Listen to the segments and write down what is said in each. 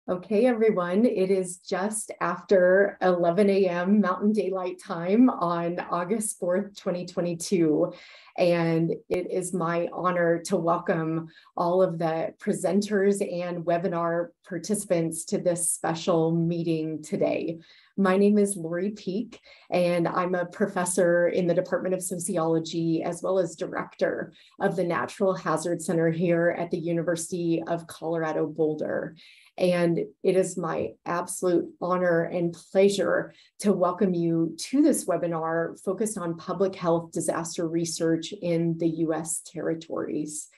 Okay, everyone, it is just after 11 a.m. Mountain Daylight Time on August 4th, 2022. And it is my honor to welcome all of the presenters and webinar participants to this special meeting today. My name is Lori Peak, and I'm a professor in the Department of Sociology, as well as director of the Natural Hazard Center here at the University of Colorado Boulder. And it is my absolute honor and pleasure to welcome you to this webinar focused on public health disaster research in the U.S. territories.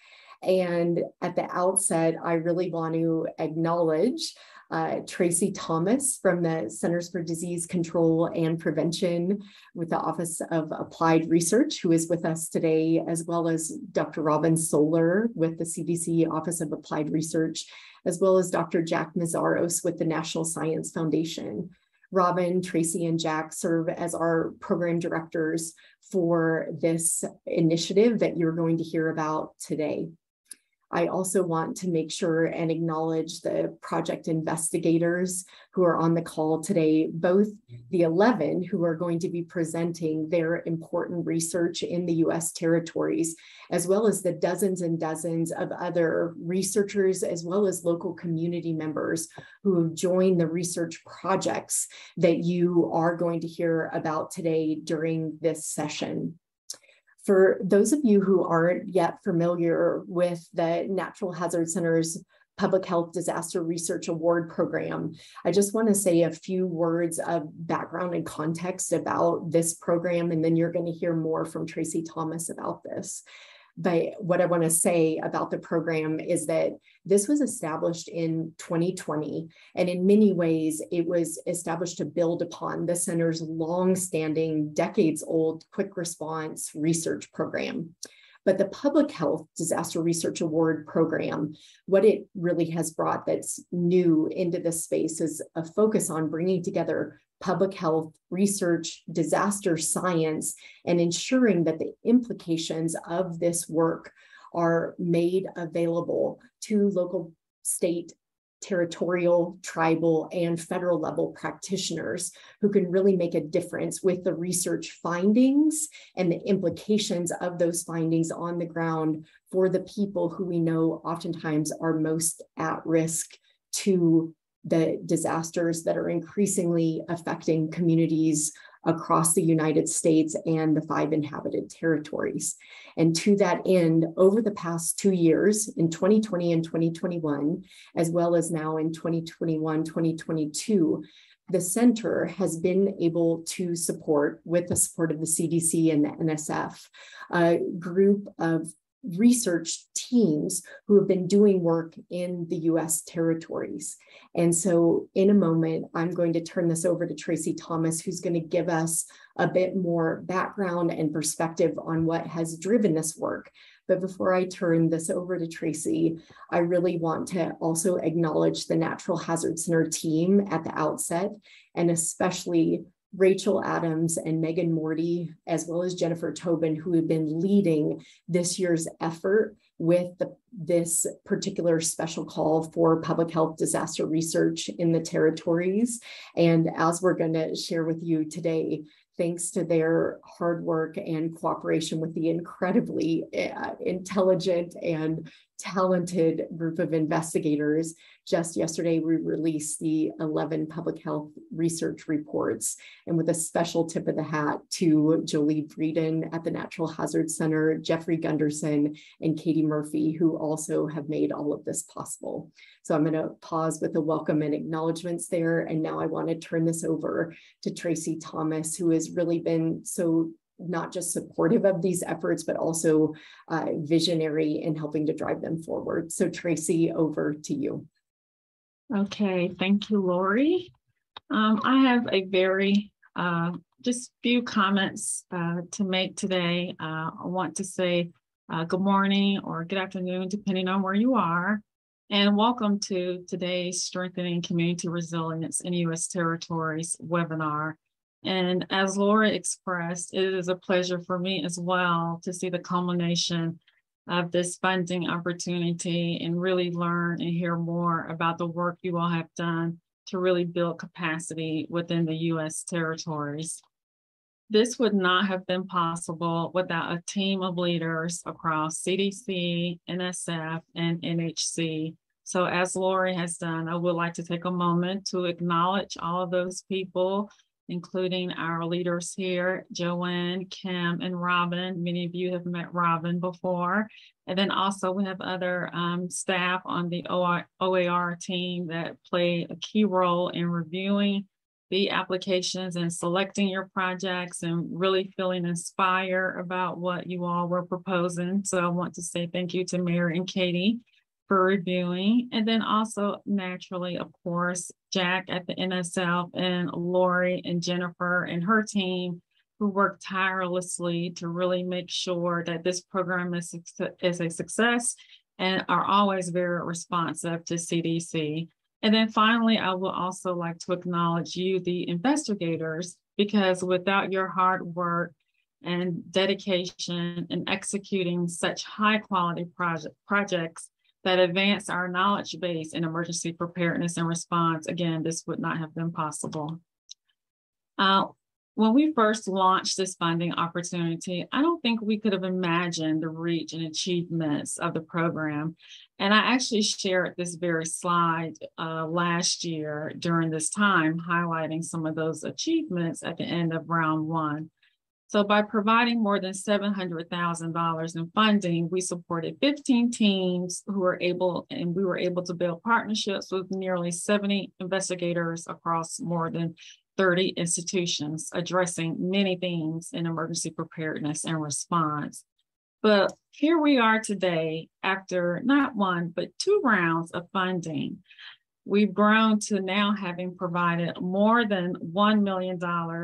And at the outset, I really want to acknowledge Tracy Thomas from the Centers for Disease Control and Prevention with the Office of Applied Research, who is with us today, as well as Dr. Robin Soler with the CDC Office of Applied Research, as well as Dr. Jack Mazaros with the National Science Foundation. Robin, Tracy, and Jack serve as our program directors for this initiative that you're going to hear about today. I also want to make sure and acknowledge the project investigators who are on the call today, both the 11 who are going to be presenting their important research in the U.S. territories, as well as the dozens and dozens of other researchers, as well as local community members who have joined the research projects that you are going to hear about today during this session. For those of you who aren't yet familiar with the Natural Hazard Center's Public Health Disaster Research Award Program, I just want to say a few words of background and context about this program, and then you're going to hear more from Tracy Thomas about this. But what I want to say about the program is that this was established in 2020, and in many ways, it was established to build upon the center's long-standing, decades-old quick response research program. But the Public Health Disaster Research Award Program, what it really has brought that's new into this space is a focus on bringing together public health research, disaster science, and ensuring that the implications of this work are made available to local, state, territorial, tribal, and federal level practitioners who can really make a difference with the research findings and the implications of those findings on the ground for the people who we know oftentimes are most at risk to the disasters that are increasingly affecting communities across the United States and the 5 inhabited territories. And to that end, over the past 2 years, in 2020 and 2021, as well as now in 2021, 2022, the center has been able to support, with the support of the CDC and the NSF, a group of research teams who have been doing work in the U.S. territories. And so in a moment, I'm going to turn this over to Tracy Thomas, who's going to give us a bit more background and perspective on what has driven this work. But before I turn this over to Tracy, I really want to also acknowledge the Natural Hazard Center team at the outset, and especially Rachel Adams and Megan Morty, as well as Jennifer Tobin, who have been leading this year's effort with this particular special call for public health disaster research in the territories. And as we're going to share with you today, thanks to their hard work and cooperation with the incredibly intelligent and talented group of investigators, just yesterday we released the 11 public health research reports, and with a special tip of the hat to Jolie Breeden at the Natural Hazard Center, Jeffrey Gunderson, and Katie Murphy, who also have made all of this possible. So I'm going to pause with a welcome and acknowledgements there, and now I want to turn this over to Tracy Thomas, who has really been so not just supportive of these efforts, but also visionary in helping to drive them forward. So Tracy, over to you. Okay, thank you, Lori. I have a very, just few comments to make today. I want to say good morning or good afternoon, depending on where you are, and welcome to today's Strengthening Community Resilience in U.S. Territories webinar. And as Laura expressed, it is a pleasure for me as well to see the culmination of this funding opportunity and really learn and hear more about the work you all have done to really build capacity within the U.S. territories. This would not have been possible without a team of leaders across CDC, NSF, and NHC. So as Lori has done, I would like to take a moment to acknowledge all of those people, including our leaders here, Joanne, Kim, and Robin. Many of you have met Robin before. And then also we have other staff on the OAR team that play a key role in reviewing the applications and selecting your projects and really feeling inspired about what you all were proposing. So I want to say thank you to Mary and Katie for reviewing. And then also naturally, of course, Jack at the NSF and Lori and Jennifer and her team who worked tirelessly to really make sure that this program is a success and are always very responsive to CDC. And then finally, I would also like to acknowledge you, the investigators, because without your hard work and dedication in executing such high quality projects that advance our knowledge base in emergency preparedness and response, again, this would not have been possible. When we first launched this funding opportunity, I don't think we could have imagined the reach and achievements of the program. And I actually shared this very slide last year during this time, highlighting some of those achievements at the end of round one. So by providing more than $700,000 in funding, we supported 15 teams who were able, and we were able to build partnerships with nearly 70 investigators across more than 30 institutions, addressing many themes in emergency preparedness and response. But here we are today, after not one, but 2 rounds of funding. We've grown to now having provided more than $1 million,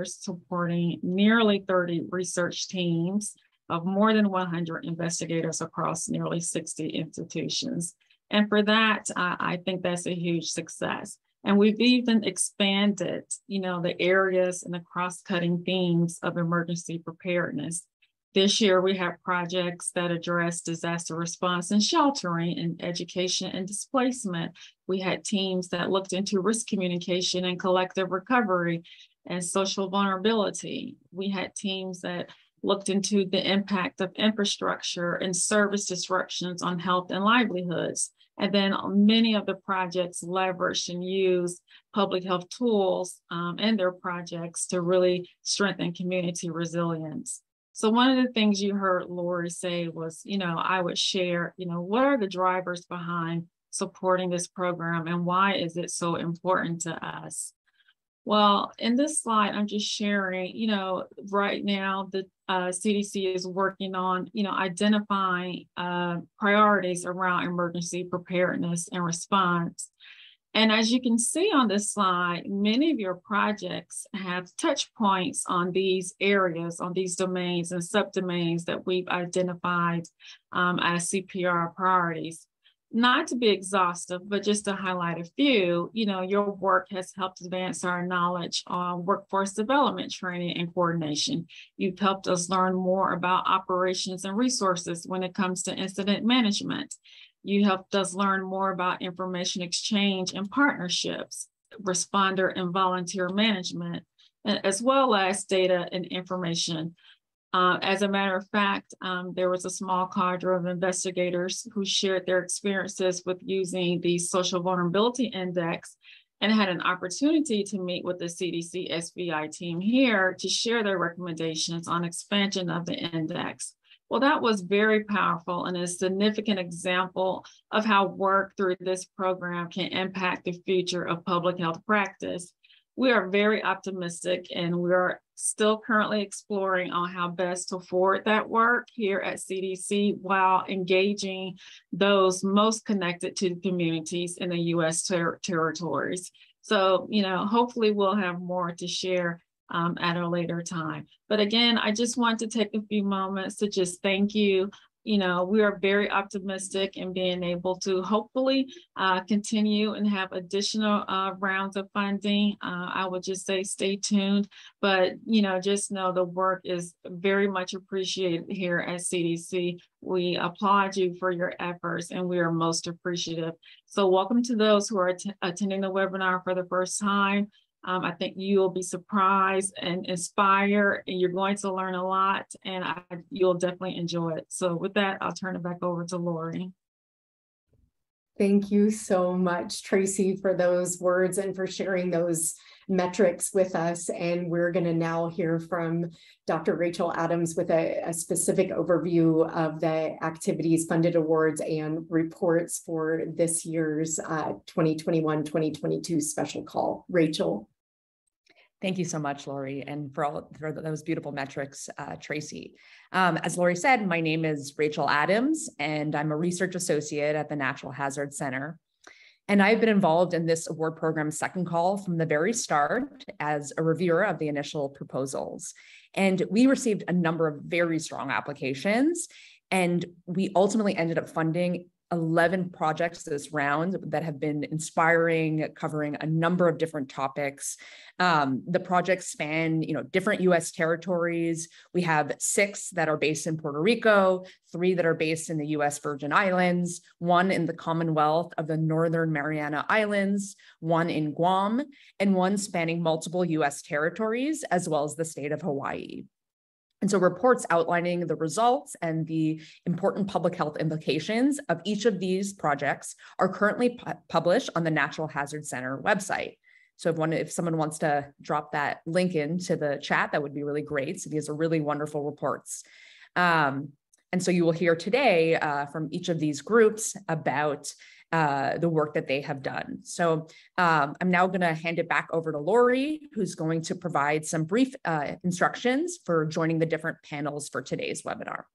supporting nearly 30 research teams of more than 100 investigators across nearly 60 institutions. And for that, I think that's a huge success. And we've even expanded, the areas and the cross-cutting themes of emergency preparedness. This year, we have projects that address disaster response and sheltering and education and displacement. We had teams that looked into risk communication and collective recovery and social vulnerability. We had teams that looked into the impact of infrastructure and service disruptions on health and livelihoods. And then many of the projects leveraged and used public health tools in their projects to really strengthen community resilience. So one of the things you heard Lori say was, I would share, what are the drivers behind supporting this program and why is it so important to us? Well, in this slide, I'm just sharing, right now the CDC is working on, identifying priorities around emergency preparedness and response. And as you can see on this slide, many of your projects have touch points on these areas, on these domains and subdomains that we've identified as CPR priorities. Not to be exhaustive, but just to highlight a few, your work has helped advance our knowledge on workforce development, training, and coordination. You've helped us learn more about operations and resources when it comes to incident management. You helped us learn more about information exchange and partnerships, responder and volunteer management, as well as data and information. As a matter of fact, there was a small cadre of investigators who shared their experiences with using the Social Vulnerability Index and had an opportunity to meet with the CDC SVI team here to share their recommendations on expansion of the index. Well, that was very powerful and a significant example of how work through this program can impact the future of public health practice. We are very optimistic and we are still currently exploring on how best to forward that work here at CDC while engaging those most connected to the communities in the U.S. territories. So, hopefully we'll have more to share at a later time. But again, I just want to take a few moments to just thank you we are very optimistic in being able to hopefully continue and have additional rounds of funding. I would just say stay tuned, but just know the work is very much appreciated here at CDC. We applaud you for your efforts, and we are most appreciative. So welcome to those who are attending the webinar for the first time. I think you'll be surprised and inspired, and you're going to learn a lot, and you'll definitely enjoy it. So with that, I'll turn it back over to Lori. Thank you so much, Tracy, for those words and for sharing those metrics with us. And we're going to now hear from Dr. Rachel Adams with a specific overview of the activities, funded awards, and reports for this year's 2021-2022 special call. Rachel. Thank you so much, Lori, and for those beautiful metrics, Tracy. As Lori said, my name is Rachel Adams, and I'm a research associate at the Natural Hazard Center. And I've been involved in this award program's second call from the very start as a reviewer of the initial proposals. And we received a number of very strong applications, and we ultimately ended up funding 11 projects this round that have been inspiring, covering a number of different topics. The projects span, different U.S. territories. We have 6 that are based in Puerto Rico, 3 that are based in the U.S. Virgin Islands, 1 in the Commonwealth of the Northern Mariana Islands, 1 in Guam, and 1 spanning multiple U.S. territories, as well as the state of Hawaii. And so reports outlining the results and the important public health implications of each of these projects are currently published on the Natural Hazard Center website. So if someone wants to drop that link into the chat, that would be really great. So these are really wonderful reports. And so you will hear today from each of these groups about the work that they have done. So I'm now going to hand it back over to Lori, who's going to provide some brief instructions for joining the different panels for today's webinar.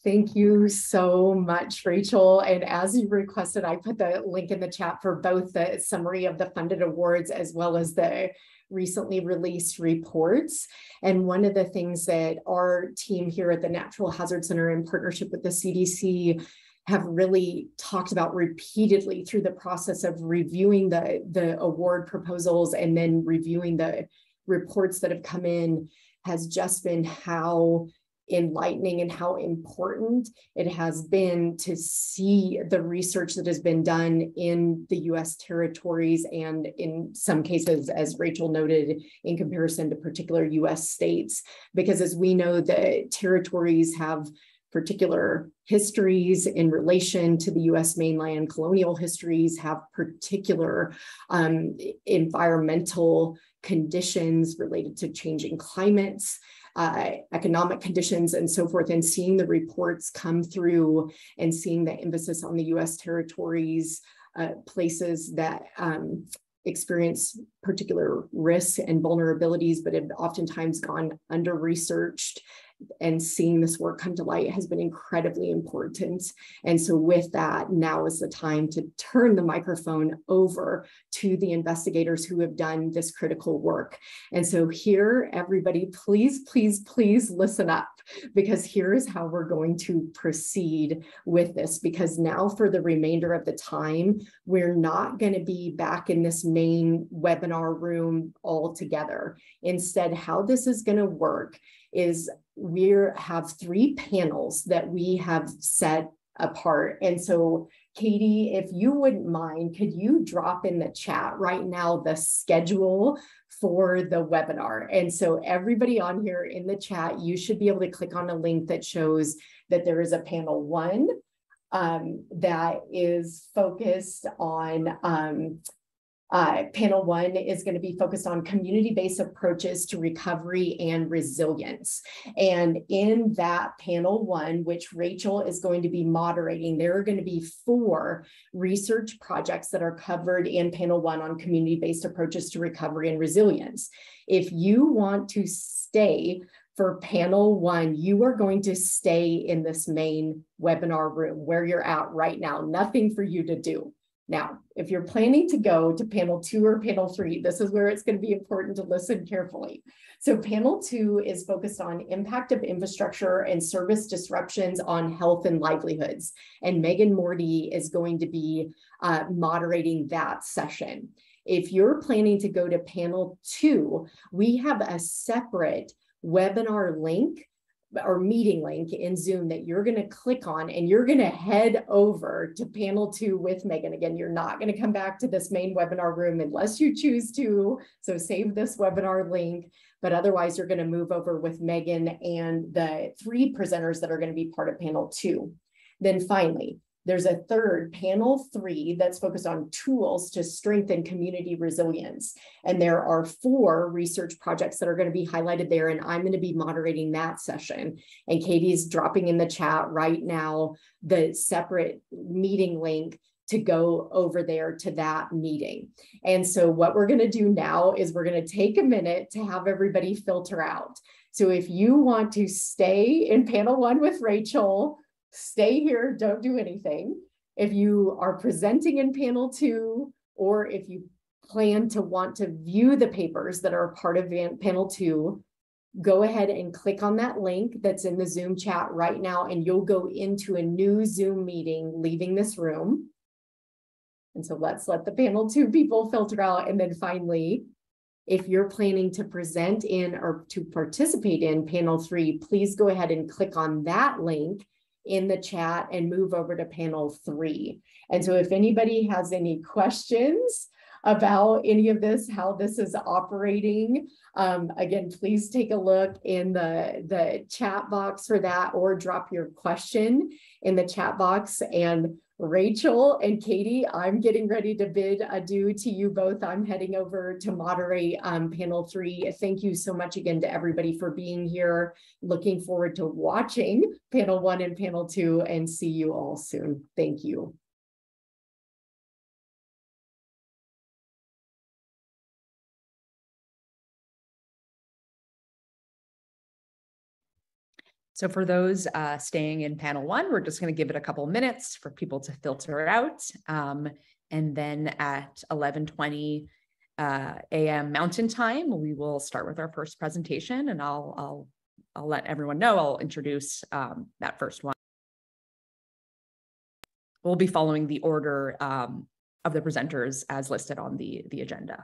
Thank you so much, Rachel. And as you requested, I put the link in the chat for both the summary of the funded awards as well as the recently released reports. And one of the things that our team here at the Natural Hazard Center in partnership with the CDC have really talked about repeatedly through the process of reviewing the award proposals and then reviewing the reports that have come in has just been how enlightening and how important it has been to see the research that has been done in the U.S. territories and in some cases, as Rachel noted, in comparison to particular U.S. states. Because as we know, the territories have particular histories in relation to the U.S. mainland, colonial histories, have particular environmental conditions related to changing climates, economic conditions, and so forth. And seeing the reports come through and seeing the emphasis on the U.S. territories, places that experience particular risks and vulnerabilities, but have oftentimes gone under-researched, and seeing this work come to light has been incredibly important. And so with that, now is the time to turn the microphone over to the investigators who have done this critical work. And so here, everybody, please, please, please listen up, because here is how we're going to proceed with this. Because now for the remainder of the time, we're not going to be back in this main webinar room all together. Instead, how this is going to work is we have 3 panels that we have set apart. And so, Katie, if you wouldn't mind, could you drop in the chat right now the schedule for the webinar? And so everybody on here in the chat, you should be able to click on a link that shows that there is a panel 1 that is focused on panel 1 is going to be focused on community-based approaches to recovery and resilience. And in that panel 1, which Rachel is going to be moderating, there are going to be 4 research projects that are covered in panel 1 on community-based approaches to recovery and resilience. If you want to stay for panel 1, you are going to stay in this main webinar room where you're at right now. Nothing for you to do. Now, if you're planning to go to panel 2 or panel 3, this is where it's going to be important to listen carefully. So panel 2 is focused on impact of infrastructure and service disruptions on health and livelihoods. And Megan Morty is going to be moderating that session. If you're planning to go to panel 2, we have a separate webinar link or meeting link in Zoom that you're going to click on, and you're going to head over to panel 2 with Megan. Again, you're not going to come back to this main webinar room unless you choose to. So save this webinar link, but otherwise you're going to move over with Megan and the 3 presenters that are going to be part of panel 2. Then finally, there's a third, panel 3, that's focused on tools to strengthen community resilience. And there are 4 research projects that are going to be highlighted there, and I'm going to be moderating that session. And Katie's dropping in the chat right now the separate meeting link to go over there to that meeting. And so what we're going to do now is we're going to take a minute to have everybody filter out. So if you want to stay in panel 1 with Rachel, stay here, don't do anything. If you are presenting in panel 2, or if you plan to want to view the papers that are part of panel 2, go ahead and click on that link that's in the Zoom chat right now, and you'll go into a new Zoom meeting leaving this room. And so let's let the panel 2 people filter out. And then finally, if you're planning to present in or to participate in panel 3, please go ahead and click on that link in the chat and move over to panel 3. And so if anybody has any questions about any of this, how this is operating, again, please take a look in the chat box for that, or drop your question in the chat box. And Rachel and Katie, I'm getting ready to bid adieu to you both. I'm heading over to moderate panel 3. Thank you so much again to everybody for being here. Looking forward to watching panel 1 and panel 2, and see you all soon. Thank you. So for those staying in panel 1, we're just going to give it a couple minutes for people to filter out. And then at 11:20 a.m. Mountain Time, we will start with our first presentation, and I'll let everyone know. I'll introduce that first one. We'll be following the order of the presenters as listed on the agenda.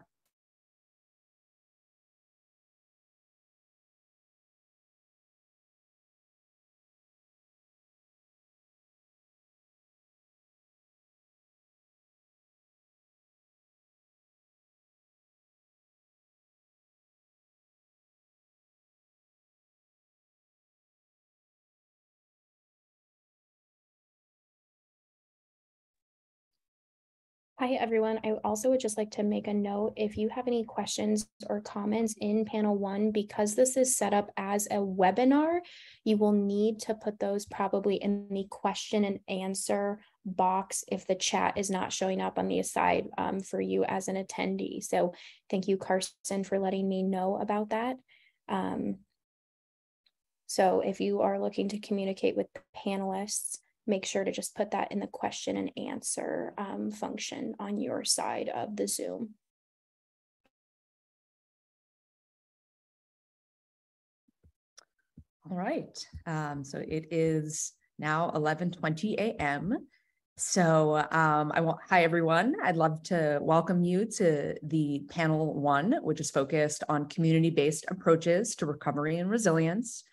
Hi, everyone. I also would just like to make a note, if you have any questions or comments in panel 1, because this is set up as a webinar, you will need to put those probably in the question and answer box if the chat is not showing up on the side for you as an attendee. So thank you, Carson, for letting me know about that. So if you are looking to communicate with the panelists, make sure to just put that in the question and answer function on your side of the Zoom. All right, so it is now 11:20 a.m. So hi everyone. I'd love to welcome you to the panel 1, which is focused on community-based approaches to recovery and resilience.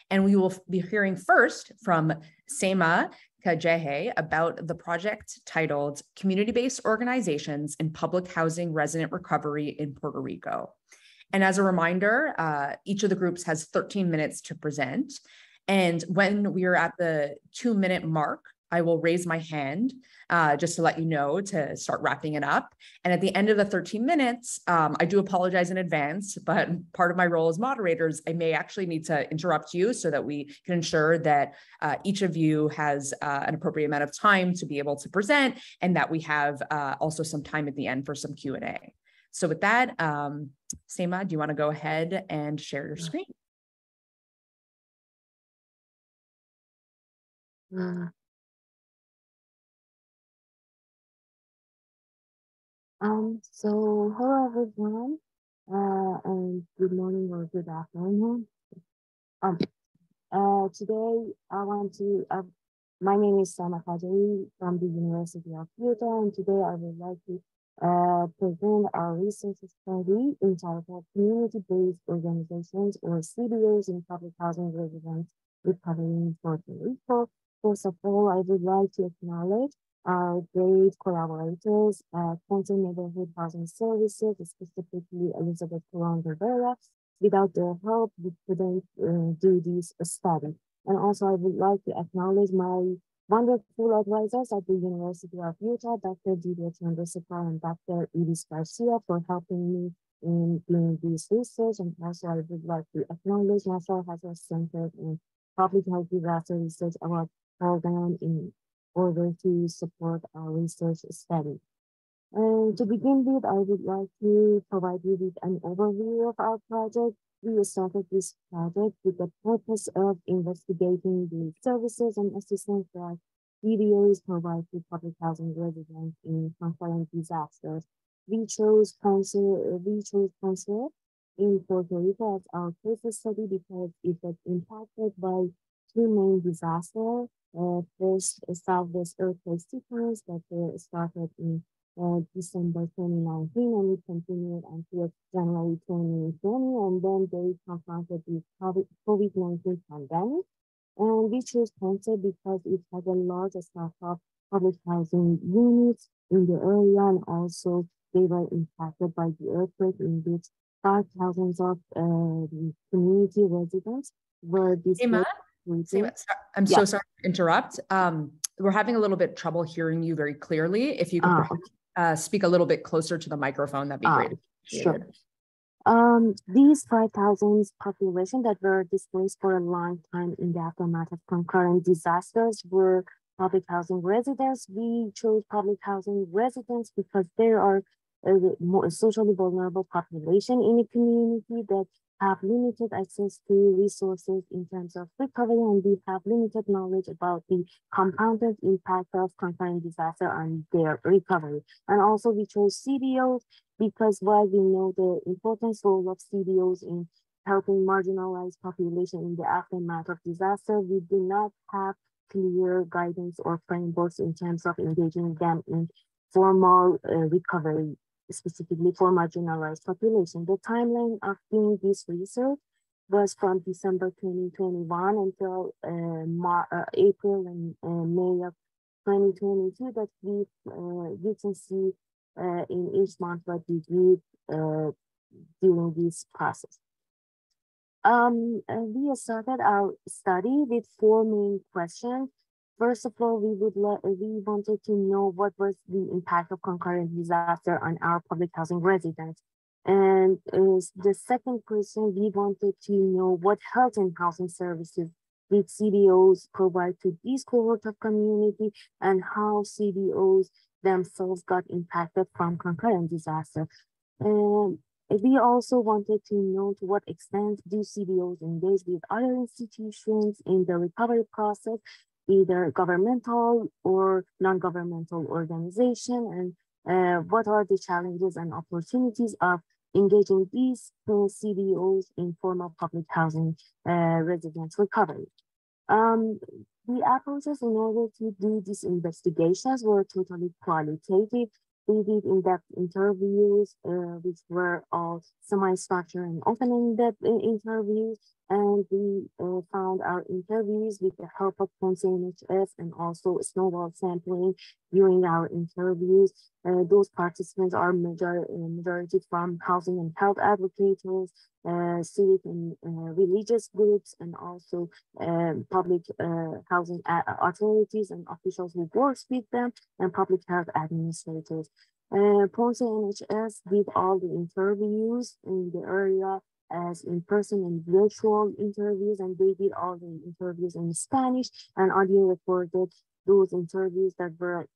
And we will be hearing first from Sema Kajehe about the project titled Community-Based Organizations in Public Housing Resident Recovery in Puerto Rico. And as a reminder, each of the groups has 13 minutes to present. And when we are at the 2-minute mark, I will raise my hand just to let you know to start wrapping it up. And at the end of the 13 minutes, I do apologize in advance, but part of my role as moderators, I may actually need to interrupt you so that we can ensure that each of you has an appropriate amount of time to be able to present, and that we have also some time at the end for some Q&A. So with that, Sema, do you want to go ahead and share your screen? So hello everyone, and good morning or good afternoon. Um, Today I want to, my name is Sama Kajari from the University of Utah, and today I would like to present our research study entitled Community-Based Organizations or CBOs in Public Housing Residents Recovery in Puerto Rico. First of all, I would like to acknowledge our great collaborators at Ponce Neighborhood Housing Services, specifically Elizabeth Colon Rivera. Without their help, we couldn't do this study. And also, I would like to acknowledge my wonderful advisors at the University of Utah, Dr. Julia Chandrasekhar and Dr. Edith Garcia, for helping me in doing this research. And also, I would like to acknowledge National Hazard Center and Public Health Disaster Research Award Program in order to support our research study. And to begin with, I would like to provide you with an overview of our project. We started this project with the purpose of investigating the services and assistance that CBOs provide to public housing residents in concurrent disasters. We chose Ponce in Puerto Rico as our case study because it was impacted by two main disasters. First, Southwest earthquake sequence that started in December 2019, and it continued until January 2020, and then they confronted the COVID-19 pandemic. And we chose Ponce because it has a large staff of public housing units in the area, and also they were impacted by the earthquake, in which 5,000 of community residents were displaced. I'm so sorry to interrupt. We're having a little bit trouble hearing you very clearly. If you could speak a little bit closer to the microphone, that'd be great. Sure. These 5,000 population that were displaced for a long time in the aftermath of concurrent disasters were public housing residents. We chose public housing residents because there are more socially vulnerable population in the community that have limited access to resources in terms of recovery, and we have limited knowledge about the compounded impact of concurrent disaster on their recovery. And also we chose CBOs because while we know the important role of CBOs in helping marginalized population in the aftermath of disaster, we do not have clear guidance or frameworks in terms of engaging them in formal recovery, specifically for marginalized population. The timeline of doing this research was from December 2021 until April and May of 2022, that we can see in each month what we did during this process. We started our study with four main questions. First of all, we wanted to know what was the impact of concurrent disaster on our public housing residents. And the second question, we wanted to know what health and housing services did CBOs provide to this cohort of community, and how CBOs themselves got impacted from concurrent disaster. And we also wanted to know to what extent do CBOs engage with other institutions in the recovery process, either governmental or non-governmental organization, and what are the challenges and opportunities of engaging these CBOs in formal public housing residence recovery. The approaches in order to do these investigations were totally qualitative. We did in-depth interviews, which were all semi-structured and open-ended interviews, and we found our interviews with the help of Ponce NHS and also snowball sampling during our interviews. Those participants are majority from housing and health advocates, civic and religious groups, and also public housing authorities and officials who work with them, and public health administrators. Ponce NHS did all the interviews in the area as in-person and virtual interviews, and they did all the interviews in Spanish, and audio recorded those interviews that were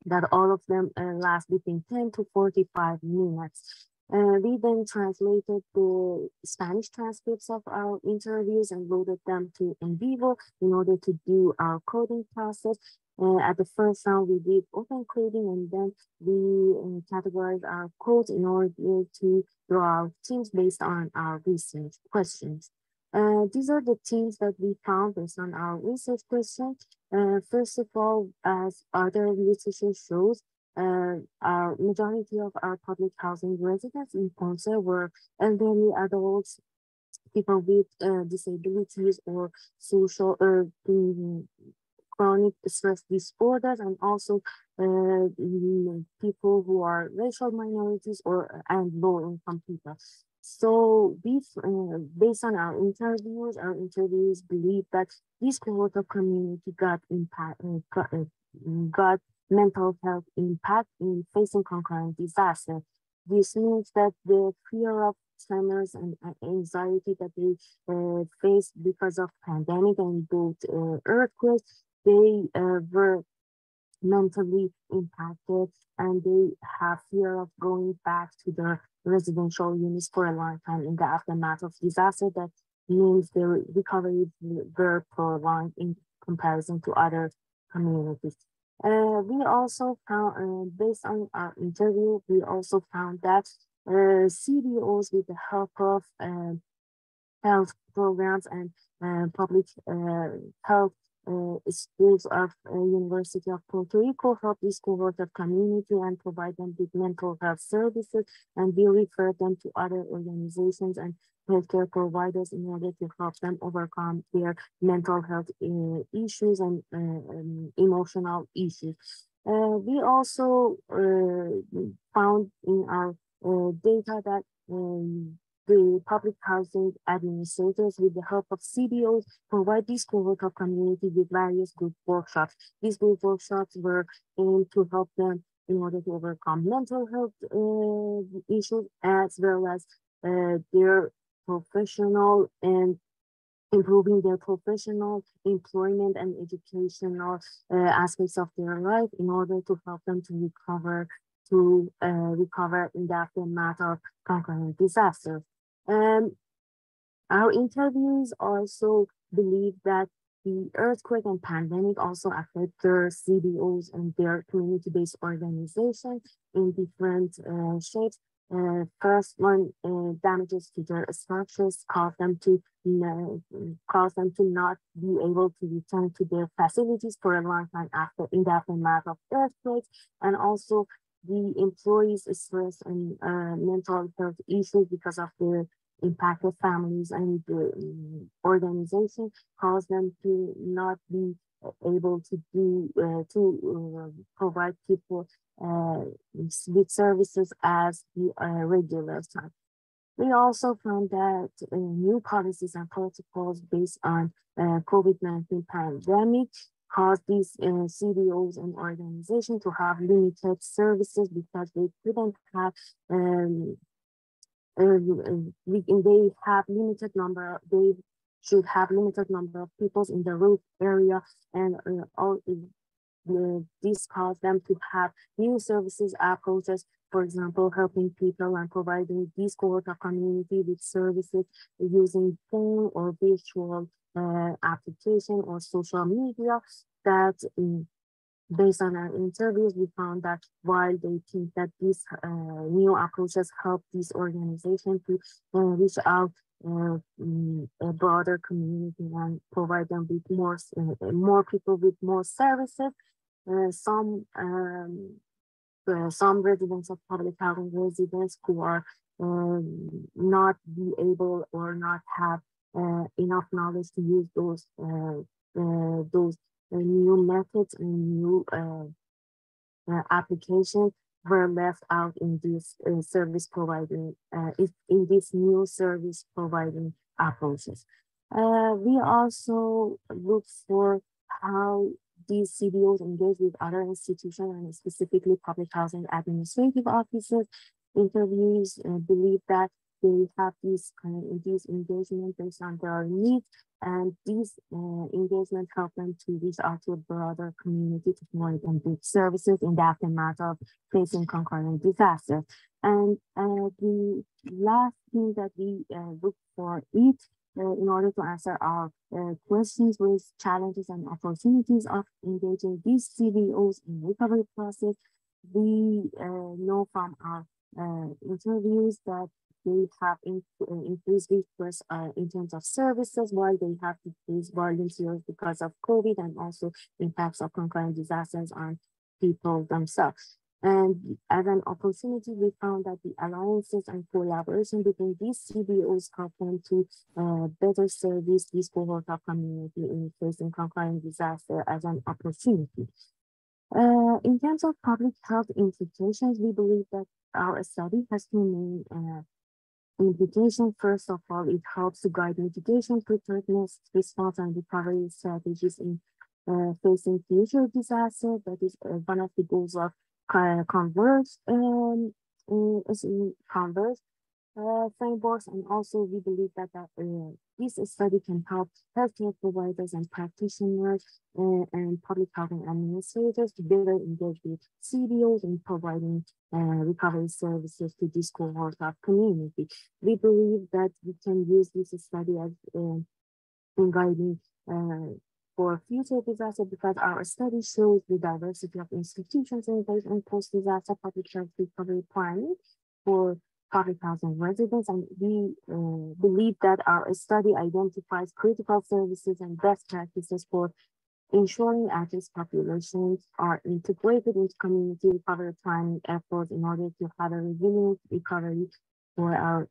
that all of them last between 10 to 45 minutes. We then translated the Spanish transcripts of our interviews and loaded them to in vivo in order to do our coding process. At the first round, we did open coding, and then we categorized our codes in order to draw out teams based on our research questions. These are the teams that we found based on our research questions. First of all, as other researchers shows, our majority of our public housing residents in Ponce were elderly adults, people with disabilities or social or chronic stress disorders, and also people who are racial minorities or and low income people. So these, based on our interviews believe that this cohort of community got mental health impact in facing concurrent disaster. This means that the fear of tremors and anxiety that they faced because of pandemic and both earthquakes, they were mentally impacted, and they have fear of going back to their residential units for a long time in the aftermath of disaster. That means their recovery is very prolonged in comparison to other communities. We also found, based on our interview, we also found that CDOs, with the help of health programs and public health schools of University of Puerto Rico, help this cohort of community and provide them with mental health services, and we refer them to other organizations and healthcare providers in order to help them overcome their mental health issues and emotional issues. We also found in our data that the public housing administrators, with the help of CBOs, provide this cohort of community with various group workshops. These group workshops were aimed to help them in order to overcome mental health issues, as well as their professional and improving their professional, employment, and educational aspects of their life in order to help them to recover in the aftermath of concurrent disasters. Our interviews also believe that the earthquake and pandemic also affect their CBOs and their community-based organizations in different shapes. First one, damages to their structures cause them to not be able to return to their facilities for a long time in the aftermath of earthquakes, and also the employees' stress and mental health issues because of the impacted families and the organization cause them to not be able to provide people with services as the regular time. We also found that new policies and protocols based on COVID-19 pandemic caused these CDOs and organizations to have limited services because they couldn't have they should have limited number of people in the roof area, and this caused them to have new services approaches, for example, helping people and providing this cohort of community with services using phone or virtual application or social media. That based on our interviews, we found that while they think that these new approaches help this organization to reach out a broader community and provide them with more people with more services, some residents of public housing residents who are not be able or not have enough knowledge to use those new methods and new applications were left out in this service providing in this new service providing approaches. We also look for how these CBOs engage with other institutions and specifically public housing administrative offices. Interviews believe that they have these engagement based on their needs, and these engagement help them to reach out to a broader community to provide them with services in the aftermath of facing concurrent disasters. And the last thing that we look for is in order to answer our questions with challenges and opportunities of engaging these CBOs in recovery process. We know from our interviews that they have increased requests in terms of services, while they have decreased volunteers because of COVID and also impacts of concurrent disasters on people themselves. And as an opportunity, we found that the alliances and collaboration between these CBOs help them to better service this cohort of community in facing concurrent disaster as an opportunity. In terms of public health implications, we believe that our study has two main implications. First of all, it helps to guide mitigation, preparedness, response, and recovery strategies in facing future disasters. That is one of the goals of Converse frameworks, and also we believe that this study can help healthcare providers and practitioners and public health administrators to better engage with CBOs in providing recovery services to this cohort of community. We believe that we can use this study as in guiding for future disaster, because our study shows the diversity of institutions engaged in post-disaster public health recovery planning for public housing residents. And we believe that our study identifies critical services and best practices for ensuring at-risk populations are integrated into community recovery planning efforts in order to have a resilient recovery for our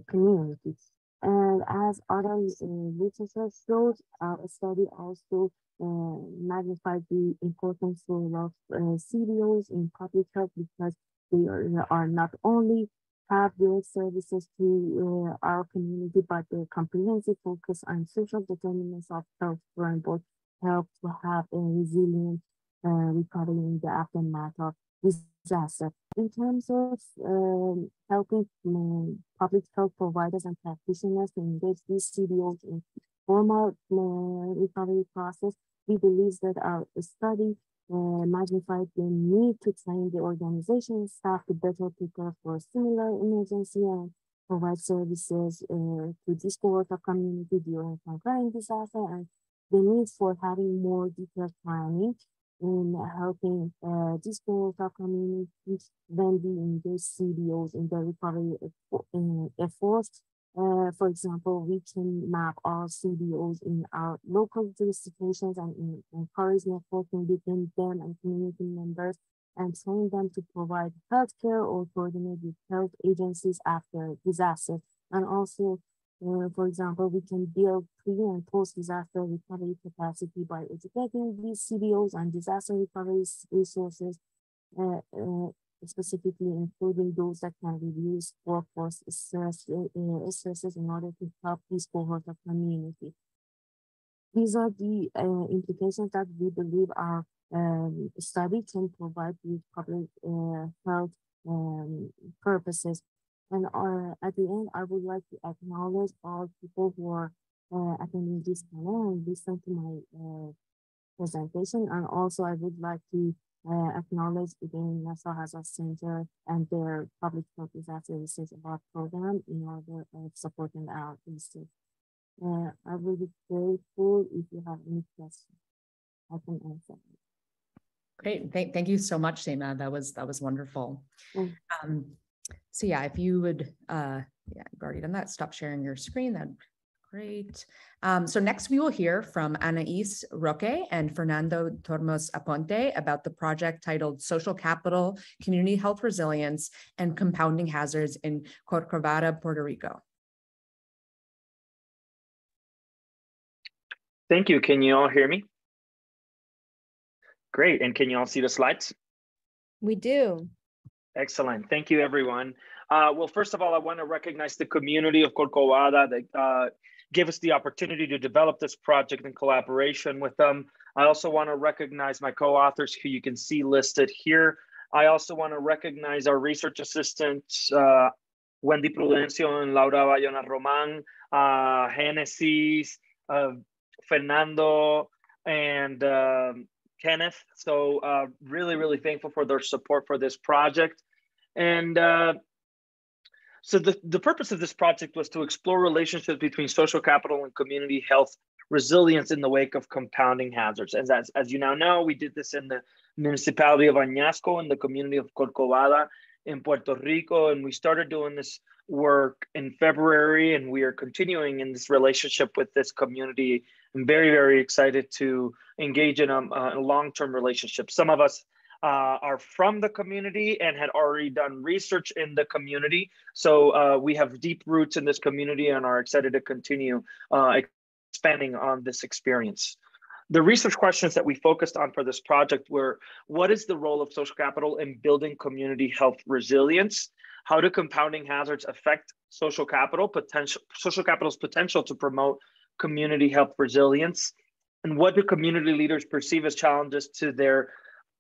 communities. And as other literature shows, our study also magnified the importance of CBOs in public health, because they are not only have direct services to our community, but the comprehensive focus on social determinants of health framework help to have a resilient recovery in the aftermath of disaster. In terms of helping public health providers and practitioners to engage these CBOs in formal recovery process, we believe that our study magnified the need to train the organization staff to better prepare for similar emergency and provide services to this cohort of community during concurrent disaster, and the need for having more detailed planning in helping this cohort of communities when we engage CBOs in the recovery efforts. For example, we can map all CBOs in our local jurisdictions and encourage networking between them and community members, and train them to provide healthcare or coordinate with health agencies after disaster. And also, for example, we can build pre and post-disaster recovery capacity by educating these CBOs on disaster recovery resources, specifically including those that can reduce workforce stresses in order to help this cohort of community. These are the implications that we believe our study can provide with public health purposes. And at the end, I would like to acknowledge all people who are attending this panel and listen to my presentation. And also, I would like to acknowledge again Nassau Hazard Center and their public health disaster research about program in order of supporting our research. I will be grateful if you have any questions. I can answer. Great, thank you so much, Seema. That was wonderful. So yeah, if you would, yeah, you've already done that. Stop sharing your screen. That'd be great. So next we will hear from Anais Roque and Fernando Tormos Aponte about the project titled Social Capital, Community Health Resilience, and Compounding Hazards in Corcovado, Puerto Rico. Thank you. Can you all hear me? Great. And can you all see the slides? We do. Excellent. Thank you, everyone. Well, first of all, I want to recognize the community of Corcovado that gave us the opportunity to develop this project in collaboration with them. I also want to recognize my co-authors who you can see listed here. I also want to recognize our research assistants, Wendy Prudencio and Laura Bayona Roman, Genesis, Fernando, and Kenneth. So really, really thankful for their support for this project. And So the purpose of this project was to explore relationships between social capital and community health resilience in the wake of compounding hazards. As you now know, we did this in the municipality of Añasco in the community of Corcovada in Puerto Rico, and we started doing this work in February, and we are continuing in this relationship with this community. I'm very, very excited to engage in a long-term relationship. Some of us are from the community and had already done research in the community. So we have deep roots in this community and are excited to continue expanding on this experience. The research questions that we focused on for this project were, what is the role of social capital in building community health resilience? How do compounding hazards affect social capital's potential to promote community health resilience? And what do community leaders perceive as challenges to their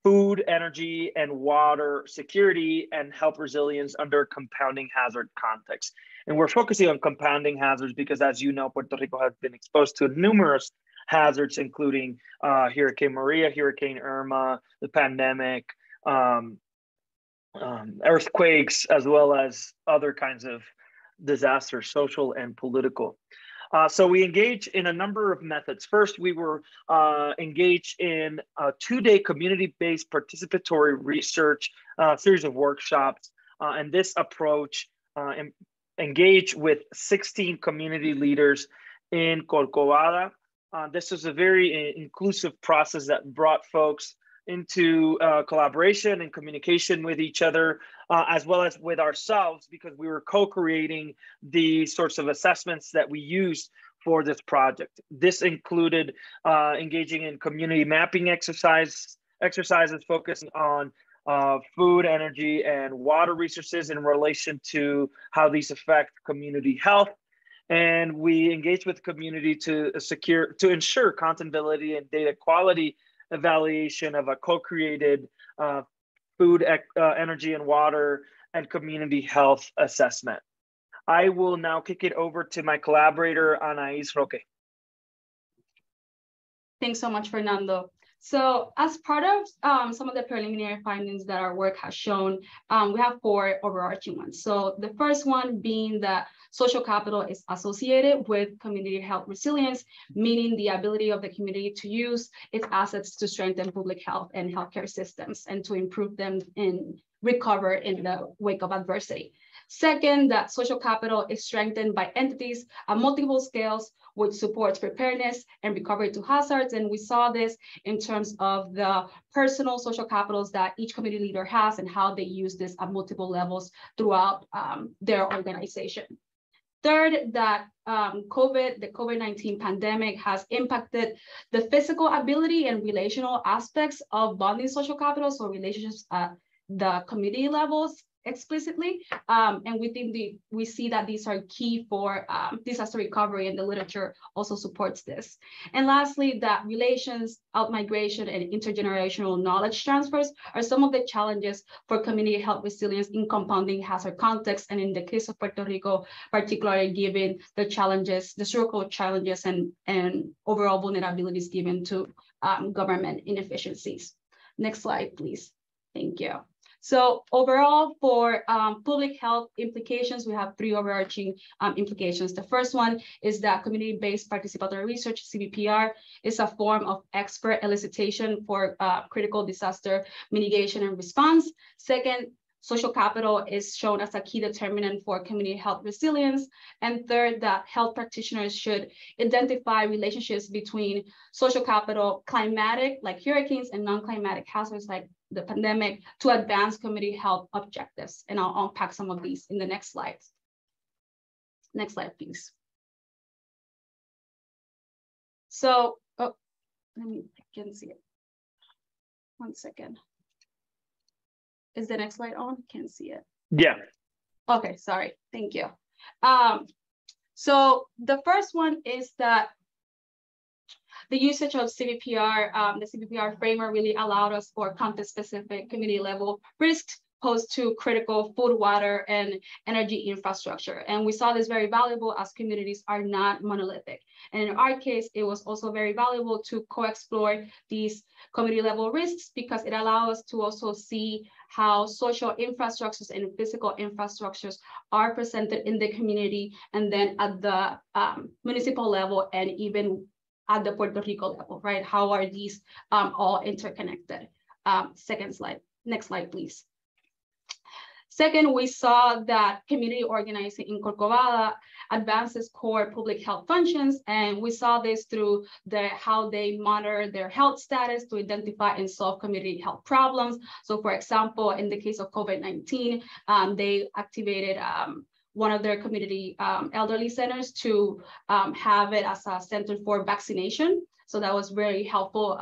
food, energy, and water security and health resilience under compounding hazard context? And we're focusing on compounding hazards because, as you know, Puerto Rico has been exposed to numerous hazards, including Hurricane Maria, Hurricane Irma, the pandemic, earthquakes, as well as other kinds of disasters, social and political. So we engage in a number of methods. First, we were engaged in a 2-day community-based participatory research series of workshops. And this approach engaged with 16 community leaders in Corcovada. This was a very inclusive process that brought folks into collaboration and communication with each other, as well as with ourselves, because we were co-creating the sorts of assessments that we used for this project. This included engaging in community mapping exercises focusing on food, energy, and water resources in relation to how these affect community health. And we engaged with the community to ensure content validity and data quality evaluation of a co-created food, energy, and water and community health assessment. I will now kick it over to my collaborator, Anaís Roque. Thanks so much, Fernando. So as part of some of the preliminary findings that our work has shown, we have 4 overarching ones. So the first one being that social capital is associated with community health resilience, meaning the ability of the community to use its assets to strengthen public health and healthcare systems and to improve them and recover in the wake of adversity. Second, that social capital is strengthened by entities at multiple scales, which supports preparedness and recovery to hazards. And we saw this in terms of the personal social capitals that each community leader has and how they use this at multiple levels throughout their organization. Third, that the COVID-19 pandemic has impacted the physical ability and relational aspects of bonding social capital, so relationships at the community levels explicitly. And we see that these are key for disaster recovery, and the literature also supports this. And lastly, that relations, outmigration, and intergenerational knowledge transfers are some of the challenges for community health resilience in compounding hazard context. And in the case of Puerto Rico, particularly given the challenges, the circle challenges and overall vulnerabilities given to government inefficiencies. Next slide, please. Thank you. So overall, for public health implications, we have 3 overarching implications. The first one is that community-based participatory research, CBPR, is a form of expert elicitation for critical disaster mitigation and response. Second, social capital is shown as a key determinant for community health resilience. And third, that health practitioners should identify relationships between social capital, climatic, like hurricanes, and non-climatic hazards like the pandemic, to advance community health objectives. And I'll unpack some of these in the next slides. Next slide, please. So, I can see it. 1 second. Is the next slide on? Can't see it. Yeah. Okay, sorry. Thank you. So the first one is that the usage of CBPR, the CBPR framework really allowed us for context-specific community-level risks opposed to critical food, water, and energy infrastructure. And we saw this very valuable as communities are not monolithic. And in our case, it was also very valuable to co-explore these community level risks because it allows us to also see how social infrastructures and physical infrastructures are presented in the community and then at the municipal level and even at the Puerto Rico level, right? How are these all interconnected? Second slide, next slide, please. Second, we saw that community organizing in Corcovado advances core public health functions, and we saw this through how they monitor their health status to identify and solve community health problems. So for example, in the case of COVID-19, they activated one of their community elderly centers to have it as a center for vaccination. So that was very helpful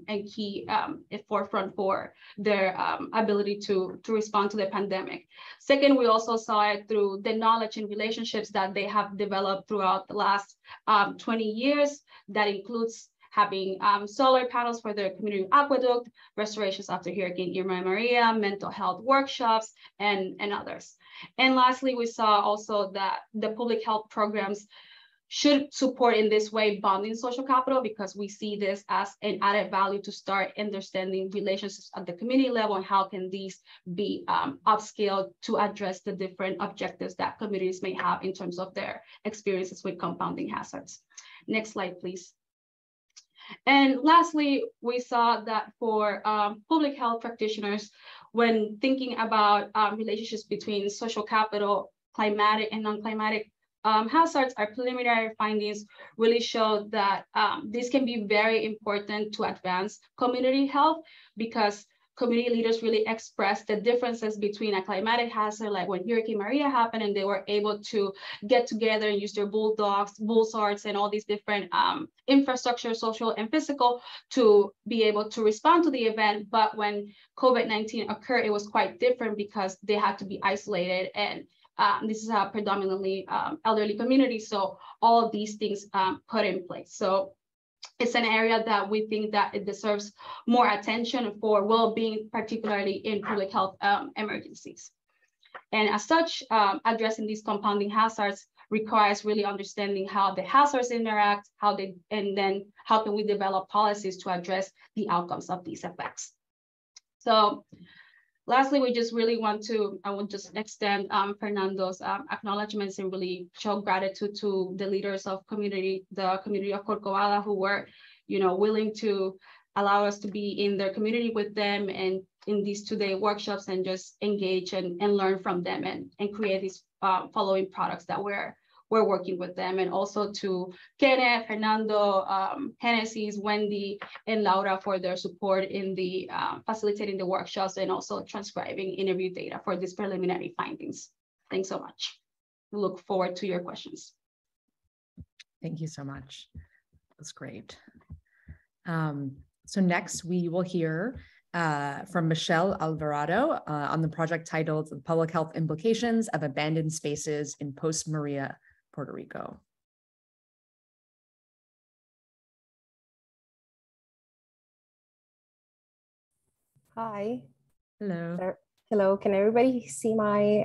and key at forefront for their ability to respond to the pandemic. Second, we also saw it through the knowledge and relationships that they have developed throughout the last 20 years. That includes having solar panels for their community aqueduct, restorations after Hurricane Irma and Maria, mental health workshops, and others. And lastly, we saw also that the public health programs should support in this way bonding social capital because we see this as an added value to start understanding relationships at the community level and how can these be upscaled to address the different objectives that communities may have in terms of their experiences with compounding hazards. Next slide, please. And lastly, we saw that for public health practitioners, when thinking about relationships between social capital, climatic and non-climatic hazards, our preliminary findings really show that this can be very important to advance community health because community leaders really expressed the differences between a climatic hazard, like when Hurricane Maria happened, and they were able to get together and use their bulldogs, bullsards, and all these different infrastructure, social and physical, to be able to respond to the event. But when COVID-19 occurred, it was quite different because they had to be isolated, and this is a predominantly elderly community. So all of these things put in place. So it's an area that we think that it deserves more attention for well-being, particularly in public health emergencies. And as such, addressing these compounding hazards requires really understanding how the hazards interact, and then how can we develop policies to address the outcomes of these effects. So lastly, we just really I would just extend Fernando's acknowledgements and really show gratitude to the leaders of the community of Corcovado who were, willing to allow us to be in their community with them and in these 2-day workshops and just engage and learn from them and create these following products that we're working with them, and also to Kenneth, Fernando, Genesis, Wendy, and Laura for their support in the facilitating the workshops and also transcribing interview data for these preliminary findings. Thanks so much. We look forward to your questions. Thank you so much. That's great. So next we will hear from Michelle Alvarado on the project titled "The Public Health Implications of Abandoned Spaces in Post-Maria Puerto Rico." Hi. Hello. Hello, can everybody see my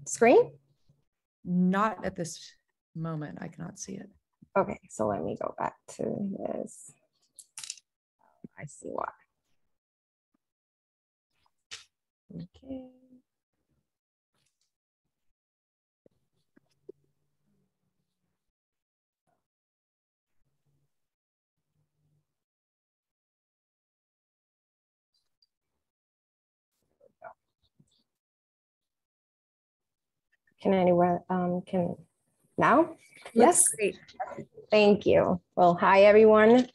screen? Not at this moment, I cannot see it. Okay, so let me go back to this. I see why. Okay. Can anyone, now? Yes, great. Thank you. Well, hi, everyone.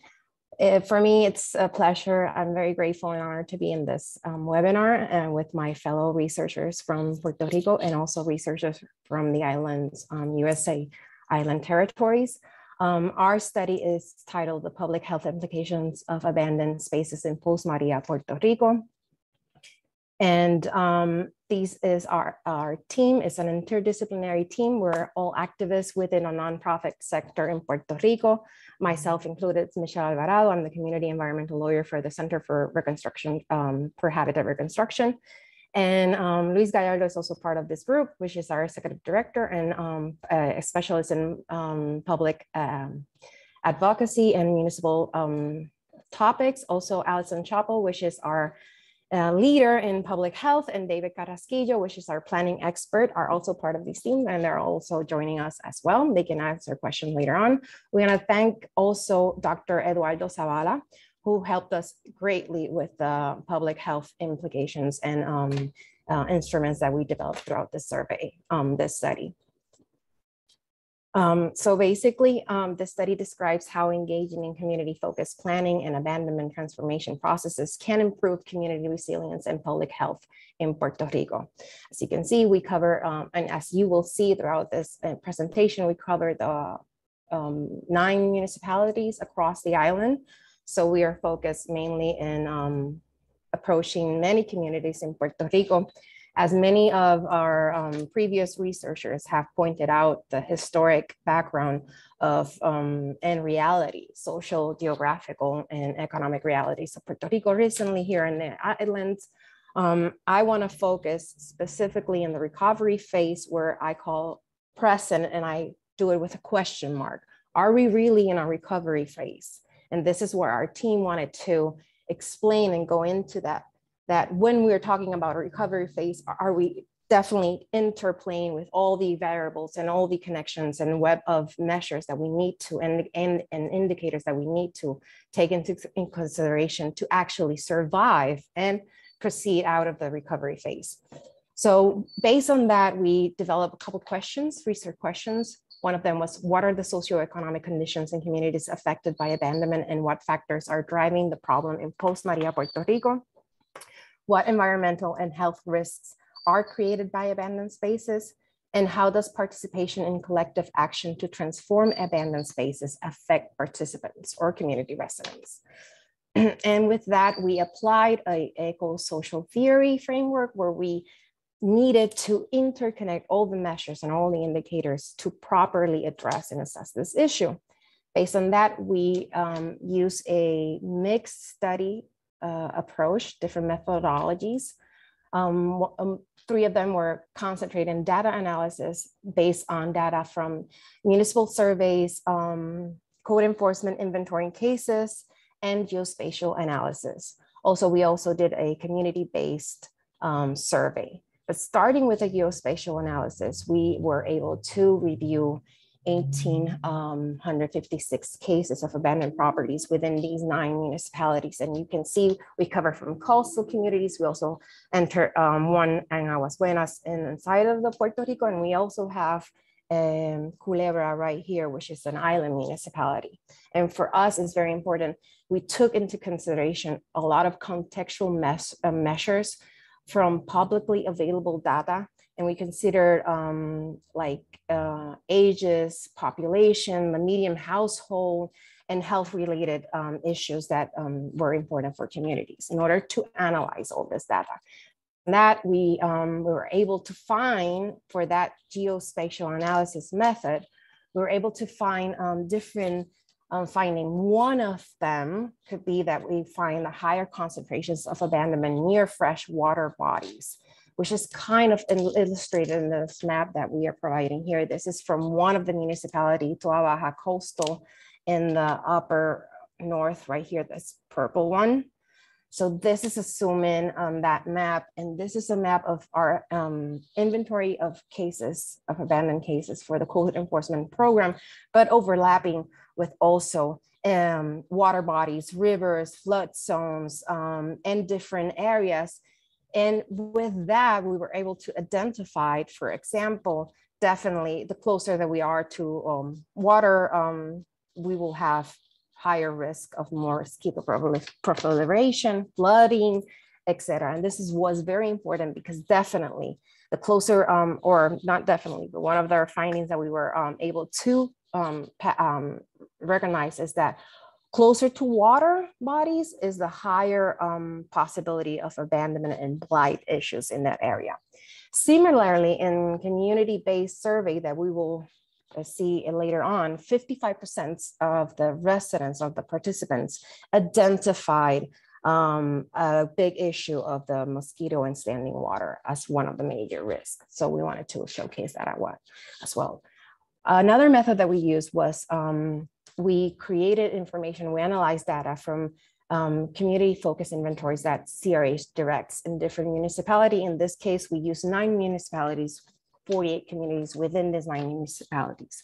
For me, it's a pleasure. I'm very grateful and honored to be in this webinar with my fellow researchers from Puerto Rico and also researchers from the islands, USA island territories. Our study is titled "The Public Health Implications of Abandoned Spaces in Post-Maria Puerto Rico." And this is our team. It's an interdisciplinary team. We're all activists within a nonprofit sector in Puerto Rico. Myself included, it's Michelle Alvarado. I'm the community environmental lawyer for the Center for Reconstruction, for Habitat Reconstruction. And Luis Gallardo is also part of this group, which is our executive director and a specialist in public advocacy and municipal topics. Also, Alison Chapo, which is our leader in public health, and David Carrasquillo, which is our planning expert, are also part of this team, and they're also joining us as well. They can answer questions later on. We're going to thank also Dr. Eduardo Zavala, who helped us greatly with the public health implications and instruments that we developed throughout this survey, this study. So basically, the study describes how engaging in community-focused planning and abandonment transformation processes can improve community resilience and public health in Puerto Rico. As you can see, we cover, and as you will see throughout this presentation, we cover the 9 municipalities across the island. So we are focused mainly in approaching many communities in Puerto Rico. As many of our previous researchers have pointed out, the historic background of and reality, social, geographical, and economic realities of Puerto Rico recently here in the islands. I want to focus specifically in the recovery phase, where I call present, and I do it with a question mark. Are we really in a recovery phase? And this is where our team wanted to explain and go into that when we're talking about a recovery phase, are we definitely interplaying with all the variables and all the connections and web of measures that we need to, and indicators that we need to take into consideration to actually survive and proceed out of the recovery phase. So based on that, we developed a couple questions, research questions. One of them was, what are the socioeconomic conditions in communities affected by abandonment, and what factors are driving the problem in post-Maria Puerto Rico? What environmental and health risks are created by abandoned spaces? And how does participation in collective action to transform abandoned spaces affect participants or community residents? And with that, we applied an eco-social theory framework where we needed to interconnect all the measures and all the indicators to properly address and assess this issue. Based on that, we use a mixed study approach, different methodologies. 3 of them were concentrated in data analysis based on data from municipal surveys, code enforcement inventorying cases, and geospatial analysis. Also, we also did a community-based survey. But starting with a geospatial analysis, we were able to review 1,856 cases of abandoned properties within these 9 municipalities. And you can see we cover from coastal communities. We also enter one in Aguas Buenas inside of the Puerto Rico. And we also have Culebra right here, which is an island municipality. And for us, it's very important. We took into consideration a lot of contextual measures from publicly available data. And we considered ages, population, the median household, and health-related issues that were important for communities in order to analyze all this data. And that we were able to find, for that geospatial analysis method, we were able to find different finding. One of them could be that we find the higher concentrations of abandonment near fresh water bodies, which is kind of illustrated in this map that we are providing here. This is from one of the municipalities, Toa Baja Coastal, in the upper north right here, this purple one. So this is a zoom in on that map. And this is a map of our inventory of cases, of abandoned cases for the code enforcement program, but overlapping with also water bodies, rivers, flood zones, and different areas. And with that, we were able to identify, for example, definitely the closer that we are to water, we will have higher risk of more mosquito proliferation, flooding, etc. And this was very important because definitely the closer, or not definitely, but one of the findings that we were able to recognize is that closer to water bodies is the higher possibility of abandonment and blight issues in that area. Similarly, in community-based survey that we will see later on, 55% of the residents, of the participants, identified a big issue of the mosquito and standing water as one of the major risks. So we wanted to showcase that as well. Another method that we used was we created information, we analyzed data from community-focused inventories that CRH directs in different municipalities. In this case, we use 9 municipalities, 48 communities within these 9 municipalities.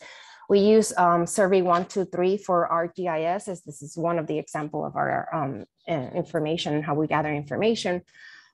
We use survey 1, 2, 3 for ArcGIS, as this is one of the example of our information, how we gather information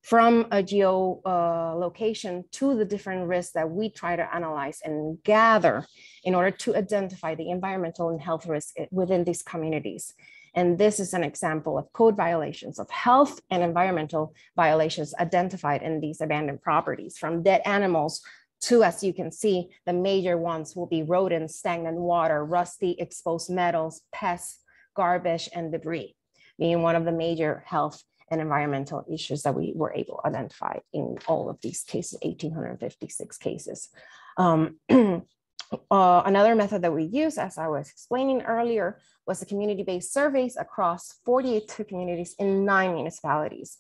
from a geolocation to the different risks that we try to analyze and gather in order to identify the environmental and health risks within these communities. And this is an example of code violations of health and environmental violations identified in these abandoned properties, from dead animals to, as you can see, the major ones will be rodents, stagnant water, rusty exposed metals, pests, garbage, and debris, being one of the major health and environmental issues that we were able to identify in all of these cases, 1,856 cases. Another method that we use, as I was explaining earlier, was the community-based surveys across 48 communities in 9 municipalities.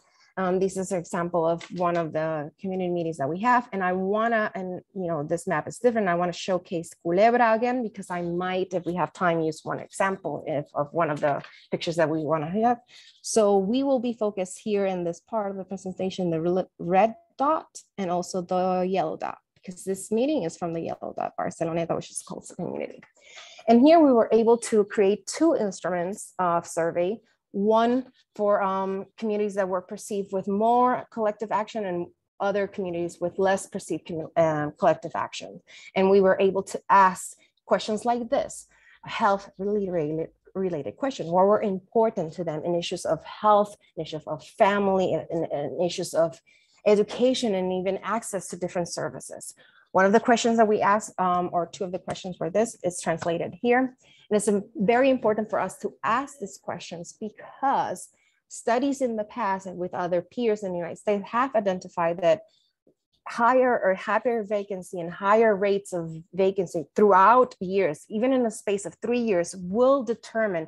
This is an example of one of the community meetings that we have. And I wanna, and you know, this map is different. I wanna showcase Culebra again, because I might, if we have time, use one example of one of the pictures that we wanna have. So we will be focused here in this part of the presentation, the red dot and also the yellow dot, because this meeting is from the yellow dot, Barceloneta, which is close to community. And here we were able to create 2 instruments of survey, one for communities that were perceived with more collective action and other communities with less perceived collective action. And we were able to ask questions like this, health related question, what were important to them in issues of health, issues of family, and issues of education, and even access to different services. One of the questions that we asked, or 2 of the questions were this, is translated here. And it's very important for us to ask these questions because studies in the past and with other peers in the United States have identified that higher or happier vacancy and higher rates of vacancy throughout years, even in the space of 3 years, will determine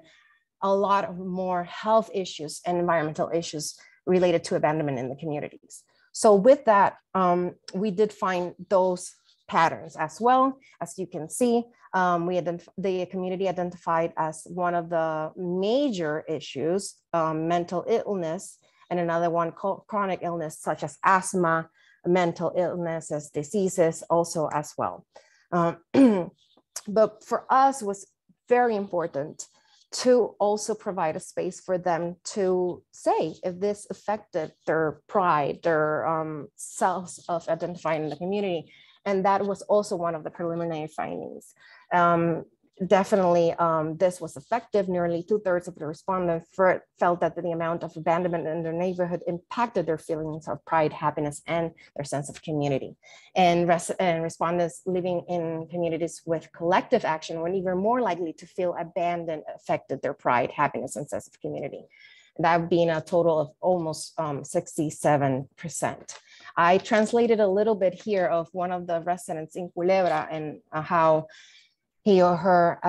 a lot of more health issues and environmental issues related to abandonment in the communities. So with that, we did find those patterns as well. As you can see, the community identified as one of the major issues, mental illness, and another one called chronic illness, such as asthma, mental illnesses, diseases also as well. But for us, it was very important to also provide a space for them to say if this affected their pride, their sense of identifying in the community. And that was also one of the preliminary findings. Definitely, this was effective. Nearly 2/3 of the respondents felt that the amount of abandonment in their neighborhood impacted their feelings of pride, happiness, and their sense of community. And respondents living in communities with collective action were even more likely to feel abandoned, affected their pride, happiness, and sense of community. That being a total of almost 67%. I translated a little bit here of one of the residents in Culebra and how he or her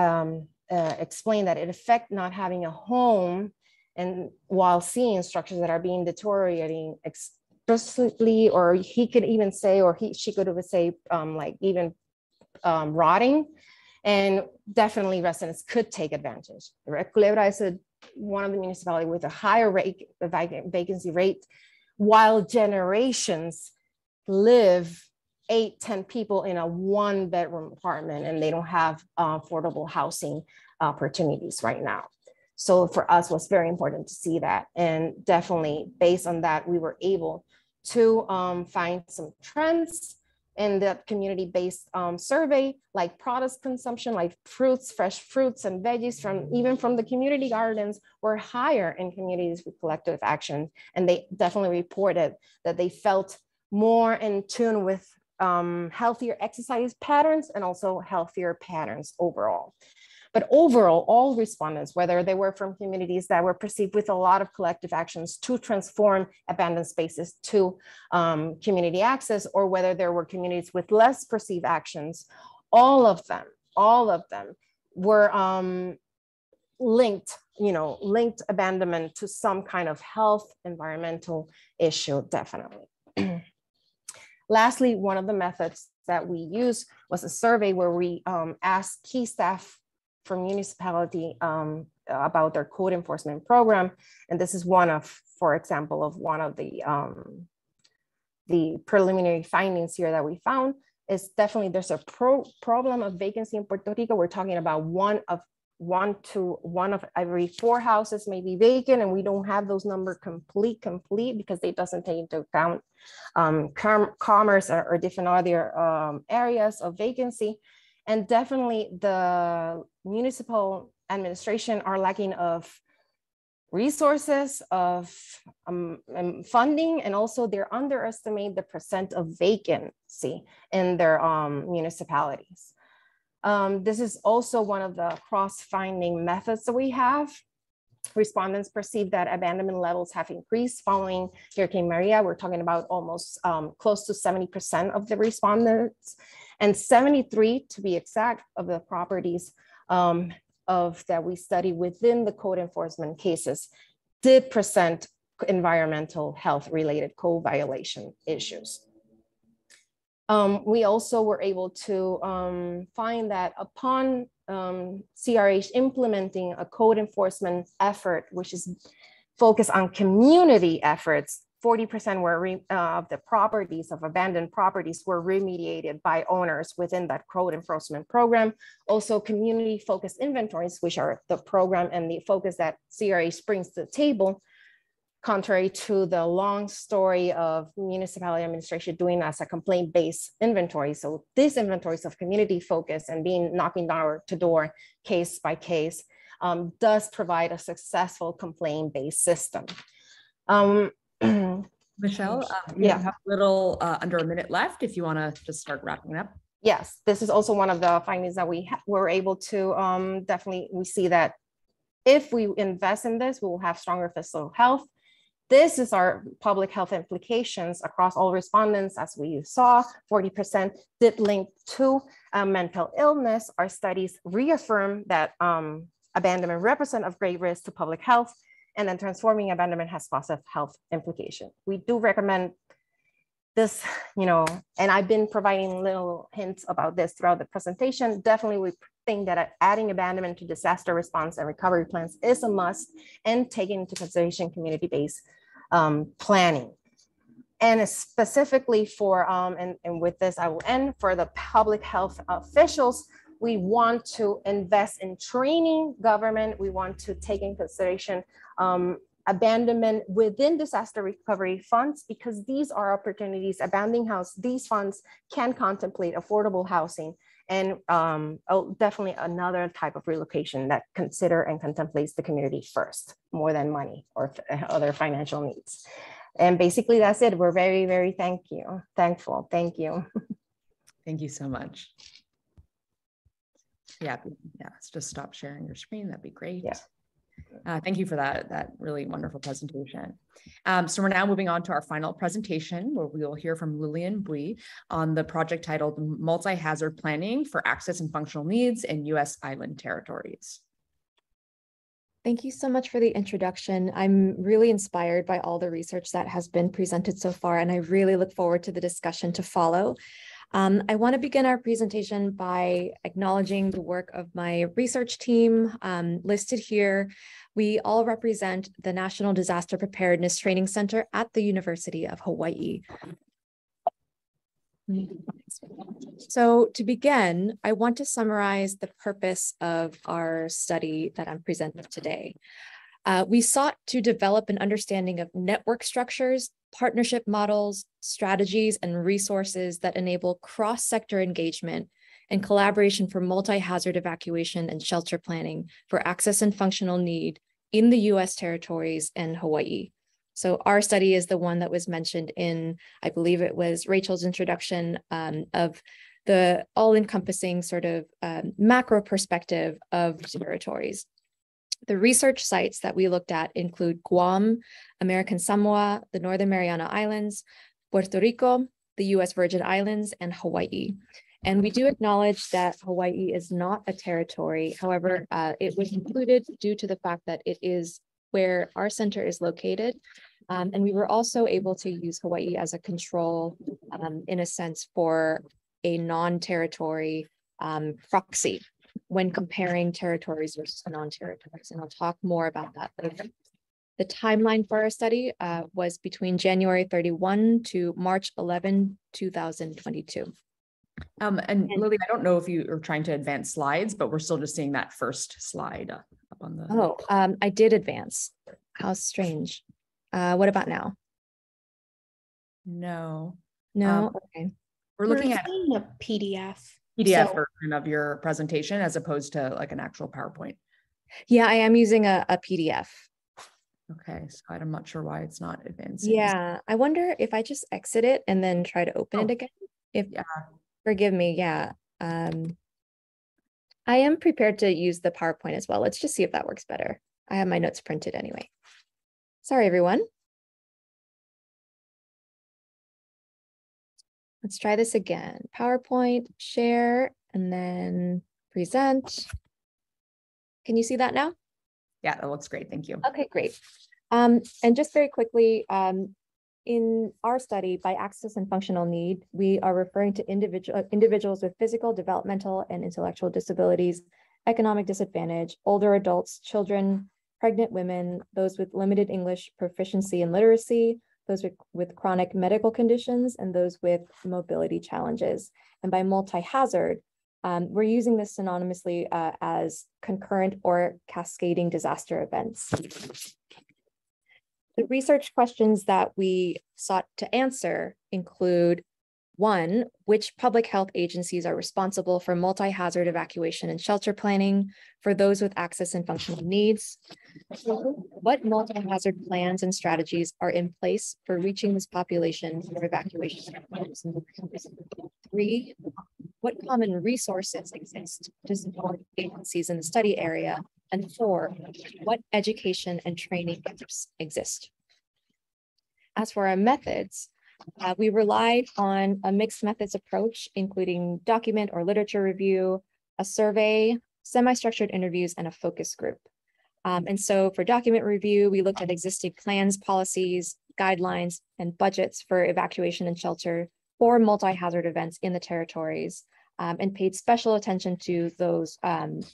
explained that it affects not having a home, and while seeing structures that are being deteriorating explicitly, or he could even say, or she could even say, like even rotting, and definitely residents could take advantage. Culebra is one of the municipalities with a higher vacancy rate, while generations live 8-10 people in a 1-bedroom apartment, and they don't have affordable housing opportunities right now. So for us, it was very important to see that. And definitely based on that, we were able to find some trends in that community-based survey, like product consumption, like fruits, fresh fruits and veggies even from the community gardens were higher in communities with collective action. And they definitely reported that they felt more in tune with healthier exercise patterns and also healthier patterns overall. But overall, all respondents, whether they were from communities that were perceived with a lot of collective actions to transform abandoned spaces to community access, or whether there were communities with less perceived actions, all of them were linked abandonment to some kind of health, environmental issue, definitely. Lastly, one of the methods that we used was a survey where we asked key staff from municipality about their code enforcement program. And this is one of, for example, of one of the preliminary findings here that we found is definitely there's a problem of vacancy in Puerto Rico. We're talking about one of every 4 houses may be vacant, and we don't have those numbers complete because they doesn't take into account commerce or different other areas of vacancy. And definitely the municipal administration are lacking of resources, of funding, and also they underestimate the percent of vacancy in their municipalities. This is also one of the cross-finding methods that we have. Respondents perceive that abandonment levels have increased following Hurricane Maria. We're talking about almost close to 70% of the respondents, and 73 to be exact of the properties that we study within the code enforcement cases did present environmental health related code violation issues. We also were able to find that upon CRH implementing a code enforcement effort, which is focused on community efforts, 40% of the properties of abandoned properties were remediated by owners within that code enforcement program. Also, community focused inventories, which are the program and the focus that CRH brings to the table, contrary to the long story of municipality administration doing as a complaint-based inventory. So these inventories of community focus and being knocking door to door, case by case, does provide a successful complaint-based system. Michelle, you have a little under a minute left if you want to just start wrapping up. Yes, this is also one of the findings that we were able to definitely, we see that if we invest in this, we will have stronger physical health. This is our public health implications across all respondents. As we saw, 40% did link to mental illness. Our studies reaffirm that abandonment represents of great risk to public health, and then transforming abandonment has positive health implications. We do recommend this, and I've been providing little hints about this throughout the presentation. Definitely, we think that adding abandonment to disaster response and recovery plans is a must, and taking into consideration community-based planning. And specifically for, and with this I will end, for the public health officials, we want to invest in training government. We want to take in consideration abandonment within disaster recovery funds, because these are opportunities, abandoning house, these funds can contemplate affordable housing and definitely another type of relocation that consider and contemplates the community first, more than money or other financial needs. And basically that's it. We're very, very thankful. Thank you. Thank you so much. Yeah, let's just stop sharing your screen. That'd be great. Yeah. Thank you for that really wonderful presentation. So we're now moving on to our final presentation, where we will hear from Lillian Bui on the project titled Multi-Hazard Planning for Access and Functional Needs in U.S. Island Territories. Thank you so much for the introduction. I'm really inspired by all the research that has been presented so far, and I really look forward to the discussion to follow. I want to begin our presentation by acknowledging the work of my research team listed here. We all represent the National Disaster Preparedness Training Center at the University of Hawaii. So to begin, I want to summarize the purpose of our study that I'm presenting today. We sought to develop an understanding of network structures, partnership models, strategies, and resources that enable cross-sector engagement and collaboration for multi-hazard evacuation and shelter planning for access and functional need in the U.S. territories and Hawaii. So our study is the one that was mentioned in, I believe it was Rachel's introduction of the all-encompassing sort of macro perspective of territories. The research sites that we looked at include Guam, American Samoa, the Northern Mariana Islands, Puerto Rico, the U.S. Virgin Islands, and Hawaii. And we do acknowledge that Hawaii is not a territory. However, it was included due to the fact that it is where our center is located. And we were also able to use Hawaii as a control, in a sense, for a non-territory proxy when comparing territories versus non-territories. And I'll talk more about that later. The timeline for our study was between January 31 to March 11, 2022. And Lily, I don't know if you are trying to advance slides, but we're still just seeing that first slide up on the. Oh, I did advance. How strange. What about now? No. No, okay. We're looking at a PDF. PDF version of your presentation as opposed to like an actual PowerPoint. Yeah, I am using a PDF. Okay, so I'm not sure why it's not advancing. Yeah, I wonder if I just exit it and then try to open it again. Forgive me, yeah. I am prepared to use the PowerPoint as well. Let's just see if that works better. I have my notes printed anyway. Sorry, everyone. Let's try this again. PowerPoint, share, and then present. Can you see that now? Yeah, that looks great. Thank you. Okay, great. And just very quickly, in our study, by access and functional need, we are referring to individuals with physical, developmental, and intellectual disabilities, economic disadvantage, older adults, children, pregnant women, those with limited English proficiency and literacy, those with chronic medical conditions, and those with mobility challenges. And by multi-hazard, we're using this synonymously as concurrent or cascading disaster events. The research questions that we sought to answer include: 1, which public health agencies are responsible for multi-hazard evacuation and shelter planning for those with access and functional needs? 2, what multi-hazard plans and strategies are in place for reaching this population for evacuation? 3, what common resources exist to support agencies in the study area? And 4, what education and training gaps exist? As for our methods, we relied on a mixed methods approach, including document or literature review, a survey, semi-structured interviews, and a focus group. And so for document review, we looked at existing plans, policies, guidelines, and budgets for evacuation and shelter for multi-hazard events in the territories, and paid special attention to those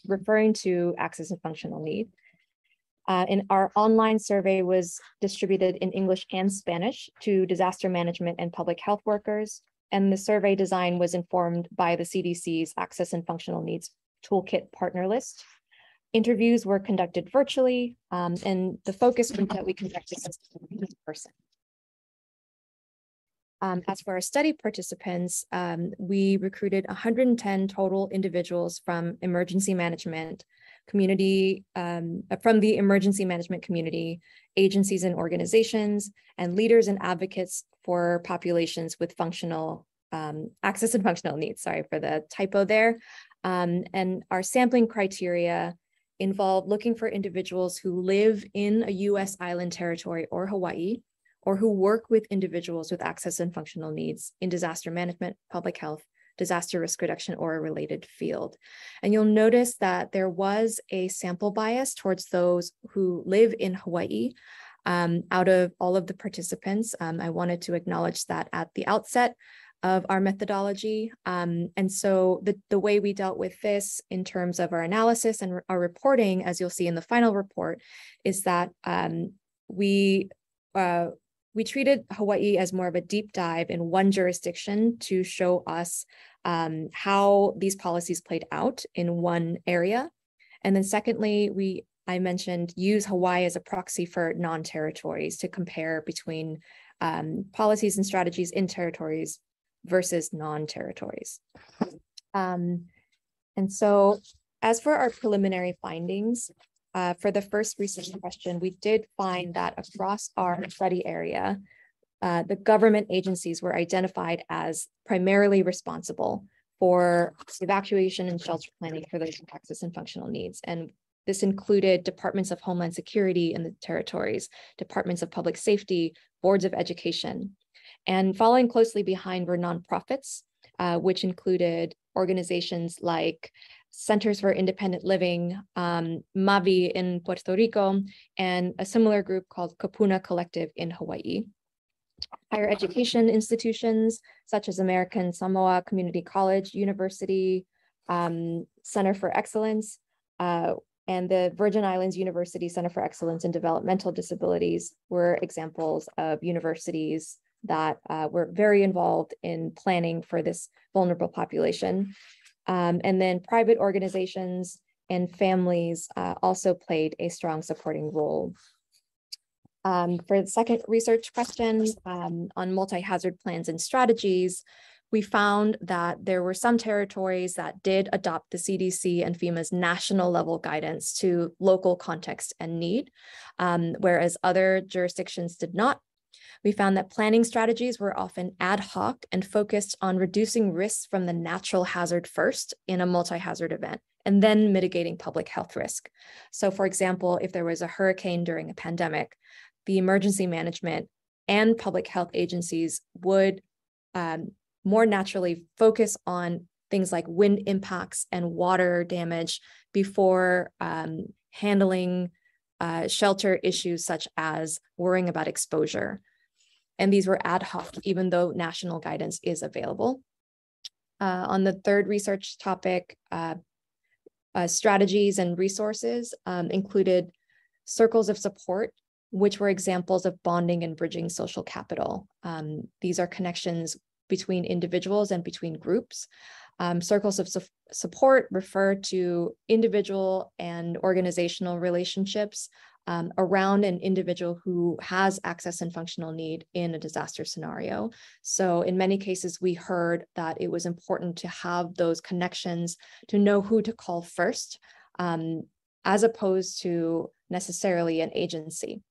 referring to access and functional need. And our online survey was distributed in English and Spanish to disaster management and public health workers. And the survey design was informed by the CDC's Access and Functional Needs Toolkit partner list. Interviews were conducted virtually, and the focus group that we conducted was in person. As for our study participants, we recruited 110 total individuals from emergency management community, from the emergency management community, agencies and organizations, and leaders and advocates for populations with functional access and functional needs. Sorry for the typo there. And our sampling criteria involve looking for individuals who live in a U.S. island territory or Hawaii, or who work with individuals with access and functional needs in disaster management, public health, disaster risk reduction, or a related field. And you'll notice that there was a sample bias towards those who live in Hawaii. Out of all of the participants, I wanted to acknowledge that at the outset of our methodology. And so the way we dealt with this in terms of our analysis and our reporting, as you'll see in the final report, is that we treated Hawaii as more of a deep dive in one jurisdiction to show us how these policies played out in one area. And then secondly, I mentioned use Hawaii as a proxy for non-territories to compare between policies and strategies in territories versus non-territories. And so as for our preliminary findings, for the first research question, we did find that across our study area, the government agencies were identified as primarily responsible for evacuation and shelter planning for those with access and functional needs. And this included departments of Homeland Security in the territories, departments of public safety, boards of education. And following closely behind were nonprofits, which included organizations like Centers for Independent Living, MAVI in Puerto Rico, and a similar group called Kapuna Collective in Hawaii. Higher education institutions such as American Samoa Community College, University, Center for Excellence, and the Virgin Islands University Center for Excellence in Developmental Disabilities were examples of universities that were very involved in planning for this vulnerable population. And then private organizations and families also played a strong supporting role. For the second research question on multi-hazard plans and strategies, we found that there were some territories that did adopt the CDC and FEMA's national level guidance to local context and need, whereas other jurisdictions did not. We found that planning strategies were often ad hoc and focused on reducing risks from the natural hazard first in a multi-hazard event, and then mitigating public health risk. So for example, if there was a hurricane during a pandemic, the emergency management and public health agencies would more naturally focus on things like wind impacts and water damage before handling shelter issues such as worrying about exposure. And these were ad hoc, even though national guidance is available. On the third research topic, strategies and resources included circles of support, which were examples of bonding and bridging social capital. These are connections between individuals and between groups. Circles of support refer to individual and organizational relationships around an individual who has access and functional need in a disaster scenario. So in many cases, we heard that it was important to have those connections to know who to call first, as opposed to necessarily an agency.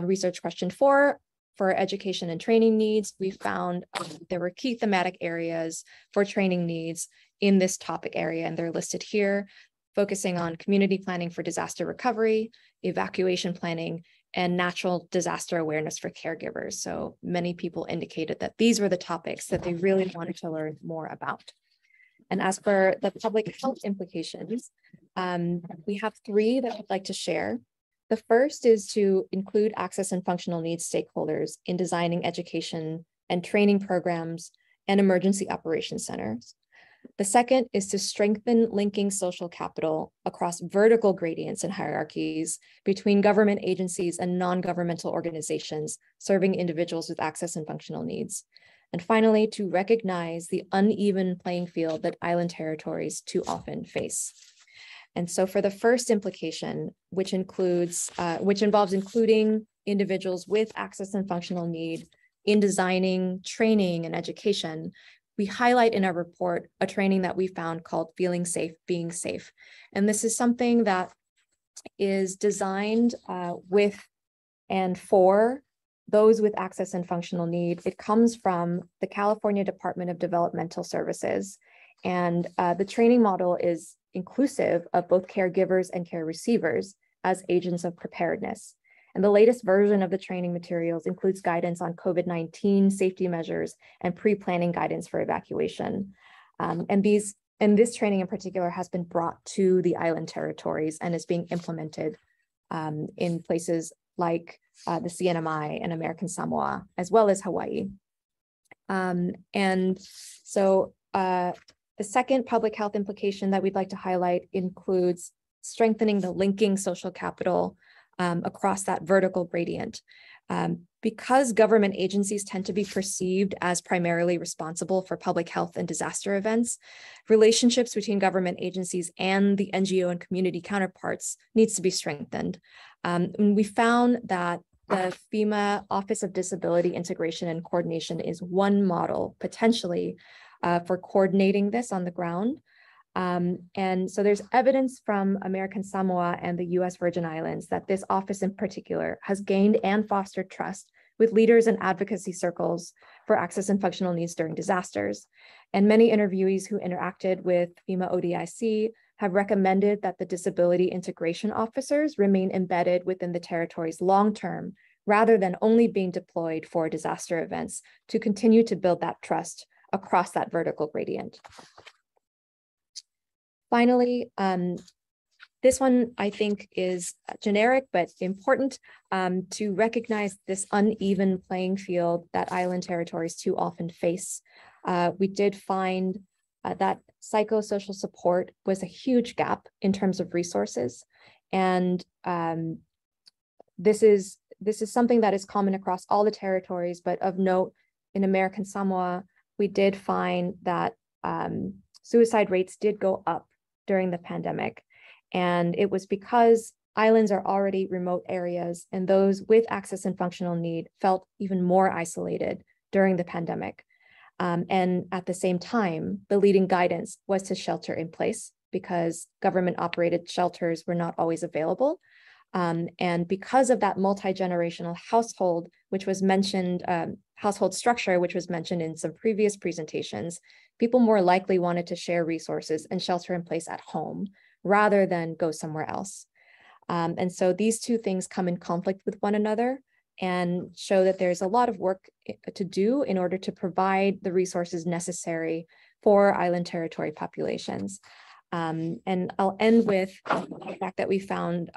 Research question 4, for education and training needs, we found there were key thematic areas for training needs in this topic area, and they're listed here, focusing on community planning for disaster recovery, evacuation planning, and natural disaster awareness for caregivers. So many people indicated that these were the topics that they really wanted to learn more about. And as for the public health implications, we have 3 that I'd like to share. The first is to include access and functional needs stakeholders in designing education and training programs and emergency operations centers. The second is to strengthen linking social capital across vertical gradients and hierarchies between government agencies and non-governmental organizations serving individuals with access and functional needs. And finally, to recognize the uneven playing field that island territories too often face. And so for the first implication, which involves including individuals with access and functional need in designing training and education, we highlight in our report a training that we found called Feeling Safe, Being Safe. And this is something that is designed with and for those with access and functional need. It comes from the California Department of Developmental Services. And the training model is inclusive of both caregivers and care receivers as agents of preparedness. And the latest version of the training materials includes guidance on COVID-19 safety measures and pre-planning guidance for evacuation. And this training in particular has been brought to the island territories and is being implemented in places like the CNMI and American Samoa, as well as Hawaii. And so the second public health implication that we'd like to highlight includes strengthening the linking social capital across that vertical gradient. Because government agencies tend to be perceived as primarily responsible for public health and disaster events, relationships between government agencies and the NGO and community counterparts needs to be strengthened. And we found that the FEMA Office of Disability Integration and Coordination is one model potentially for coordinating this on the ground. And so there's evidence from American Samoa and the US Virgin Islands that this office in particular has gained and fostered trust with leaders and advocacy circles for access and functional needs during disasters. And many interviewees who interacted with FEMA ODIC have recommended that the disability integration officers remain embedded within the territories long-term, rather than only being deployed for disaster events, to continue to build that trust across that vertical gradient. Finally, this one I think is generic but important to recognize this uneven playing field that island territories too often face. We did find that psychosocial support was a huge gap in terms of resources. And this is something that is common across all the territories, but of note, in American Samoa, we did find that suicide rates did go up during the pandemic. And it was because islands are already remote areas, and those with access and functional need felt even more isolated during the pandemic. And at the same time, the leading guidance was to shelter in place because government-operated shelters were not always available. And because of that multi-generational household, which was mentioned, household structure, which was mentioned in some previous presentations, people more likely wanted to share resources and shelter in place at home rather than go somewhere else. And so these two things come in conflict with one another and show that there's a lot of work to do in order to provide the resources necessary for island territory populations. And I'll end with the fact that we found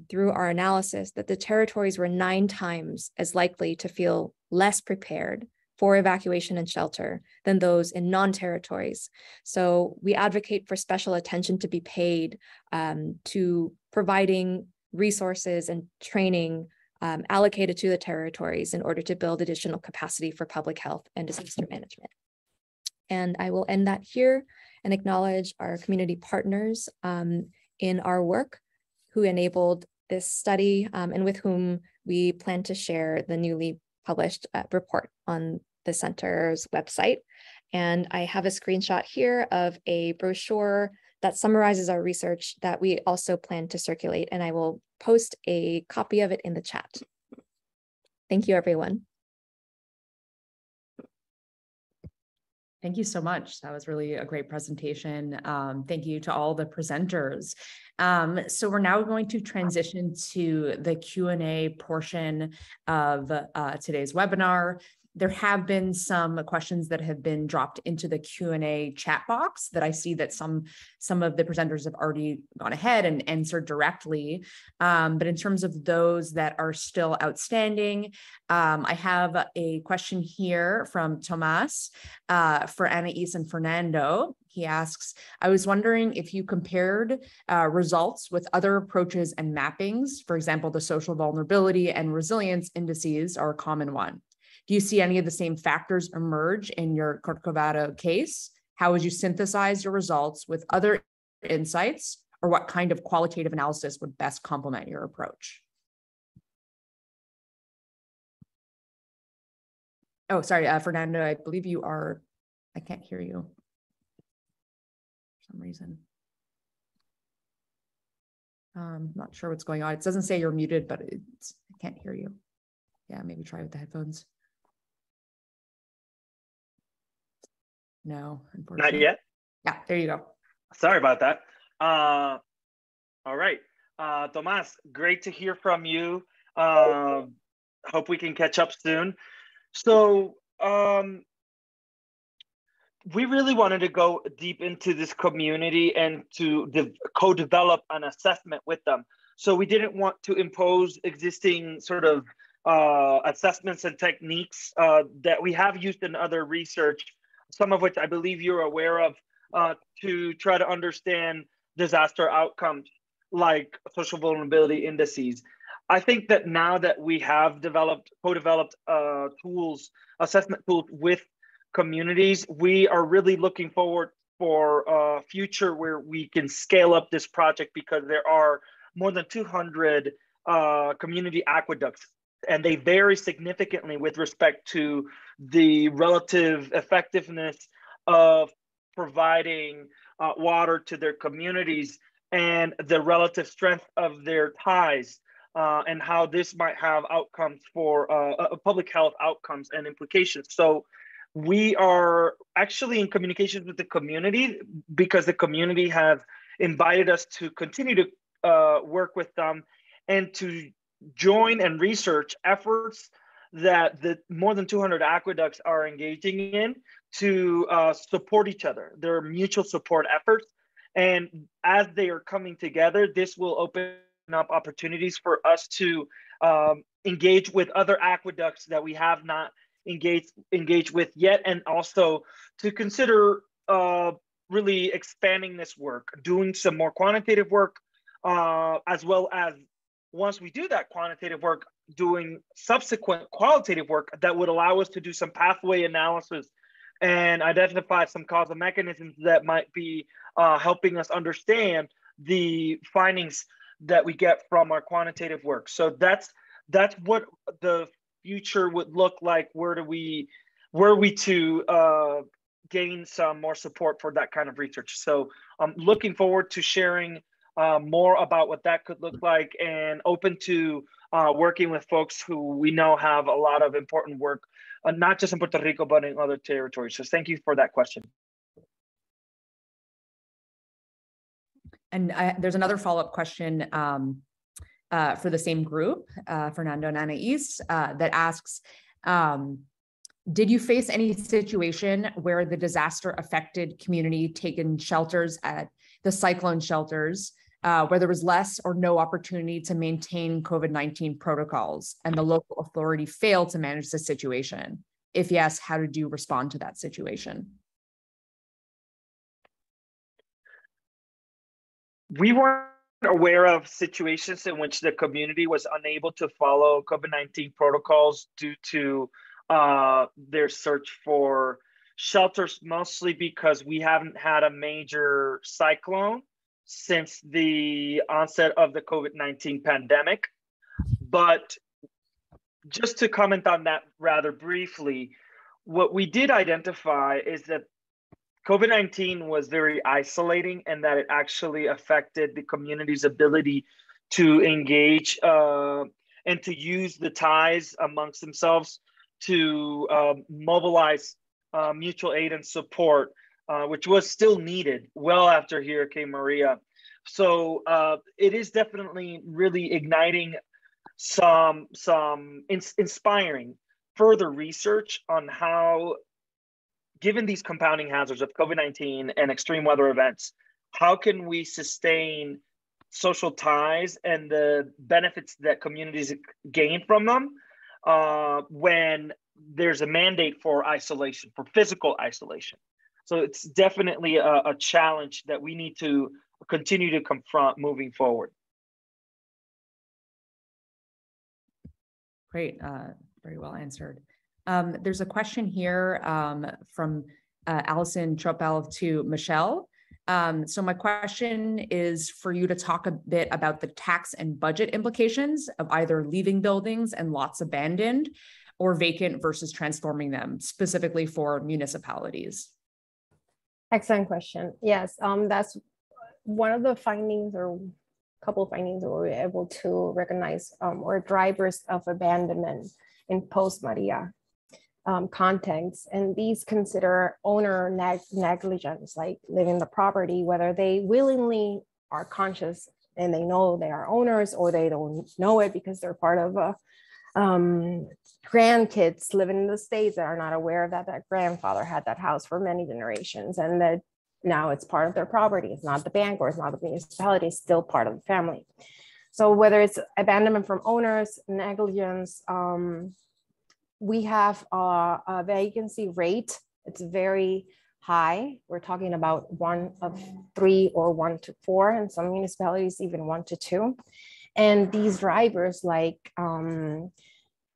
through our analysis that the territories were 9 times as likely to feel less prepared for evacuation and shelter than those in non-territories. So we advocate for special attention to be paid to providing resources and training allocated to the territories in order to build additional capacity for public health and disaster management. And I will end that here and acknowledge our community partners in our work who enabled this study and with whom we plan to share the newly published report on the center's website. And I have a screenshot here of a brochure that summarizes our research that we also plan to circulate, and I will post a copy of it in the chat. Thank you, everyone. Thank you so much. That was really a great presentation. Thank you to all the presenters. So we're now going to transition to the Q&A portion of today's webinar. There have been some questions that have been dropped into the Q&A chat box that I see that some of the presenters have already gone ahead and answered directly. But in terms of those that are still outstanding, I have a question here from Tomas for Anais and Fernando. He asks, I was wondering if you compared results with other approaches and mappings. For example, the social vulnerability and resilience indices are a common one. Do you see any of the same factors emerge in your Corcovado case? How would you synthesize your results with other insights, or what kind of qualitative analysis would best complement your approach? Oh, sorry, Fernando, I believe you are, I can't hear you for some reason. Not sure what's going on. It doesn't say you're muted, but I can't hear you. Yeah, maybe try with the headphones. No, unfortunately. Not yet? Yeah, there you go. Sorry about that. All right. Tomas, great to hear from you. Hope we can catch up soon. So we really wanted to go deep into this community and to co-develop an assessment with them. So we didn't want to impose existing sort of assessments and techniques that we have used in other research, some of which I believe you're aware of, to try to understand disaster outcomes like social vulnerability indices. I think that now that we have co-developed tools, assessment tools with communities, we are really looking forward for a future where we can scale up this project, because there are more than 200 community aqueducts, and they vary significantly with respect to the relative effectiveness of providing water to their communities and the relative strength of their ties, and how this might have outcomes for public health outcomes and implications. So we are actually in communications with the community, because the community have invited us to continue to work with them and to join and research efforts that the more than 200 aqueducts are engaging in to support each other. They're mutual support efforts. And as they are coming together, this will open up opportunities for us to engage with other aqueducts that we have not engaged with yet, and also to consider really expanding this work, doing some more quantitative work, as well as once we do that quantitative work, doing subsequent qualitative work that would allow us to do some pathway analysis and identify some causal mechanisms that might be helping us understand the findings that we get from our quantitative work. So that's what the future would look like. Were we to gain some more support for that kind of research. So I'm looking forward to sharing more about what that could look like, and open to working with folks who we know have a lot of important work, not just in Puerto Rico, but in other territories. So thank you for that question. And there's another follow-up question for the same group, Fernando and Anais, that asks, did you face any situation where the disaster affected community taken shelters at the cyclone shelters, where there was less or no opportunity to maintain COVID-19 protocols and the local authority failed to manage the situation? If yes, how did you respond to that situation? We weren't aware of situations in which the community was unable to follow COVID-19 protocols due to their search for shelters, mostly because we haven't had a major cyclone since the onset of the COVID-19 pandemic. But just to comment on that rather briefly, what we did identify is that COVID-19 was very isolating, and that it actually affected the community's ability to engage and to use the ties amongst themselves to mobilize mutual aid and support, which was still needed well after Hurricane Maria. So it is definitely really igniting some inspiring further research on how, given these compounding hazards of COVID-19 and extreme weather events, how can we sustain social ties and the benefits that communities gain from them when there's a mandate for isolation, for physical isolation. So it's definitely a challenge that we need to continue to confront moving forward. Great, very well answered. There's a question here from Allison Chopel to Michelle. So my question is for you to talk a bit about the tax and budget implications of either leaving buildings and lots abandoned or vacant versus transforming them, specifically for municipalities. Excellent question. Yes, that's one of the findings, or a couple of findings that we were able to recognize, or drivers of abandonment in post-Maria context. And these consider owner negligence, like leaving the property, whether they willingly are conscious and they know they are owners, or they don't know it because they're part of a grandkids living in the States that are not aware that that grandfather had that house for many generations, and that now it's part of their property. It's not the bank or it's not the municipality, it's still part of the family. So whether it's abandonment from owners, negligence, we have a vacancy rate. It's very high. We're talking about 1 of 3 or 1 to 4, and some municipalities even 1 to 2. And these drivers like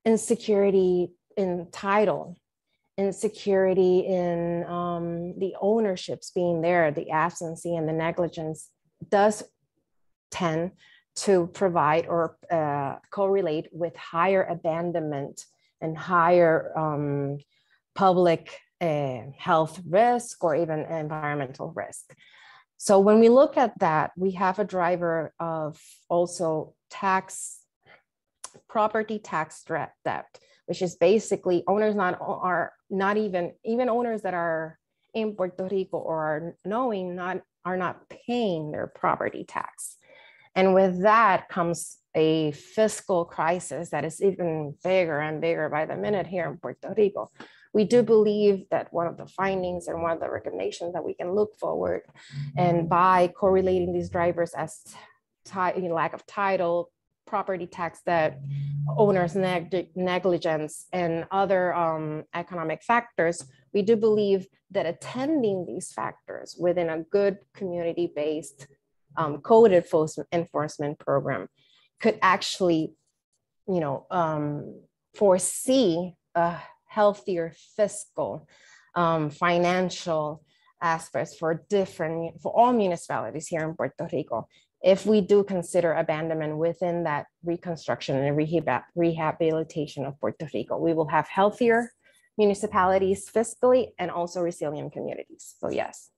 insecurity in title, insecurity in the ownerships being there, the absency and the negligence does tend to provide or correlate with higher abandonment and higher public health risk or even environmental risk. So when we look at that, we have a driver of also property tax debt, which is basically owners are not even owners that are in Puerto Rico or are not paying their property tax. And with that comes a fiscal crisis that is even bigger and bigger by the minute here in Puerto Rico, we do believe that one of the findings and one of the recommendations that we can look forward, and by correlating these drivers as lack of title, property tax debt, owners negligence, and other economic factors, we do believe that attending these factors within a good community-based code enforcement program could actually, foresee a healthier fiscal, financial aspects for all municipalities here in Puerto Rico. If we do consider abandonment within that reconstruction and rehabilitation of Puerto Rico, we will have healthier municipalities fiscally and also resilient communities. So yes,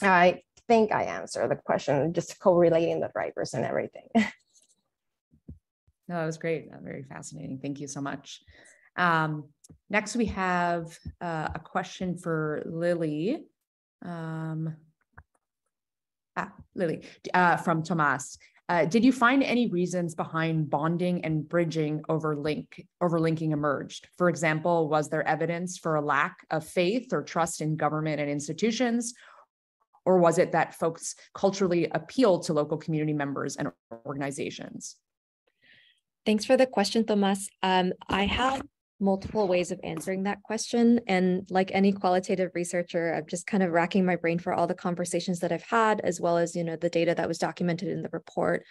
I think I answered the question, just correlating the drivers and everything. No, that was great. Very fascinating. Thank you so much. Next, we have a question for Lily. Lily, from Tomas. Did you find any reasons behind bonding and bridging overlinking emerged? For example, was there evidence for a lack of faith or trust in government and institutions? Or was it that folks culturally appealed to local community members and organizations? Thanks for the question, Tomas. I have multiple ways of answering that question. And like any qualitative researcher, I'm just kind of racking my brain for all the conversations that I've had, as well as, the data that was documented in the report.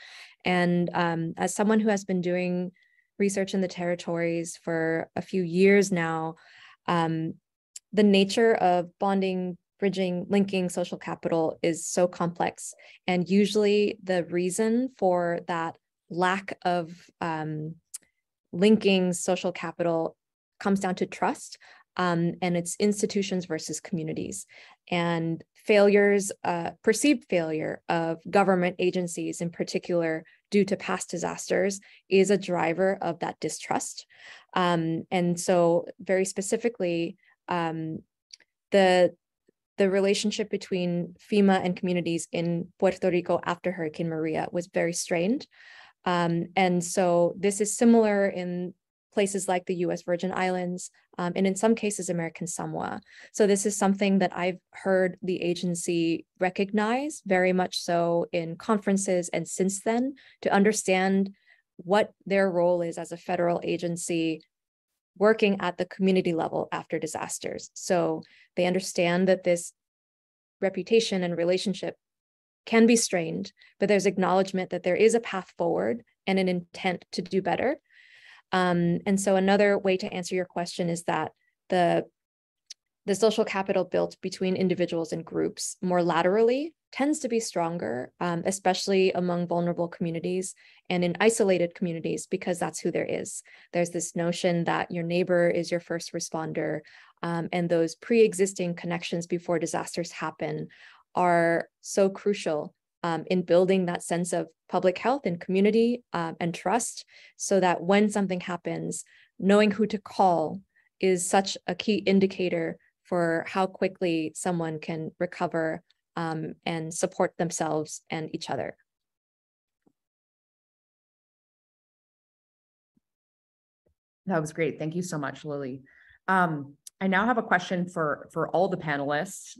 And as someone who has been doing research in the territories for a few years now, the nature of bonding, bridging, linking social capital is so complex. And usually the reason for that lack of linking social capital comes down to trust, and it's institutions versus communities. And failures, perceived failure of government agencies in particular due to past disasters is a driver of that distrust. And so very specifically, the relationship between FEMA and communities in Puerto Rico after Hurricane Maria was very strained. And so this is similar in places like the US Virgin Islands, and in some cases, American Samoa. So this is something that I've heard the agency recognize very much so in conferences and since then, to understand what their role is as a federal agency working at the community level after disasters. So they understand that this reputation and relationship can be strained, but there's acknowledgement that there is a path forward and an intent to do better. And so another way to answer your question is that the social capital built between individuals and groups more laterally tends to be stronger, especially among vulnerable communities and in isolated communities, because that's who there is. There's this notion that your neighbor is your first responder, and those pre-existing connections before disasters happen are so crucial in building that sense of public health and community and trust, so that when something happens, knowing who to call is such a key indicator for how quickly someone can recover and support themselves and each other. That was great. Thank you so much, Lily. I now have a question for all the panelists.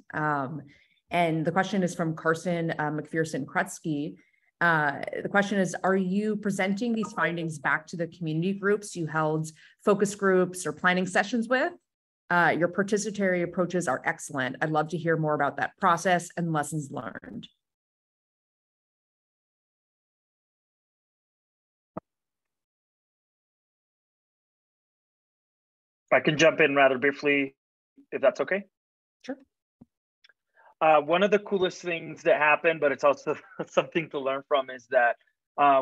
And the question is from Carson McPherson-Krutsky. The question is, are you presenting these findings back to the community groups you held focus groups or planning sessions with? Your participatory approaches are excellent. I'd love to hear more about that process and lessons learned. If I can jump in rather briefly, if that's okay. Sure. One of the coolest things that happened, but it's also something to learn from, is that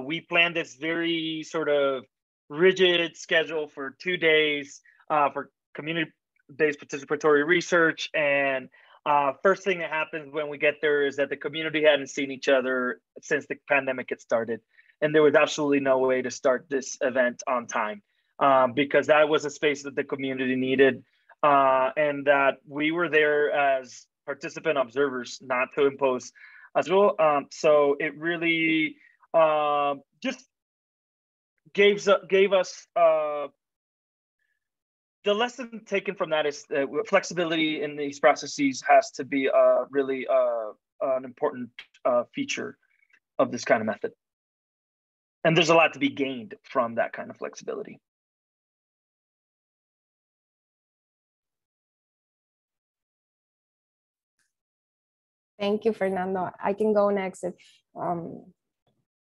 we planned this very sort of rigid schedule for 2 days for community-based participatory research. And first thing that happens when we get there is that the community hadn't seen each other since the pandemic had started. And there was absolutely no way to start this event on time because that was a space that the community needed, and that we were there as participant observers, not to impose as well. So it really just gave us the lesson taken from that is that flexibility in these processes has to be really an important feature of this kind of method. And there's a lot to be gained from that kind of flexibility. Thank you, Fernando. I can go next if,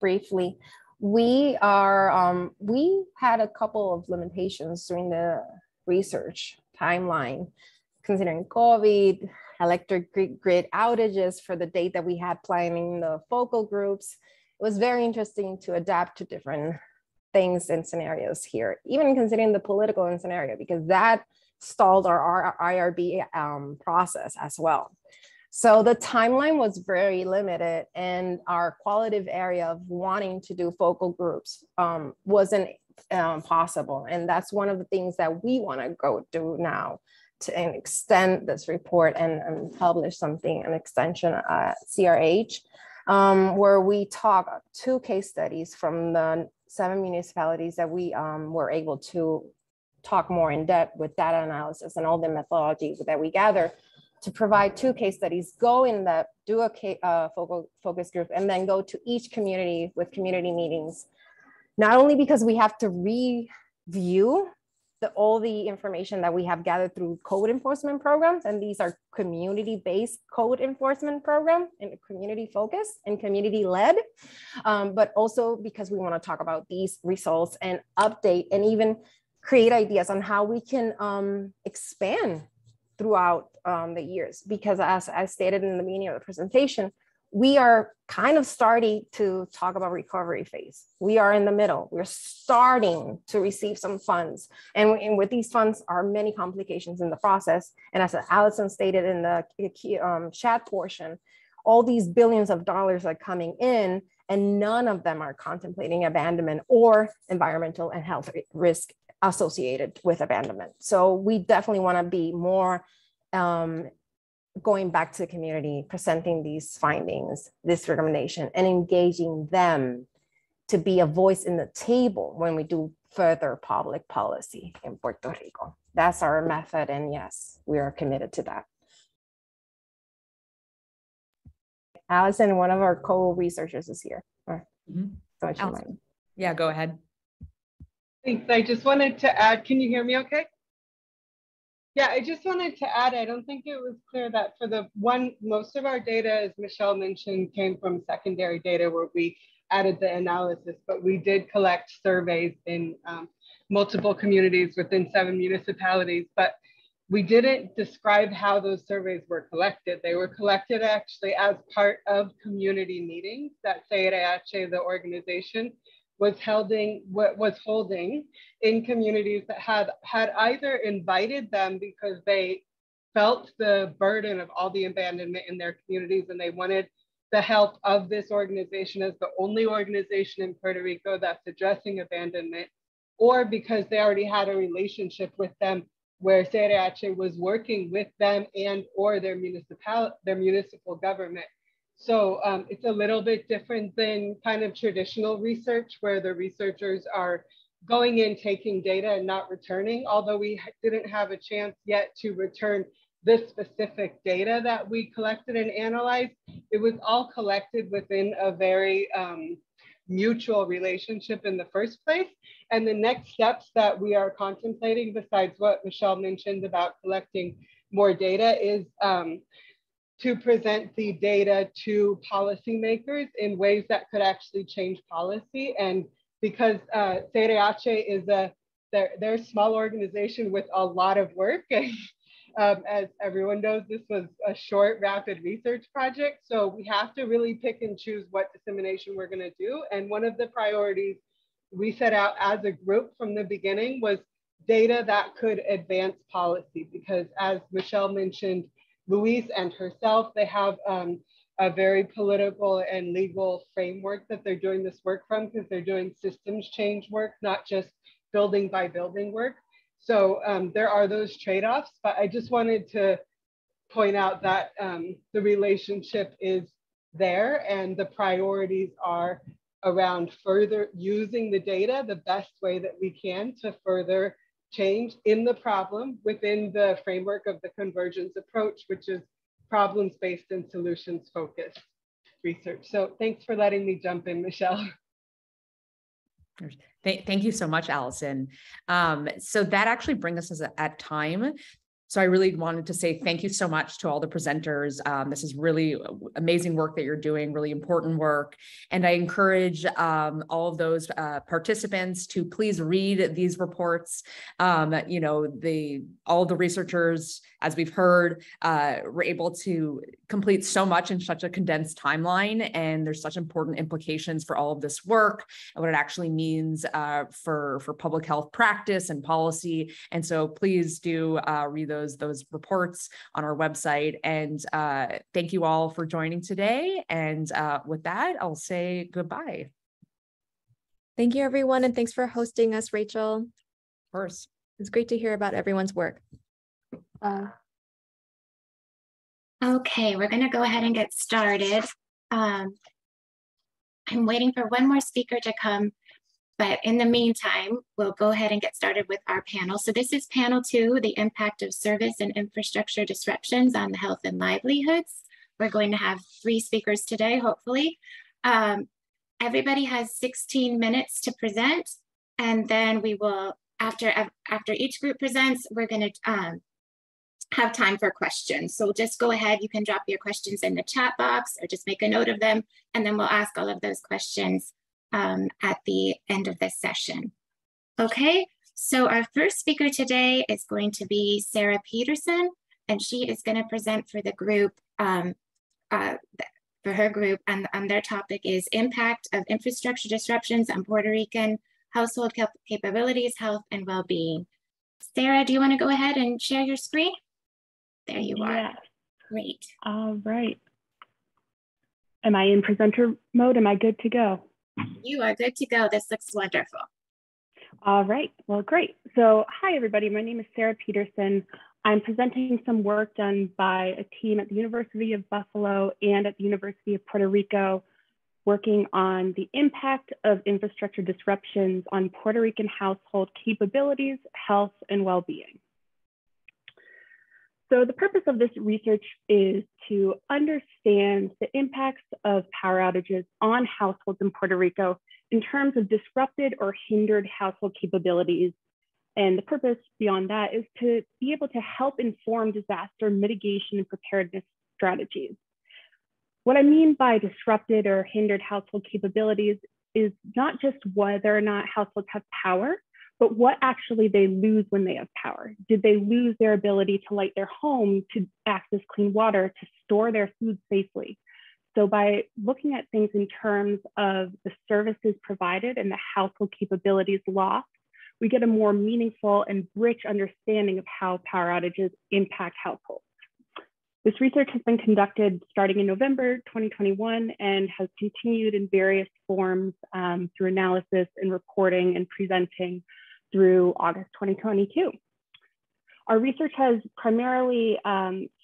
briefly. We had a couple of limitations during the research timeline, considering COVID, electric grid outages for the date that we had planning the focal groups. It was very interesting to adapt to different things and scenarios here, even considering the political scenario, because that stalled our IRB process as well. So the timeline was very limited, and our qualitative area of wanting to do focal groups wasn't possible. And that's one of the things that we want to go do now to extend this report and publish something, an extension at CRH, where we talk 2 case studies from the 7 municipalities that we were able to talk more in depth with data analysis and all the methodology that we gather to provide 2 case studies, go in that, do a focus group, and then go to each community with community meetings. Not only because we have to review all the information that we have gathered through code enforcement programs, and these are community-based code enforcement program and community focused and community-led, but also because we want to talk about these results and update and even create ideas on how we can expand throughout the years. Because as I stated in the beginning of the presentation, we are kind of starting to talk about recovery phase. We are in the middle. We're starting to receive some funds. And with these funds are many complications in the process. And as Allison stated in the chat portion, all these billions of dollars are coming in, and none of them are contemplating abandonment or environmental and health risk associated with abandonment. So we definitely want to be more going back to the community, presenting these findings, this recommendation, and engaging them to be a voice in the table when we do further public policy in Puerto Rico. That's our method, and yes, we are committed to that. Allison, one of our co-researchers, is here. Yeah, go ahead. Thanks. I just wanted to add, can you hear me okay? Yeah, I just wanted to add, I don't think it was clear that for the most of our data, as Michelle mentioned, came from secondary data where we added the analysis, but we did collect surveys in multiple communities within 7 municipalities, but we didn't describe how those surveys were collected. They were collected actually as part of community meetings that CRH, the organization, was holding in communities that had either invited them because they felt the burden of all the abandonment in their communities and they wanted the help of this organization as the only organization in Puerto Rico that's addressing abandonment, or because they already had a relationship with them where CRH was working with them and or their municipal government. So it's a little bit different than kind of traditional research where the researchers are going in, taking data and not returning, although we didn't have a chance yet to return this specific data that we collected and analyzed. It was all collected within a very mutual relationship in the first place. And the next steps that we are contemplating, besides what Michelle mentioned about collecting more data, is to present the data to policymakers in ways that could actually change policy. And because CRH is they're a small organization with a lot of work. As everyone knows, this was a short, rapid research project. So we have to really pick and choose what dissemination we're gonna do. And one of the priorities we set out as a group from the beginning was data that could advance policy, because as Michelle mentioned, Luis and herself, they have a very political and legal framework that they're doing this work from, because they're doing systems change work, not just building by building work. So there are those trade-offs, but I just wanted to point out that the relationship is there and the priorities are around further using the data the best way that we can to further change in the problem within the framework of the convergence approach, which is problems-based and solutions-focused research. So thanks for letting me jump in, Michelle. Thank you so much, Allison. So that actually brings us at time. So I really wanted to say thank you so much to all the presenters. This is really amazing work that you're doing, really important work. And I encourage all of those participants to please read these reports. You know, all the researchers, as we've heard, were able to complete so much in such a condensed timeline. And there's such important implications for all of this work and what it actually means for public health practice and policy. And so please do read those reports on our website. And thank you all for joining today. And with that, I'll say goodbye. Thank you, everyone. And thanks for hosting us, Rachel. Of course. It's great to hear about everyone's work. Okay, we're going to go ahead and get started. I'm waiting for one more speaker to come, but in the meantime, we'll go ahead and get started with our panel. So this is panel 2, the impact of service and infrastructure disruptions on the health and livelihoods. We're going to have 3 speakers today, hopefully. Everybody has 16 minutes to present, and then we will, after each group presents, we're going to have time for questions. So just go ahead, you can drop your questions in the chat box or just make a note of them, and then we'll ask all of those questions at the end of this session. Okay, so our first speaker today is going to be Sarah Peterson, and she is going to present for the group, for her group, and their topic is impact of infrastructure disruptions on Puerto Rican household capabilities, health, and well-being. Sarah, do you want to go ahead and share your screen? There you are. Yeah. Great. All right. Am I in presenter mode? Am I good to go? You are good to go. This looks wonderful. All right. Well, great. So hi, everybody. My name is Sarah Peterson. I'm presenting some work done by a team at the University of Buffalo and at the University of Puerto Rico, working on the impact of infrastructure disruptions on Puerto Rican household capabilities, health, and well-being. So the purpose of this research is to understand the impacts of power outages on households in Puerto Rico in terms of disrupted or hindered household capabilities. And the purpose beyond that is to be able to help inform disaster mitigation and preparedness strategies. What I mean by disrupted or hindered household capabilities is not just whether or not households have power, but what actually they lose when they have power. Did they lose their ability to light their home, to access clean water, to store their food safely? So by looking at things in terms of the services provided and the household capabilities lost, we get a more meaningful and rich understanding of how power outages impact households. This research has been conducted starting in November 2021 and has continued in various forms through analysis and reporting and presenting through August 2022. Our research has primarily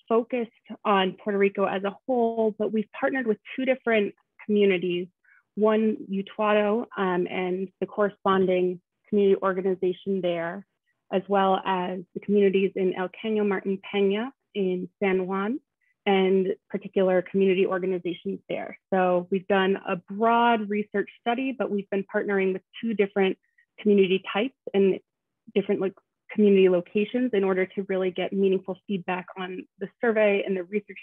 focused on Puerto Rico as a whole, but we've partnered with 2 different communities, one Utuado and the corresponding community organization there, as well as the communities in El Caño Martin Peña in San Juan and particular community organizations there. So we've done a broad research study, but we've been partnering with 2 different community types and different community locations in order to really get meaningful feedback on the survey and the research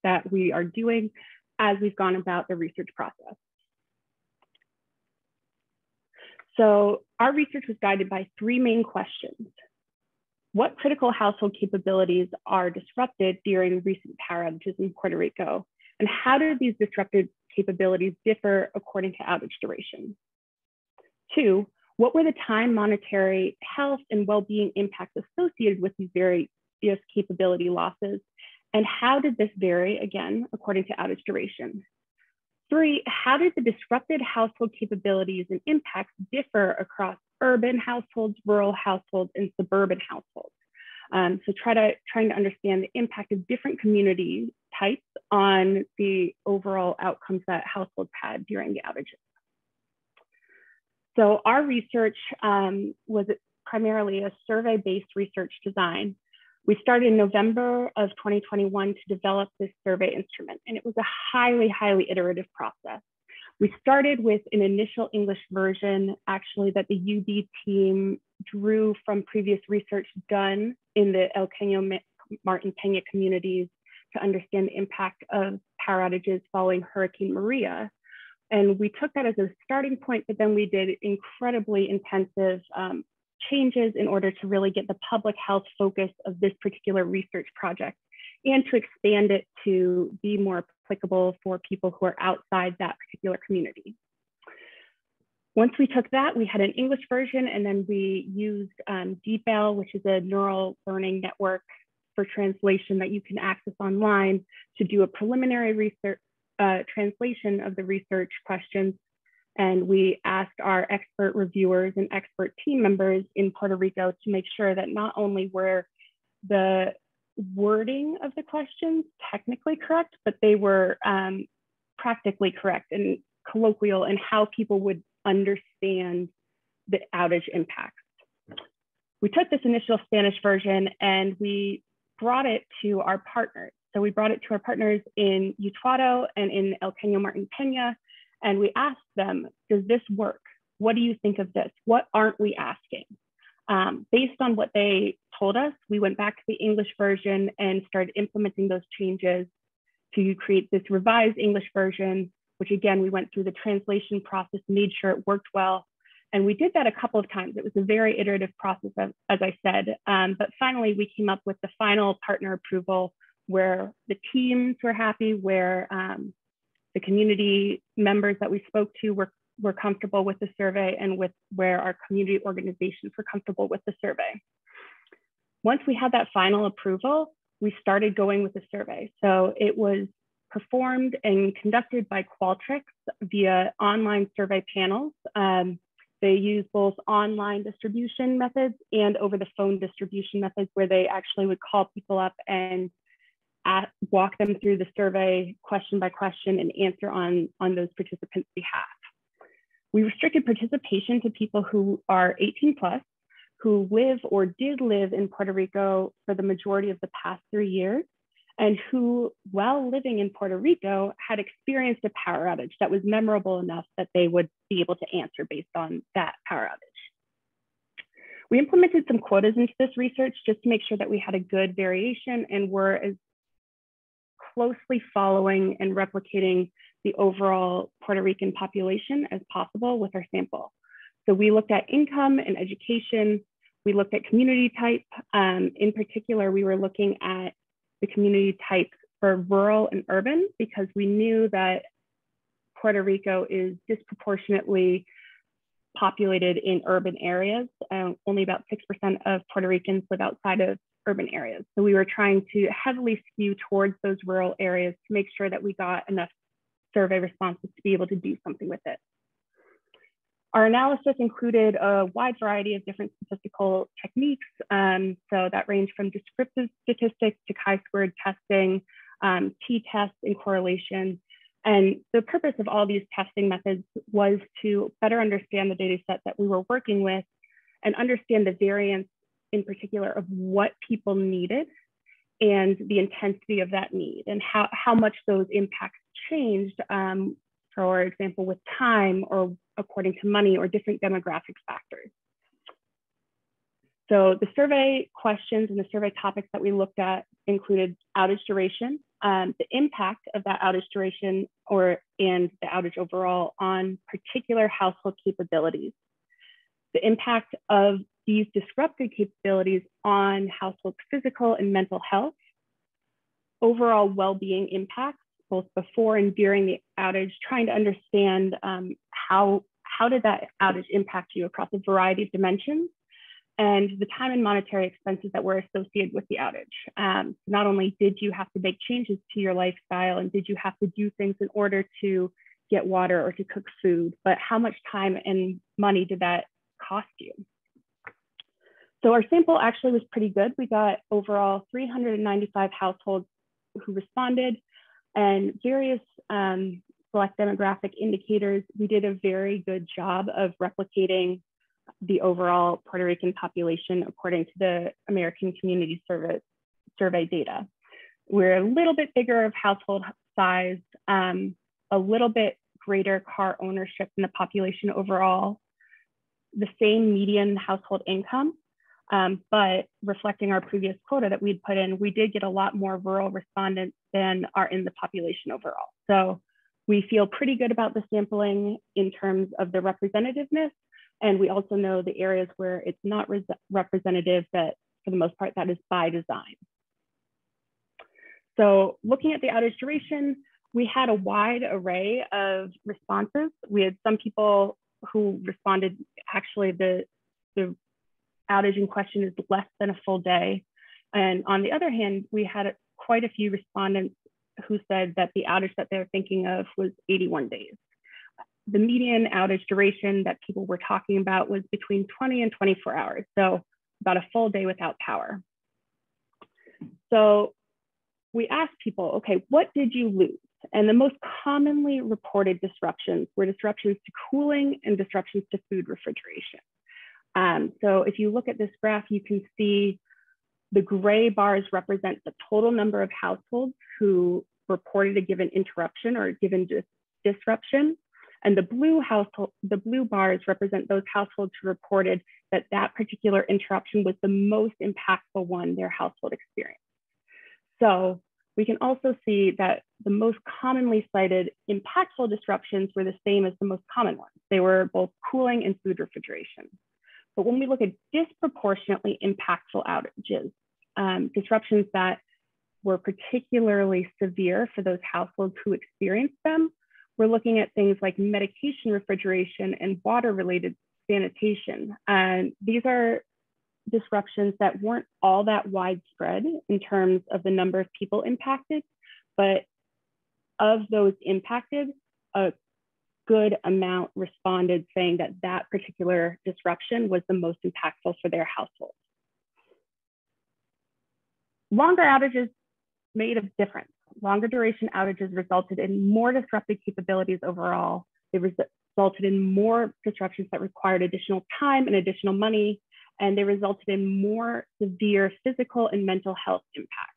that we are doing as we've gone about the research process. So our research was guided by 3 main questions. What critical household capabilities are disrupted during recent power outages in Puerto Rico? And how do these disrupted capabilities differ according to outage duration? 2, what were the time, monetary, health, and well-being impacts associated with these various capability losses? And how did this vary, again, according to outage duration? 3, how did the disrupted household capabilities and impacts differ across urban households, rural households, and suburban households? So trying to understand the impact of different community types on the overall outcomes that households had during the outages. So our research was primarily a survey-based research design. We started in November of 2021 to develop this survey instrument, and it was a highly, highly iterative process. We started with an initial English version, actually, that the UB team drew from previous research done in the El Caño Martin Pena communities to understand the impact of power outages following Hurricane Maria. And we took that as a starting point, but then we did incredibly intensive changes in order to really get the public health focus of this particular research project and to expand it to be more applicable for people who are outside that particular community. Once we took that, we had an English version, and then we used DeepL, which is a neural learning network for translation that you can access online, to do a preliminary research translation of the research questions. And we asked our expert reviewers and expert team members in Puerto Rico to make sure that not only were the wording of the questions technically correct, but they were practically correct and colloquial in how people would understand the outage impacts. We took this initial Spanish version and we brought it to our partners. So we brought it to our partners in Utuado and in El Caño Martin Pena, and we asked them, does this work? What do you think of this? What aren't we asking? Based on what they told us, we went back to the English version and started implementing those changes to create this revised English version, which again, we went through the translation process, made sure it worked well. And we did that a couple of times. It was a very iterative process, as I said. But finally, we came up with the final partner approval where the teams were happy, where the community members that we spoke to were comfortable with the survey, and with where our community organizations were comfortable with the survey. Once we had that final approval, we started going with the survey. So it was performed and conducted by Qualtrics via online survey panels. They use both online distribution methods and over the phone distribution methods, where they actually would call people up and walk them through the survey question by question and answer on those participants' behalf. We restricted participation to people who are 18 plus, who live or did live in Puerto Rico for the majority of the past 3 years, and who, while living in Puerto Rico, had experienced a power outage that was memorable enough that they would be able to answer based on that power outage. We implemented some quotas into this research just to make sure that we had a good variation and were as closely following and replicating the overall Puerto Rican population as possible with our sample. So we looked at income and education. We looked at community type. In particular, we were looking at the community type for rural and urban, because we knew that Puerto Rico is disproportionately populated in urban areas. Only about 6% of Puerto Ricans live outside of urban areas. So we were trying to heavily skew towards those rural areas to make sure that we got enough survey responses to be able to do something with it. Our analysis included a wide variety of different statistical techniques. So that ranged from descriptive statistics to chi-squared testing, t-tests, and correlation. And the purpose of all these testing methods was to better understand the data set that we were working with and understand the variance in particular of what people needed and the intensity of that need, and how much those impacts changed, for example, with time or according to money or different demographic factors. So the survey questions and the survey topics that we looked at included outage duration, the impact of that outage duration and the outage overall on particular household capabilities, the impact of these disrupted capabilities on household physical and mental health, overall well-being impacts, both before and during the outage, trying to understand how did that outage impact you across a variety of dimensions, and the time and monetary expenses that were associated with the outage. Not only did you have to make changes to your lifestyle and did you have to do things in order to get water or to cook food, but how much time and money did that cost you? So our sample actually was pretty good. We got overall 395 households who responded, and various select demographic indicators. We did a very good job of replicating the overall Puerto Rican population according to the American Community Survey data. We're a little bit bigger of household size, a little bit greater car ownership in the population overall, the same median household income, but reflecting our previous quota that we'd put in, we did get a lot more rural respondents than are in the population overall. So we feel pretty good about the sampling in terms of the representativeness. And we also know the areas where it's not representative, that for the most part, that is by design. So looking at the outage duration, we had a wide array of responses. We had some people who responded, actually the outage in question is less than a full day. And on the other hand, we had quite a few respondents who said that the outage that they're thinking of was 81 days. The median outage duration that people were talking about was between 20 and 24 hours. So about a full day without power. So we asked people, okay, what did you lose? And the most commonly reported disruptions were disruptions to cooling and disruptions to food refrigeration. So if you look at this graph, you can see the gray bars represent the total number of households who reported a given interruption or a given disruption. And the blue bars represent those households who reported that that particular interruption was the most impactful one their household experienced. So we can also see that the most commonly cited impactful disruptions were the same as the most common ones. They were both cooling and food refrigeration. But when we look at disproportionately impactful outages, disruptions that were particularly severe for those households who experienced them, we're looking at things like medication refrigeration and water-related sanitation. And these are disruptions that weren't all that widespread in terms of the number of people impacted, but of those impacted, a good amount responded saying that that particular disruption was the most impactful for their household. Longer outages made a difference. Longer duration outages resulted in more disrupted capabilities overall. They resulted in more disruptions that required additional time and additional money, and they resulted in more severe physical and mental health impacts.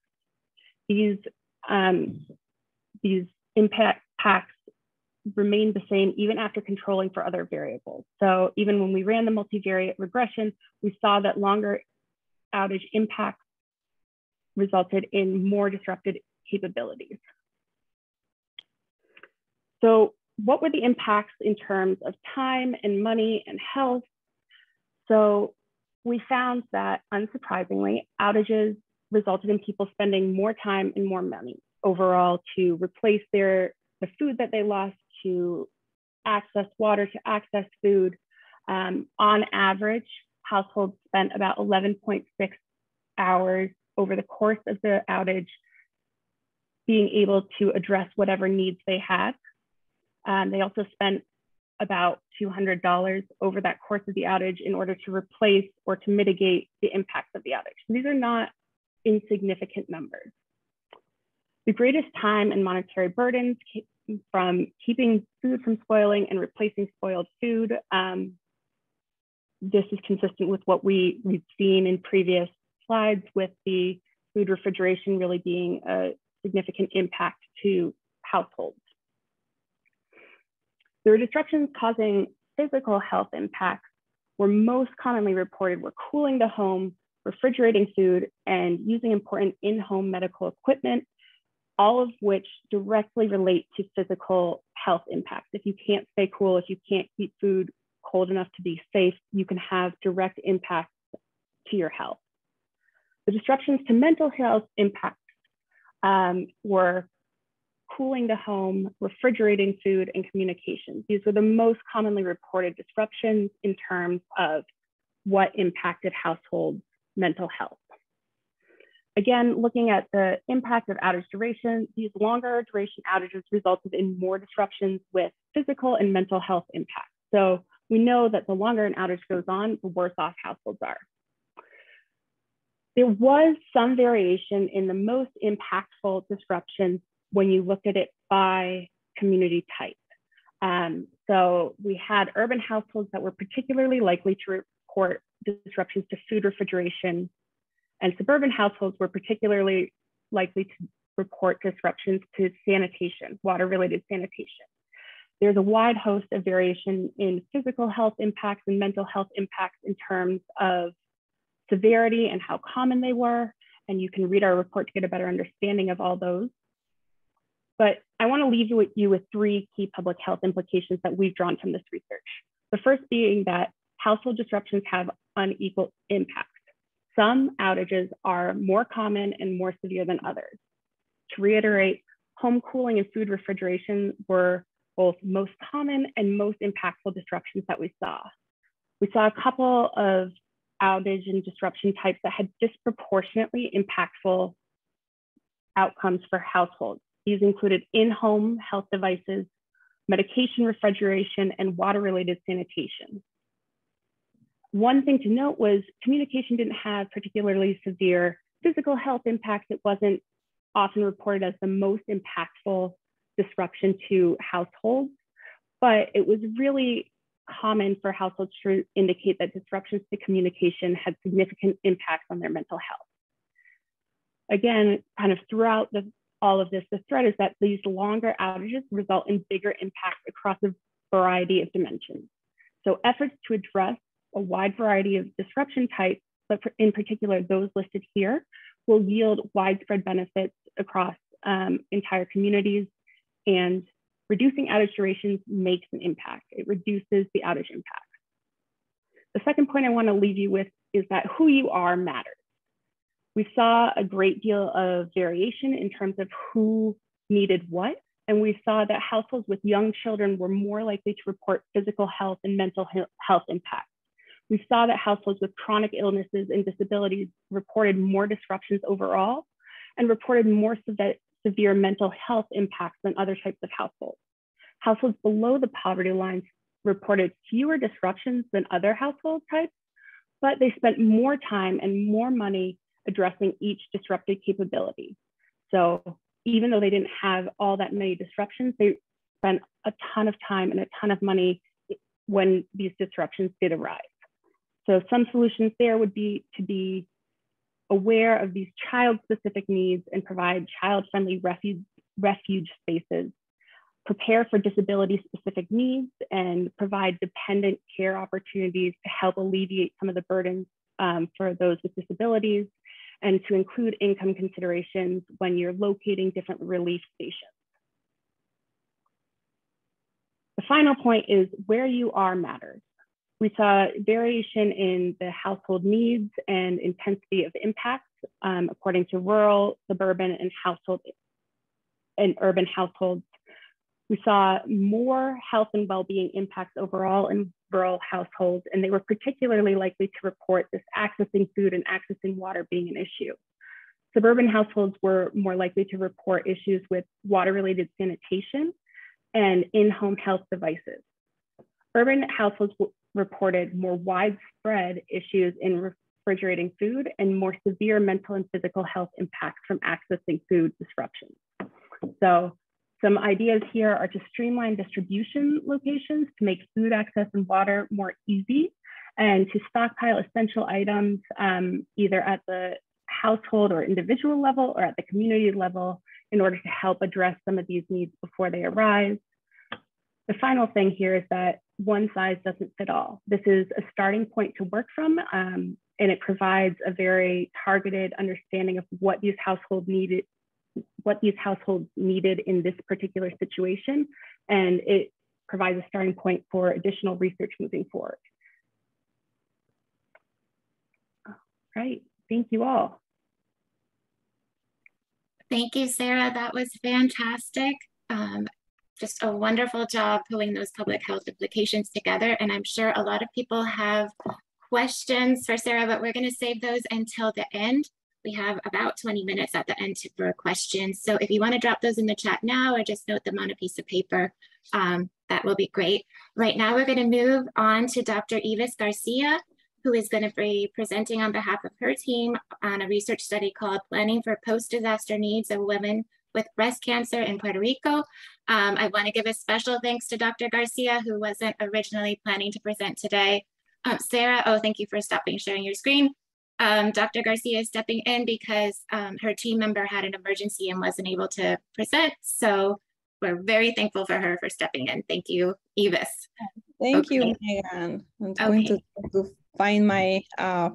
These impacts remained the same even after controlling for other variables. So even when we ran the multivariate regression, we saw that longer outage impacts resulted in more disrupted capabilities. So what were the impacts in terms of time and money and health? So we found that, unsurprisingly, outages resulted in people spending more time and more money overall to replace the food that they lost, to access water, to access food. On average, households spent about 11.6 hours over the course of the outage being able to address whatever needs they had. They also spent about $200 over that course of the outage in order to replace or to mitigate the impacts of the outage. These are not insignificant numbers. The greatest time and monetary burdens came from keeping food from spoiling and replacing spoiled food. This is consistent with what we've seen in previous slides, with the food refrigeration really being a significant impact to households. The disruptions causing physical health impacts were most commonly reported were cooling the home, refrigerating food, and using important in-home medical equipment, all of which directly relate to physical health impacts. If you can't stay cool, if you can't keep food cold enough to be safe, you can have direct impacts to your health. The disruptions to mental health impacts were cooling the home, refrigerating food, and communication. These were the most commonly reported disruptions in terms of what impacted households' mental health. Again, looking at the impact of outage duration, these longer duration outages resulted in more disruptions with physical and mental health impacts. So we know that the longer an outage goes on, the worse off households are. There was some variation in the most impactful disruptions when you looked at it by community type. So we had urban households that were particularly likely to report disruptions to food refrigeration, and suburban households were particularly likely to report disruptions to sanitation, water-related sanitation. There's a wide host of variation in physical health impacts and mental health impacts in terms of severity and how common they were. And you can read our report to get a better understanding of all those. But I want to leave you with three key public health implications that we've drawn from this research. The first being that household disruptions have unequal impacts. Some outages are more common and more severe than others. To reiterate, home cooling and food refrigeration were both most common and most impactful disruptions that we saw. We saw a couple of outage and disruption types that had disproportionately impactful outcomes for households. These included in-home health devices, medication refrigeration, and water-related sanitation. One thing to note was communication didn't have particularly severe physical health impacts. It wasn't often reported as the most impactful disruption to households, but it was really common for households to indicate that disruptions to communication had significant impacts on their mental health. Again, kind of throughout all of this, the thread is that these longer outages result in bigger impacts across a variety of dimensions. So efforts to address a wide variety of disruption types, but in particular those listed here, will yield widespread benefits across entire communities, and reducing outage durations makes an impact. It reduces the outage impact. The second point I want to leave you with is that who you are matters. We saw a great deal of variation in terms of who needed what, and we saw that households with young children were more likely to report physical health and mental health impacts. We saw that households with chronic illnesses and disabilities reported more disruptions overall and reported more severe mental health impacts than other types of households. Households below the poverty line reported fewer disruptions than other household types, but they spent more time and more money addressing each disrupted capability. So even though they didn't have all that many disruptions, they spent a ton of time and a ton of money when these disruptions did arise. So some solutions there would be to be aware of these child-specific needs and provide child-friendly refuge spaces, prepare for disability-specific needs, and provide dependent care opportunities to help alleviate some of the burdens for those with disabilities, and to include income considerations when you're locating different relief stations. The final point is where you are matters. We saw variation in the household needs and intensity of impacts according to rural, suburban, and urban households. We saw more health and well-being impacts overall in rural households, and they were particularly likely to report this accessing food and accessing water being an issue. Suburban households were more likely to report issues with water-related sanitation and in-home health devices. Urban households reported more widespread issues in refrigerating food and more severe mental and physical health impacts from accessing food disruptions. So some ideas here are to streamline distribution locations to make food access and water more easy, and to stockpile essential items either at the household or individual level or at the community level in order to help address some of these needs before they arise. The final thing here is that one size doesn't fit all. This is a starting point to work from, and it provides a very targeted understanding of what these households needed in this particular situation, and it provides a starting point for additional research moving forward. All right, thank you all. Thank you, Sarah. That was fantastic. Just a wonderful job pulling those public health implications together. And I'm sure a lot of people have questions for Sarah, but we're going to save those until the end. We have about 20 minutes at the end for questions. So if you want to drop those in the chat now or just note them on a piece of paper, that will be great. Right now, we're going to move on to Dr. Ives Garcia, who is going to be presenting on behalf of her team on a research study called Planning for Post-Disaster Needs of Women with Breast Cancer in Puerto Rico. I want to give a special thanks to Dr. Garcia, who wasn't originally planning to present today, Sarah, oh, thank you for stopping sharing your screen. Dr. Garcia is stepping in because her team member had an emergency and wasn't able to present. So we're very thankful for her for stepping in. Thank you, Evis. Thank you, Megan. I'm going to find my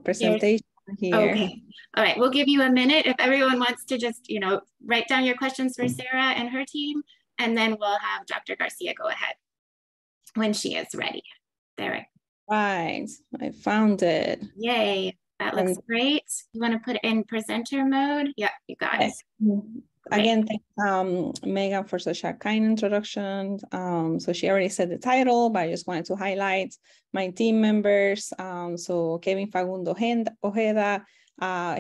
presentation here. Okay. All right. We'll give you a minute if everyone wants to just, write down your questions for Sarah and her team, and then we'll have Dr. Garcia go ahead when she is ready. There. Right. I found it. Yay. That looks great. You want to put it in presenter mode? Yeah, you got it. Again, thanks, Megan, for such a kind introduction. So she already said the title, but I just wanted to highlight my team members. So Kevin Fagundo Ojeda,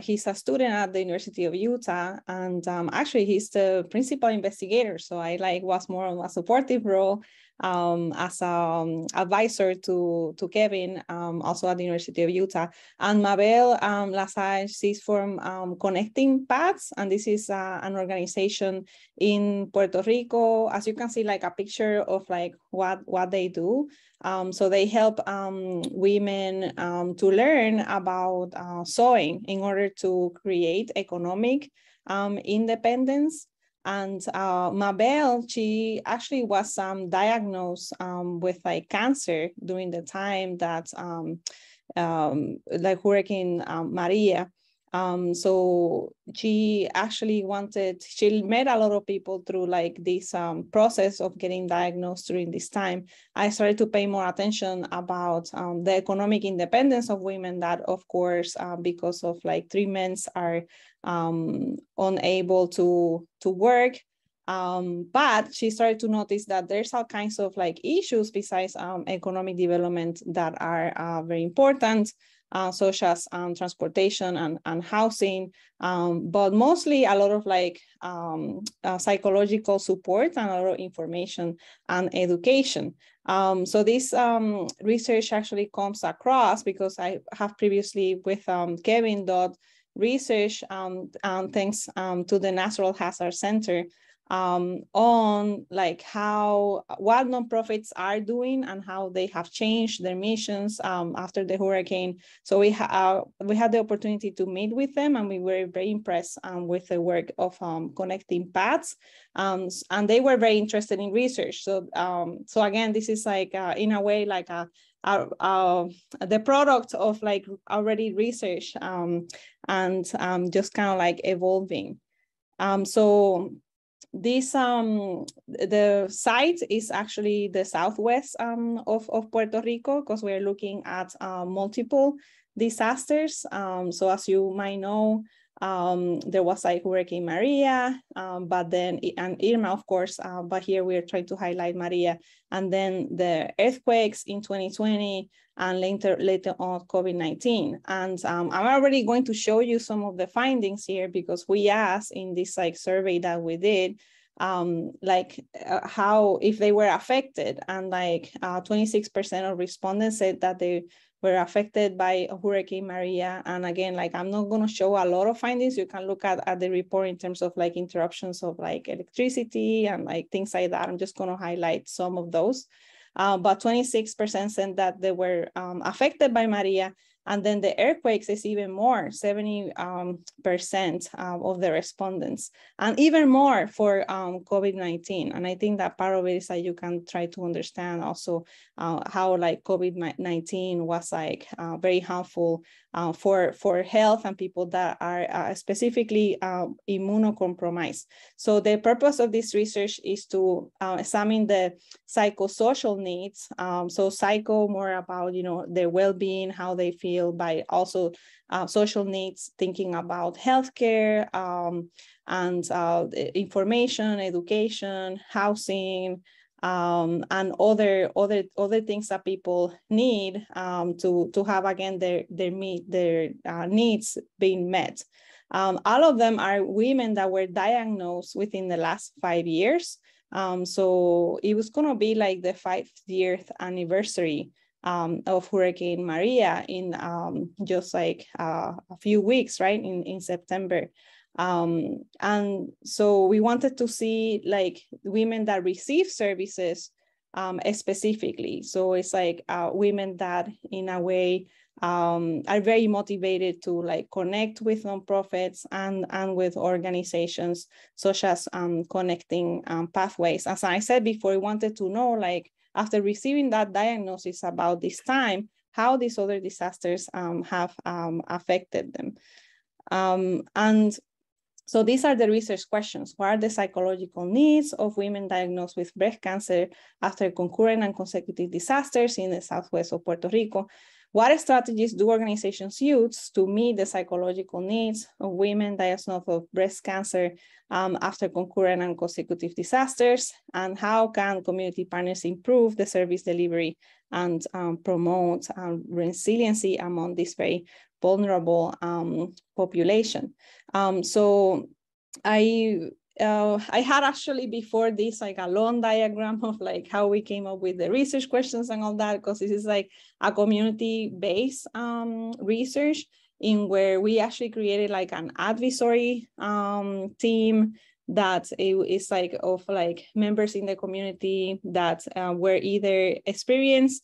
he's a student at the University of Utah, and actually he's the principal investigator. So I was more on a supportive role as an advisor to Kevin, also at the University of Utah. And Mabel Lasage, she's from Connecting Paths, and this is an organization in Puerto Rico. As you can see, like a picture of like what they do. So they help women to learn about sewing in order to create economic independence. And Mabel, she actually was diagnosed with like cancer during the time that like Hurricane Maria. So she actually she met a lot of people through like this process of getting diagnosed during this time. I started to pay more attention about the economic independence of women that, of course, because of like treatments are unable to work. But she started to notice that there's all kinds of like issues besides economic development that are very important, such as transportation and housing, but mostly a lot of like psychological support and a lot of information and education. So this research actually comes across because I have previously with Kevin done research thanks to the Natural Hazard Center on like what nonprofits are doing and how they have changed their missions after the hurricane. So we had the opportunity to meet with them, and we were very impressed with the work of Connecting Paths, and they were very interested in research. So so again, this is like in a way like the product of like already research and just kind of like evolving. So this the site is actually the southwest of Puerto Rico, because we're looking at multiple disasters. So as you might know, there was like Hurricane Maria, but then and Irma, of course, but here we're trying to highlight Maria, and then the earthquakes in 2020, and later on COVID-19. And I'm already going to show you some of the findings here, because we asked in this like survey that we did, how if they were affected, and like 26% of respondents said that they were affected by Hurricane Maria. And again, like I'm not going to show a lot of findings. You can look at the report in terms of like interruptions of like electricity and like things like that. I'm just going to highlight some of those. But 26% said that they were affected by Maria. And then the earthquakes is even more, 70% of the respondents, and even more for COVID-19. And I think that part of it is that you can try to understand also how like COVID-19 was like very harmful for health and people that are specifically immunocompromised. So the purpose of this research is to examine the psychosocial needs. So psycho, more about, their well-being, how they feel, by also social needs, thinking about healthcare and information, education, housing, and other things that people need to have, again, their needs being met. All of them are women that were diagnosed within the last 5 years. So it was going to be like the 5th anniversary of Hurricane Maria in just like a few weeks, right, in September. And so we wanted to see like women that receive services specifically. So it's like women that in a way are very motivated to like connect with nonprofits and with organizations, such as connecting pathways. As I said before, we wanted to know, like, after receiving that diagnosis about this time, how these other disasters have affected them. And so these are the research questions. What are the psychological needs of women diagnosed with breast cancer after concurrent and consecutive disasters in the southwest of Puerto Rico? What strategies do organizations use to meet the psychological needs of women diagnosed with breast cancer after concurrent and consecutive disasters? And how can community partners improve the service delivery and promote resiliency among this very vulnerable population? So I had actually before this like a long diagram of like how we came up with the research questions and all that, because this is like a community-based research in where we actually created like an advisory team that is like of like members in the community that were either experienced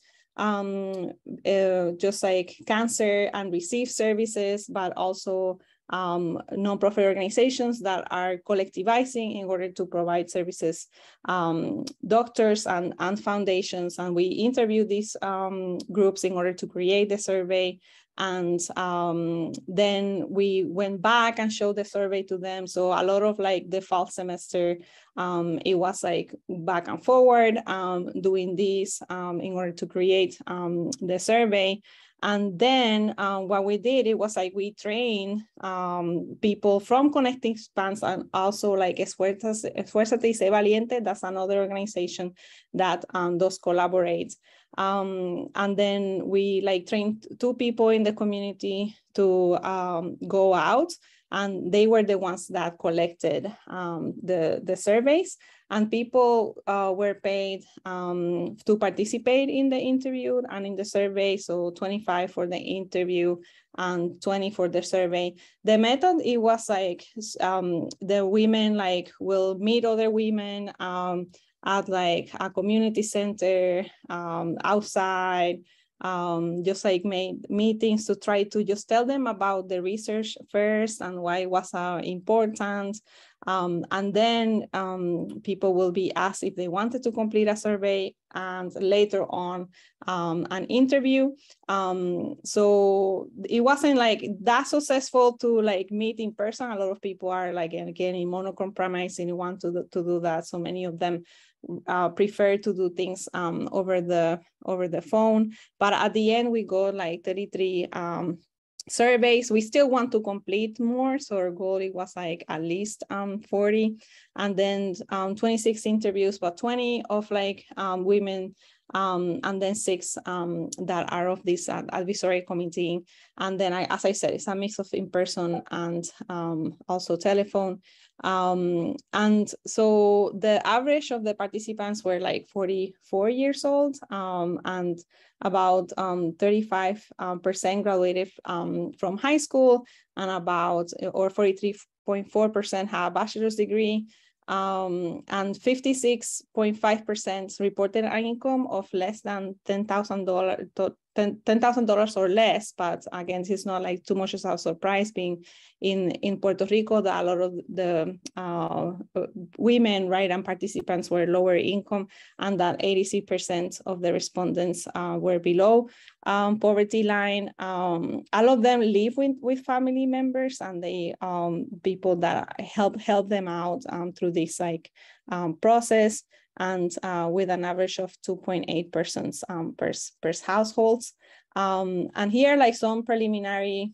just like cancer and receive services, but also nonprofit organizations that are collectivizing in order to provide services, doctors and foundations. And we interviewed these groups in order to create the survey. And then we went back and showed the survey to them. So a lot of like the fall semester, it was like back and forward doing this in order to create the survey. And then what we did, it was like we trained people from Connecting Spans and also like Esfuérzate y Sé Valiente. That's another organization that does collaborate. And then we like trained 2 people in the community to go out, and they were the ones that collected the surveys, and people were paid to participate in the interview and in the survey. So 25 for the interview and 20 for the survey. The method, it was like the women like will meet other women at like a community center, outside, just like made meetings to try to just tell them about the research first and why it was important. And then people will be asked if they wanted to complete a survey, and later on an interview. So it wasn't like that successful to like meet in person. A lot of people are like, again, immunocompromised and want to do that. So many of them prefer to do things over the phone. But at the end, we got like 33 surveys. We still want to complete more, so our goal, it was like at least 40, and then 26 interviews, but 20 of like women, and then 6 that are of this advisory committee. And then as I said, it's a mix of in-person and also telephone. And so the average of the participants were like 44 years old, and about 35% graduated from high school, and about, or 43.4% have a bachelor's degree, and 56.5% reported an income of less than $10,000 or less. But again, it's not like too much of a surprise, being in Puerto Rico, that a lot of the women, right, and participants were lower income, and that 86% of the respondents were below poverty line. All of them live with family members, and they people that help them out through this like process, and with an average of 2.8 persons per households. And here, like some preliminary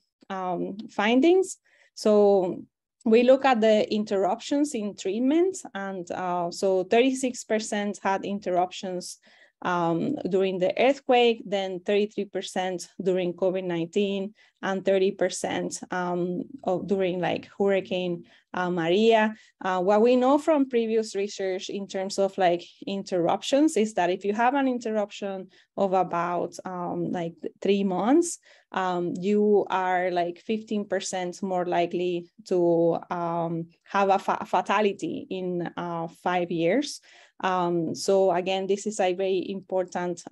findings. So we look at the interruptions in treatment, and so 36% had interruptions during the earthquake, then 33% during COVID-19, and 30% during like Hurricane Maria. What we know from previous research in terms of like interruptions is that if you have an interruption of about like 3 months, you are like 15% more likely to have a fatality in 5 years. So again, this is a very important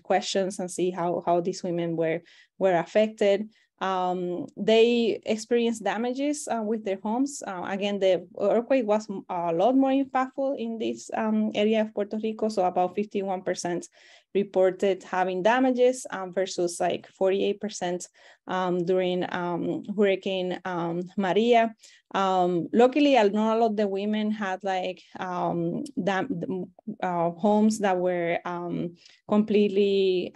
questions and see how these women were affected. They experienced damages with their homes. Again, the earthquake was a lot more impactful in this area of Puerto Rico. So about 51% reported having damages versus like 48% during Hurricane Maria. Luckily, not all of the women had like homes that were completely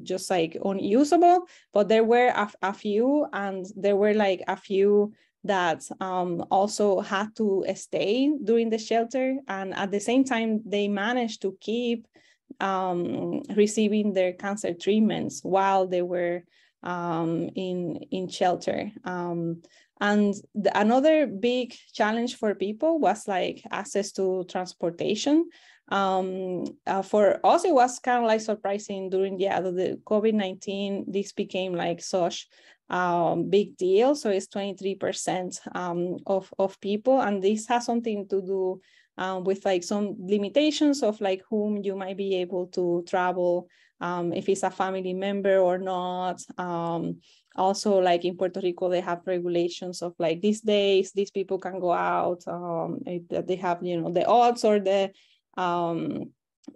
just like unusable, but there were a few, and there were like a few that also had to stay during the shelter, and at the same time they managed to keep receiving their cancer treatments while they were in shelter. And another big challenge for people was like access to transportation. For us, it was kind of like surprising during the COVID-19, this became like such big deal. So it's 23% of people, and this has something to do with like some limitations of like whom you might be able to travel, if it's a family member or not. Also, like in Puerto Rico, they have regulations of like these days, these people can go out. They have, the odds or the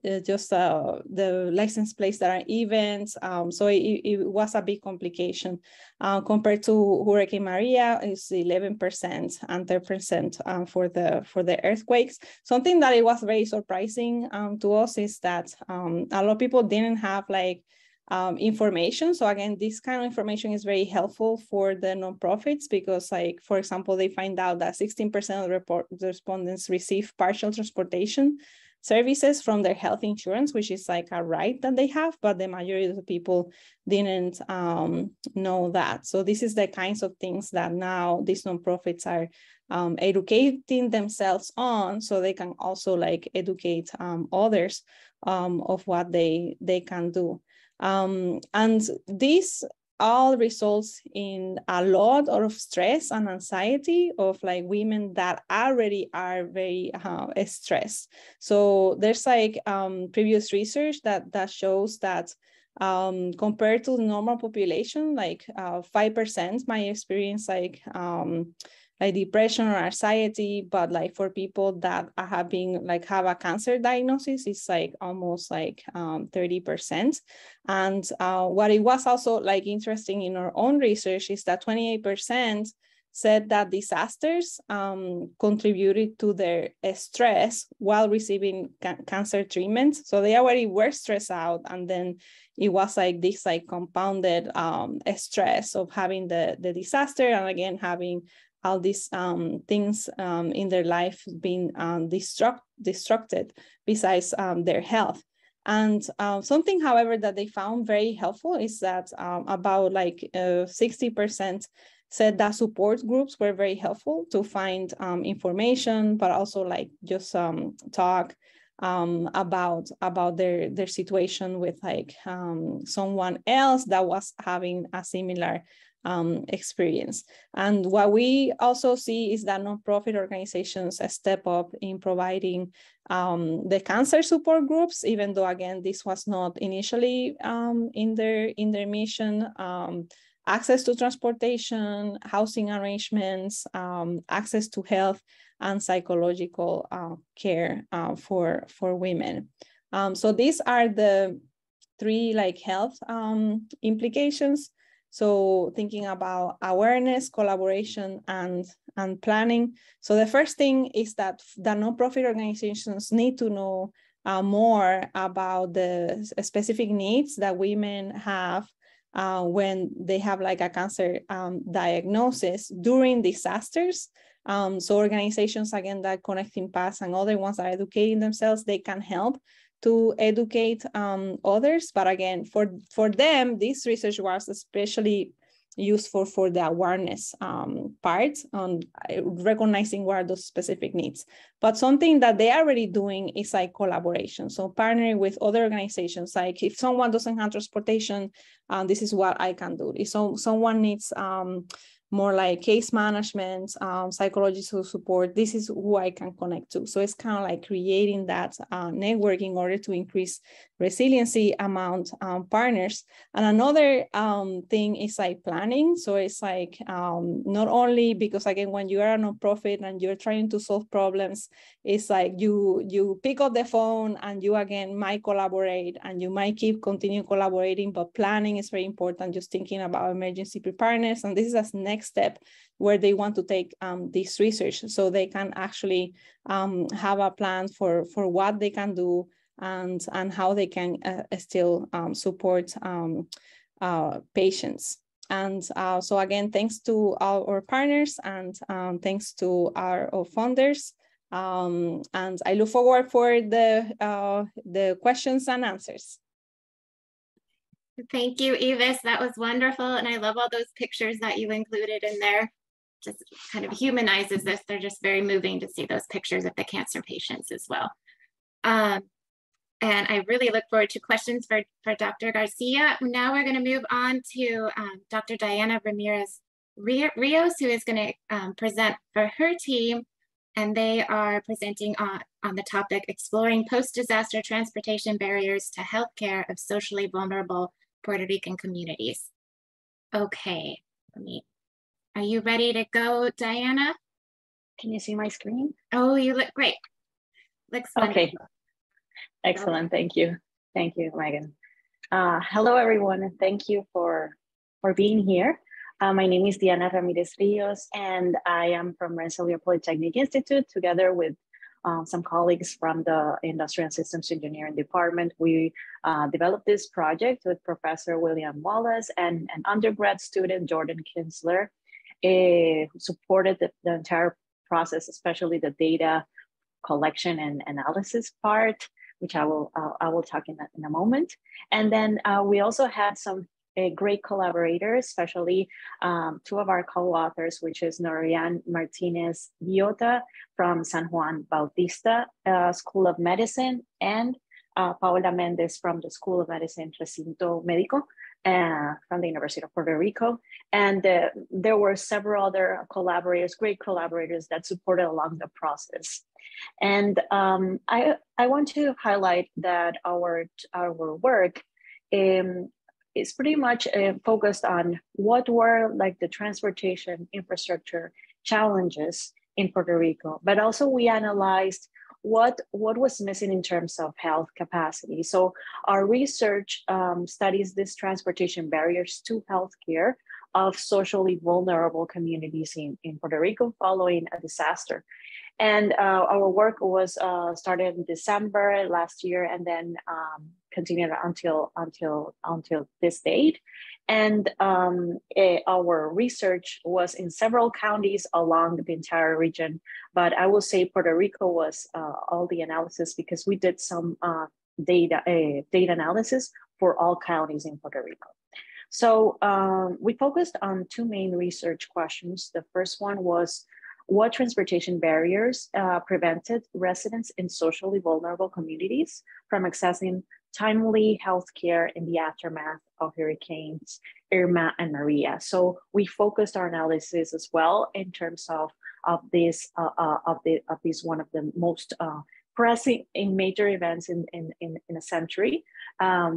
the license plates that are events. So it was a big complication. Compared to Hurricane Maria, it's 11% and 10% for the earthquakes. Something that it was very surprising to us is that a lot of people didn't have like information. So again, this kind of information is very helpful for the nonprofits because, like, for example, they find out that 16% of the respondents receive partial transportation services from their health insurance, which is like a right that they have, but the majority of the people didn't know that. So this is the kinds of things that now these nonprofits are educating themselves on, so they can also like educate others of what they can do. And this all results in a lot of stress and anxiety of like women that already are very stressed. So there's like previous research that shows that compared to the normal population, like 5% might experience like depression or anxiety, but like for people that have a cancer diagnosis, it's like almost like 30%. And what it was also like interesting in our own research is that 28% said that disasters contributed to their stress while receiving cancer treatment. So they already were stressed out, and then it was like this like compounded stress of having the disaster, and again having all these things in their life being destructed besides their health. And something, however, that they found very helpful is that about like 60% said that support groups were very helpful to find information, but also like just talk about their situation with like someone else that was having a similar experience. And what we also see is that nonprofit organizations step up in providing the cancer support groups, even though again this was not initially in their mission. Access to transportation, housing arrangements, access to health and psychological care for women. So these are the three like health implications. So thinking about awareness, collaboration, and planning. So the first thing is that the nonprofit organizations need to know more about the specific needs that women have when they have like a cancer diagnosis during disasters. So organizations, again, that Connecting Paths and other ones are educating themselves, they can help to educate others. But again, for them, this research was especially useful for the awareness part on recognizing what are those specific needs. But something that they are already doing is like collaboration. So partnering with other organizations, like if someone doesn't have transportation, this is what I can do. If someone needs more like case management, psychological support, this is who I can connect to. So it's kind of like creating that network in order to increase resiliency among partners. And another thing is like planning. So it's like not only because, again, when you are a nonprofit and you're trying to solve problems, it's like you pick up the phone and you again might collaborate and you might continue collaborating, but planning is very important, just thinking about emergency preparedness. And this is a next step where they want to take this research so they can actually have a plan for what they can do and how they can still support patients. And so again, thanks to our partners and thanks to our funders. And I look forward for the questions and answers. Thank you, Evis. That was wonderful. And I love all those pictures that you included in there. Just kind of humanizes this. They're just very moving to see those pictures of the cancer patients as well. And I really look forward to questions for Dr. Garcia. Now we're going to move on to Dr. Diana Ramirez Rios, who is going to present for her team. And they are presenting on the topic, exploring post-disaster transportation barriers to healthcare of socially vulnerable Puerto Rican communities. Okay, are you ready to go, Diana? Can you see my screen? Oh, you look great. Looks wonderful. Okay, excellent, thank you. Thank you, Megan. Hello, everyone, and thank you for being here. My name is Diana Ramirez Rios, and I am from Rensselaer Polytechnic Institute, together with some colleagues from the Industrial and Systems Engineering Department. We developed this project with Professor William Wallace and an undergrad student, Jordan Kinsler, who supported the entire process, especially the data collection and analysis part, which I will talk in a moment. And then we also had some great collaborators, especially two of our co-authors, which is Norian Martinez Villota from San Juan Bautista School of Medicine, and Paola Mendez from the School of Medicine Recinto Médico from the University of Puerto Rico. And there were several other collaborators, great collaborators that supported along the process. And I want to highlight that our work is pretty much focused on what were like the transportation infrastructure challenges in Puerto Rico, but also we analyzed what was missing in terms of health capacity. So our research studies these transportation barriers to healthcare of socially vulnerable communities in Puerto Rico following a disaster. And our work was started in December last year, and then continued until this date. And our research was in several counties along the entire region, but I will say Puerto Rico was all the analysis, because we did some data analysis for all counties in Puerto Rico. So we focused on two main research questions. The first one was, what transportation barriers prevented residents in socially vulnerable communities from accessing timely healthcare in the aftermath of Hurricanes Irma and Maria? So we focused our analysis as well in terms of this one of the most pressing in major events in a century,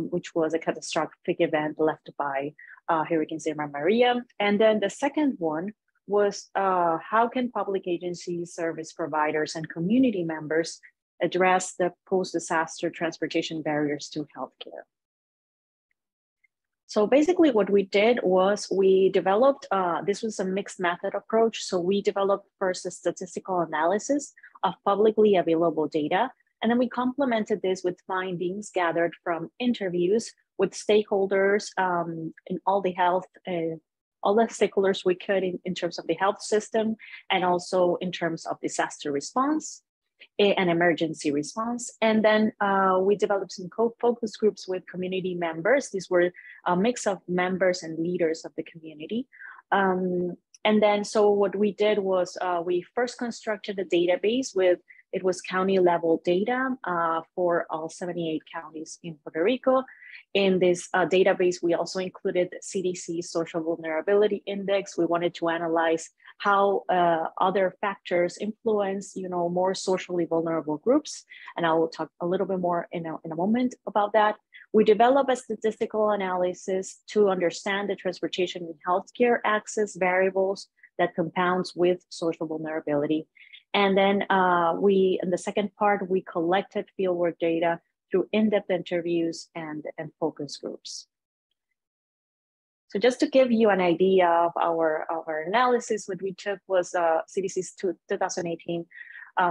which was a catastrophic event left by Hurricanes Irma and Maria. And then the second one was how can public agencies, service providers, and community members address the post-disaster transportation barriers to healthcare? So basically what we did was we developed, this was a mixed method approach. So we developed first a statistical analysis of publicly available data, and then we complemented this with findings gathered from interviews with stakeholders in all the health, all the stakeholders we could in terms of the health system, and also in terms of disaster response and emergency response. And then we developed some focus groups with community members. These were a mix of members and leaders of the community. And then so what we did was we first constructed a database with It was county level data for all 78 counties in Puerto Rico. In this database, we also included CDC Social Vulnerability Index. We wanted to analyze how other factors influence, more socially vulnerable groups. And I will talk a little bit more in a moment about that. We develop a statistical analysis to understand the transportation and healthcare access variables that compounds with social vulnerability. And then in the second part, we collected fieldwork data through in-depth interviews and focus groups. So just to give you an idea of our analysis, what we took was CDC's 2018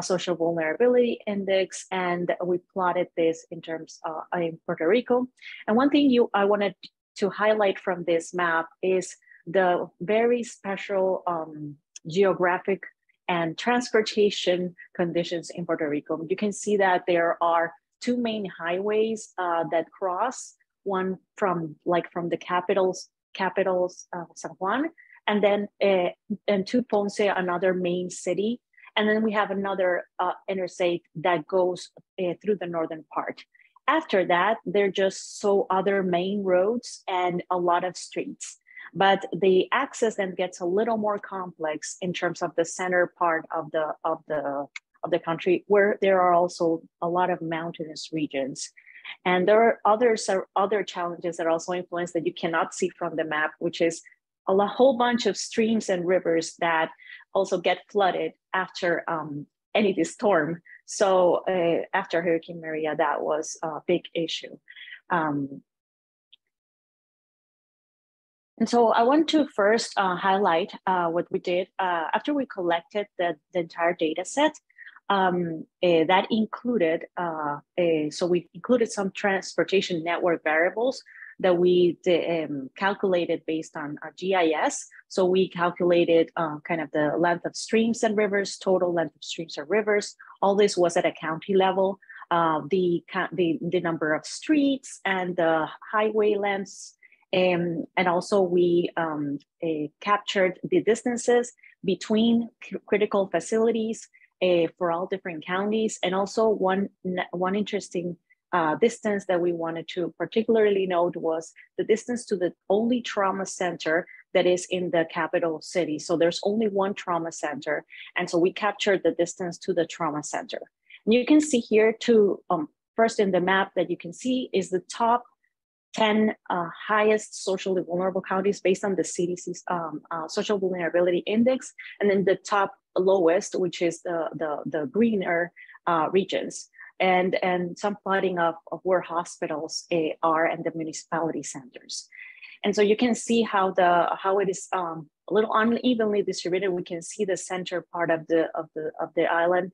Social Vulnerability Index, and we plotted this in terms in Puerto Rico. And one thing I wanted to highlight from this map is the very special geographic and transportation conditions in Puerto Rico. You can see that there are two main highways that cross, one from the capitals San Juan, and then and to Ponce, another main city. And then we have another interstate that goes through the northern part. After that, they're just other main roads and a lot of streets. But the access then gets a little more complex in terms of the center part of the country, where there are also a lot of mountainous regions. And there are other challenges that also influence that you cannot see from the map, which is a whole bunch of streams and rivers that also get flooded after any storm. So after Hurricane Maria, that was a big issue. And so I want to first highlight what we did after we collected the entire data set. That included, so we included some transportation network variables that we calculated based on GIS. So we calculated kind of the length of streams and rivers, total length of streams and rivers. All this was at a county level. The number of streets and the highway lengths. And also we captured the distances between critical facilities for all different counties. And also one interesting distance that we wanted to particularly note was the distance to the only trauma center that is in the capital city. So there's only one trauma center. And so we captured the distance to the trauma center. And you can see here first in the map that you can see is the top 10 highest socially vulnerable counties based on the CDC's Social Vulnerability Index, and then the top lowest, which is the greener regions, and some plotting of where hospitals are and the municipality centers. And so you can see how it is a little unevenly distributed. We can see the center part of the island,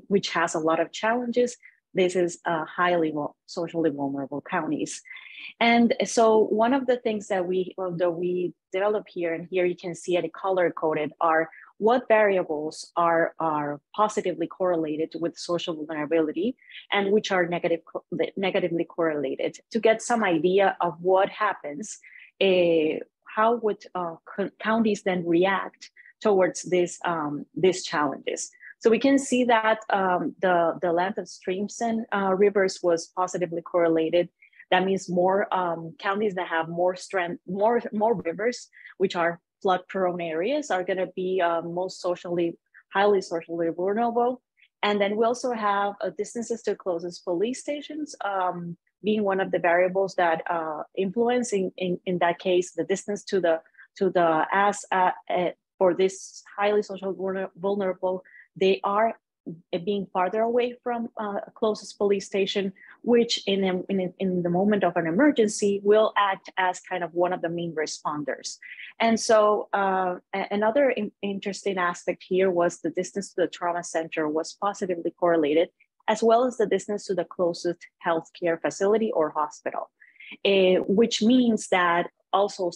which has a lot of challenges. This is highly socially vulnerable counties. And so one of the things that we develop here, and here you can see it color-coded, are what variables are positively correlated with social vulnerability and which are negatively correlated, to get some idea of what happens, how would counties then react towards these challenges. So we can see that the length of streams and rivers was positively correlated. That means more counties that have more rivers, which are flood-prone areas, are going to be highly socially vulnerable. And then we also have distances to closest police stations being one of the variables that influence in that case the distance for this highly socially vulnerable. They are being farther away from closest police station, which in the moment of an emergency will act as kind of one of the main responders. And so another interesting aspect here was the distance to the trauma center was positively correlated, as well as the distance to the closest healthcare facility or hospital, which means that also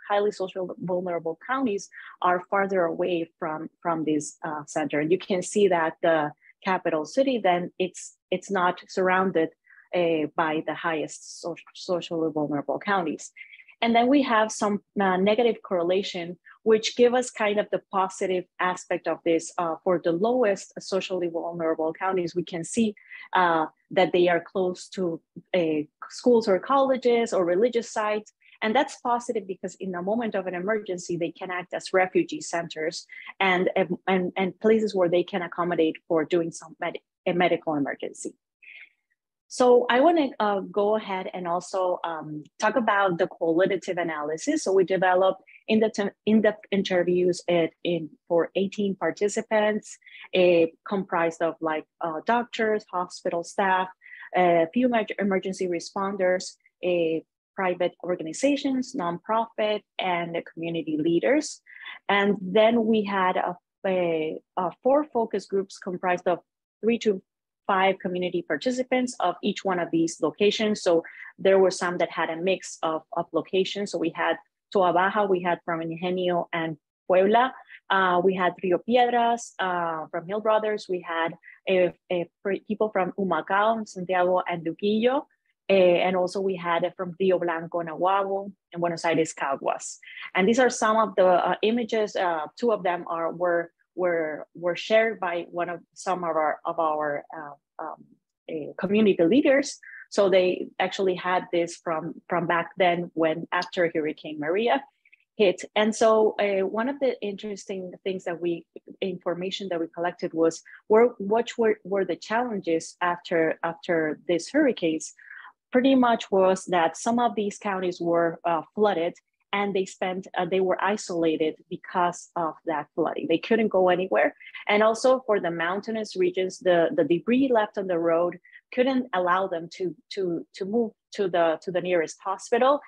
highly socially vulnerable counties are farther away from this center. And you can see that the capital city, then it's not surrounded by the highest socially vulnerable counties. And then we have some negative correlation which give us kind of the positive aspect of this. For the lowest socially vulnerable counties, we can see that they are close to schools or colleges or religious sites. And that's positive because in a moment of an emergency, they can act as refugee centers and places where they can accommodate for doing a medical emergency. So I want to go ahead and also talk about the qualitative analysis. So we developed in-depth interviews for 18 participants, comprised of like doctors, hospital staff, a few emergency responders, private organizations, nonprofit, and community leaders. And then we had 4 focus groups comprised of 3 to 5 community participants of each one of these locations. So there were some that had a mix of locations. So we had Toa Baja, we had from Ingenio and Puebla. We had Rio Piedras from Hill Brothers. We had people from Humacao, Santiago, and Luquillo. And also we had from Rio Blanco, Nahuabo, and Buenos Aires, Caguas. And these are some of the images. 2 of them were shared by some of our community leaders. So they actually had this from back then after Hurricane Maria hit. And so one of the interesting things information that we collected was what were the challenges after these hurricanes. Pretty much was that some of these counties were flooded, and they were isolated because of that flooding. They couldn't go anywhere. And also for the mountainous regions, the debris left on the road couldn't allow them to move to the nearest hospital.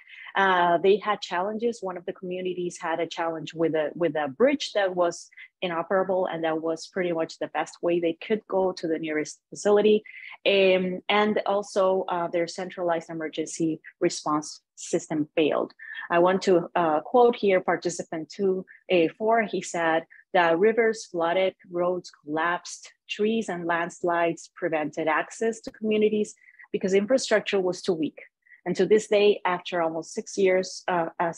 They had challenges. One of the communities had a challenge with a bridge that was inoperable, and that was pretty much the best way they could go to the nearest facility. And also their centralized emergency response system failed. I want to quote here participant 2A4. He said, "The rivers flooded, roads collapsed, trees and landslides prevented access to communities because infrastructure was too weak. And to this day, after almost 6 years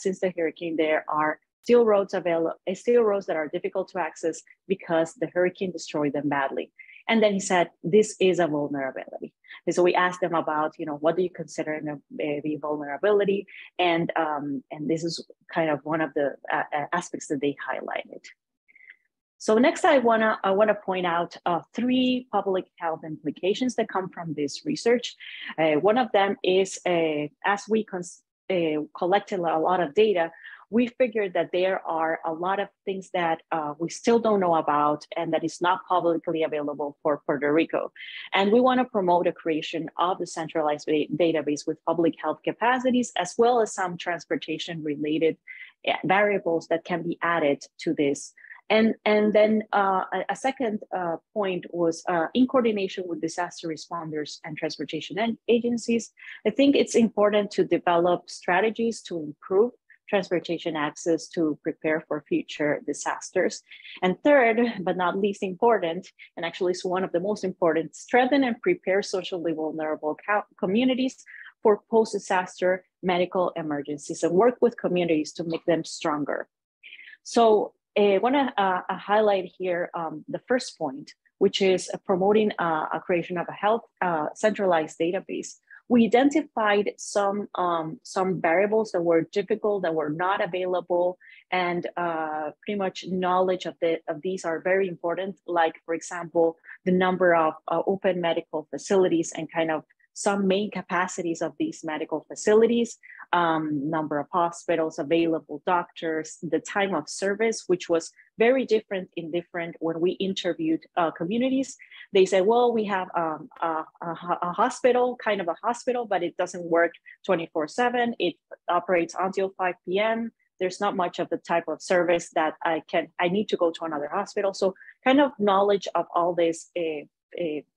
since the hurricane, there are still roads that are difficult to access because the hurricane destroyed them badly." And then he said, "This is a vulnerability." And so we asked them about, what do you consider the vulnerability? And this is kind of one of the aspects that they highlighted. So next, I wanna point out 3 public health implications that come from this research. One of them is, as we collected a lot of data, we figured that there are a lot of things that we still don't know about and that is not publicly available for Puerto Rico. And we want to promote the creation of the centralized database with public health capacities, as well as some transportation related variables that can be added to this. And then a second point was in coordination with disaster responders and transportation agencies, I think it's important to develop strategies to improve transportation access to prepare for future disasters. And third, but not least important, and actually it's one of the most important, strengthen and prepare socially vulnerable communities for post-disaster medical emergencies and work with communities to make them stronger. So I want to highlight here the first point, which is promoting a creation of a health centralized database. We identified some variables that were difficult, that were not available, and pretty much knowledge of these are very important. Like, for example, the number of open medical facilities and kind of some main capacities of these medical facilities, number of hospitals, available doctors, the time of service, which was very different when we interviewed communities. They said, well, we have a hospital, kind of a hospital, but it doesn't work 24/7. It operates until 5 p.m. There's not much of the type of service that I need to go to another hospital. So kind of knowledge of all these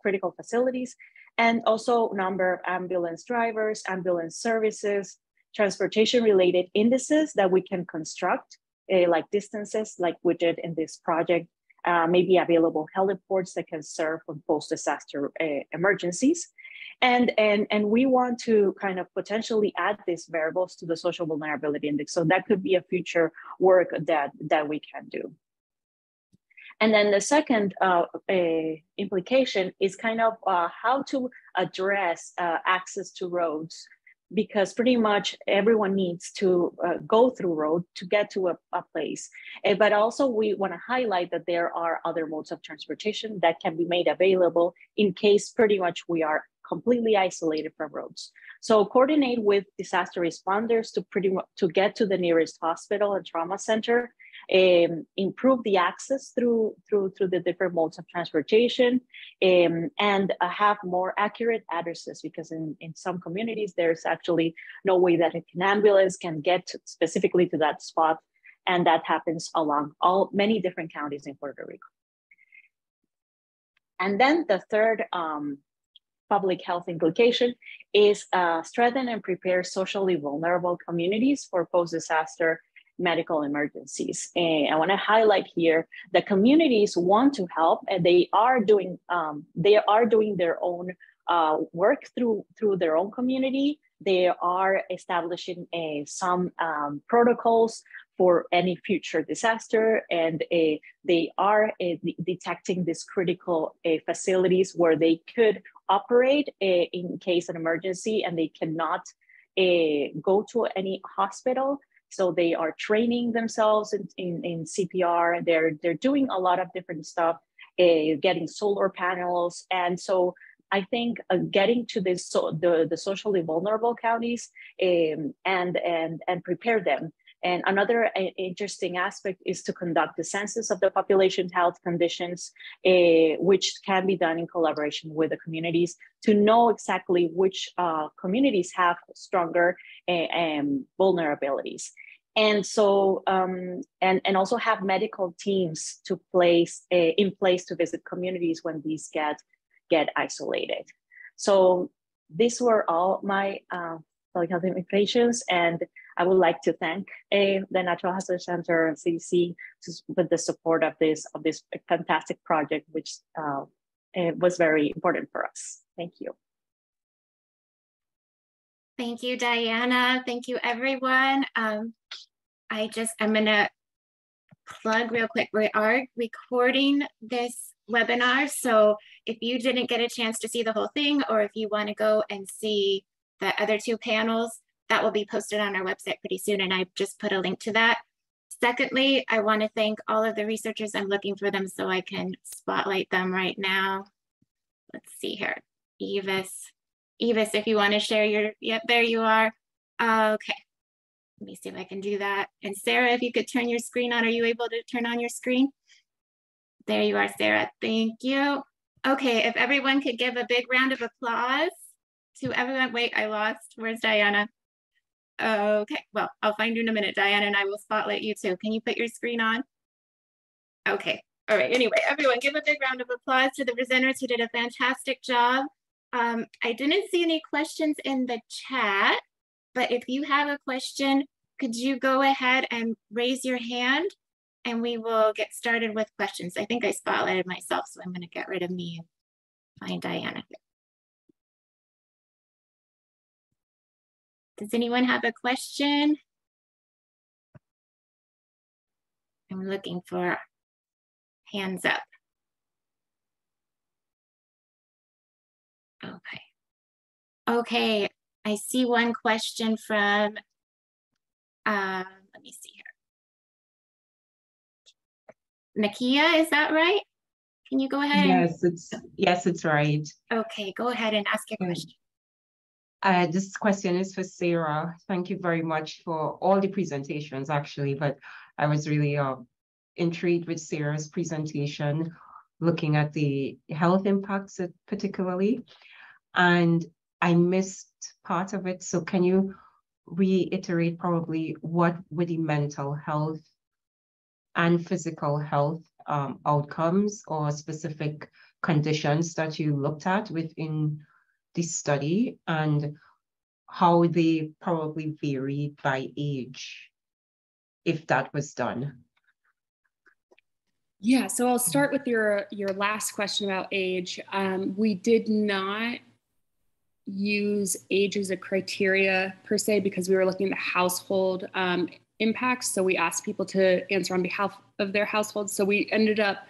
critical facilities. And also number of ambulance drivers, ambulance services, transportation related indices that we can construct, like distances, like we did in this project, maybe available heliports that can serve for post-disaster emergencies. And we want to kind of potentially add these variables to the social vulnerability index. So that could be a future work that we can do. And then the second implication is kind of how to address access to roads, because pretty much everyone needs to go through road to get to a place. But also we want to highlight that there are other modes of transportation that can be made available in case pretty much we are completely isolated from roads. So coordinate with disaster responders to get to the nearest hospital and trauma center, improve the access through the different modes of transportation, and have more accurate addresses, because in some communities, there's actually no way that an ambulance can get specifically to that spot. And that happens along many different counties in Puerto Rico. And then the third public health implication is strengthen and prepare socially vulnerable communities for post-disaster medical emergencies. And I want to highlight here that communities want to help, and they are doing their own work through their own community. They are establishing some protocols for any future disaster, and they are detecting these critical facilities where they could operate in case of an emergency, and they cannot go to any hospital. So they are training themselves in CPR. They're doing a lot of different stuff, getting solar panels. And so I think getting to this, the socially vulnerable counties and prepare them. And another interesting aspect is to conduct the census of the population health conditions, which can be done in collaboration with the communities to know exactly which communities have stronger vulnerabilities. And so, and also have medical teams in place to visit communities when these get isolated. So these were all my public health implications, and I would like to thank the Natural Hazard Center and CDC with the support of this fantastic project, which was very important for us. Thank you. Thank you, Diana. Thank you, everyone. I'm gonna plug real quick. We are recording this webinar, so if you didn't get a chance to see the whole thing, or if you want to go and see the other two panels, that will be posted on our website pretty soon, and I've just put a link to that. Secondly, I want to thank all of the researchers. I'm looking for them so I can spotlight them right now. Let's see here. Evis, if you want to share your, yep, there you are. Okay, let me see if I can do that. And Sarah, if you could turn your screen on, are you able to turn on your screen? There you are, Sarah, thank you. Okay, if everyone could give a big round of applause to everyone. Wait, I lost, where's Diana? Okay, well, I'll find you in a minute, Diana, and I will spotlight you too. Can you put your screen on? Okay, all right, anyway, everyone give a big round of applause to the presenters who did a fantastic job. I didn't see any questions in the chat, but if you have a question, could you go ahead and raise your hand and we will get started with questions. I think I spotlighted myself, so I'm gonna get rid of me and find Diana here. Does anyone have a question? I'm looking for hands up. Okay. Okay, I see one question from, let me see here. Nakia, is that right? Can you go ahead? Yes, it's right. Okay, go ahead and ask your question. This question is for Sarah. Thank you very much for all the presentations, actually, but I was really intrigued with Sarah's presentation, looking at the health impacts particularly, and I missed part of it. So can you reiterate probably what were the mental health and physical health outcomes or specific conditions that you looked at within the study, and how they probably varied by age, if that was done? Yeah, so I'll start with your last question about age. We did not use age as a criteria per se, because we were looking at the household impacts. So we asked people to answer on behalf of their households. So we ended up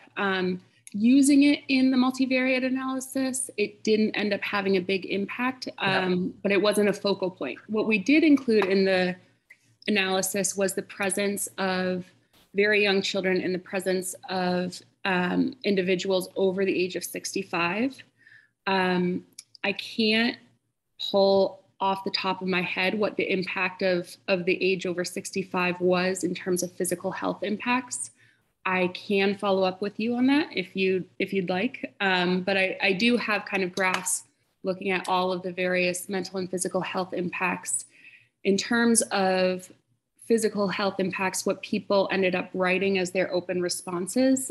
using it in the multivariate analysis. It didn't end up having a big impact, but it wasn't a focal point. What we did include in the analysis was the presence of very young children and the presence of individuals over the age of 65. I can't pull off the top of my head what the impact of the age over 65 was in terms of physical health impacts. I can follow up with you on that if you'd like, but I do have kind of graphs looking at all of the various mental and physical health impacts. In terms of physical health impacts, what people ended up writing as their open responses,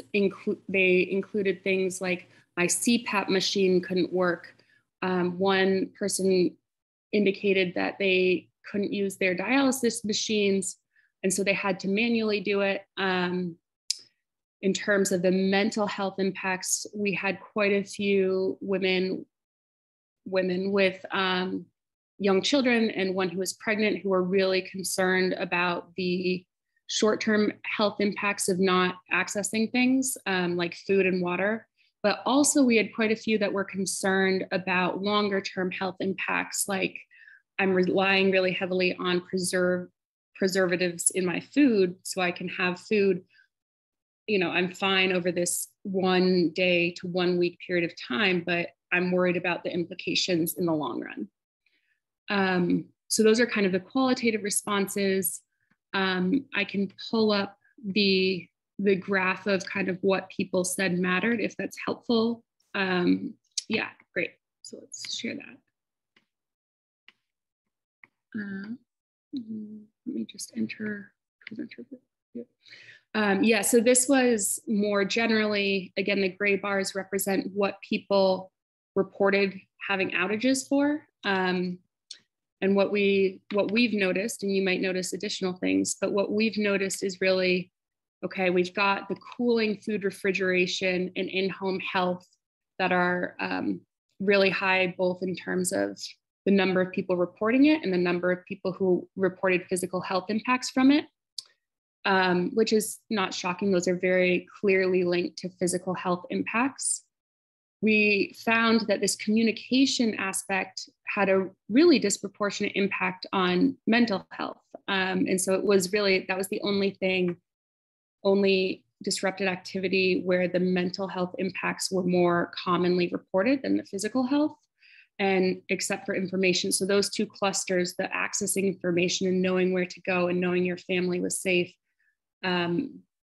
they included things like my CPAP machine couldn't work. One person indicated that they couldn't use their dialysis machines, and so they had to manually do it. In terms of the mental health impacts, we had quite a few women with young children and one who was pregnant who were really concerned about the short-term health impacts of not accessing things like food and water. But also we had quite a few that were concerned about longer-term health impacts, like I'm relying really heavily on preservatives in my food so I can have food. You know, I'm fine over this 1 day to 1 week period of time, but I'm worried about the implications in the long run. So those are kind of the qualitative responses. I can pull up the graph of kind of what people said mattered, if that's helpful. Yeah, great. So let's share that. Let me just enter presenter. Yeah, so this was more generally, again, the gray bars represent what people reported having outages for. And what we've noticed, and you might notice additional things, but what we've noticed is really, okay, we've got the cooling, food refrigeration, and in-home health that are really high, both in terms of the number of people reporting it and the number of people who reported physical health impacts from it, which is not shocking. Those are very clearly linked to physical health impacts. We found that this communication aspect had a really disproportionate impact on mental health. And so it was really, that was the only disrupted activity where the mental health impacts were more commonly reported than the physical health, and except for information. So those two clusters, the accessing information and knowing where to go and knowing your family was safe,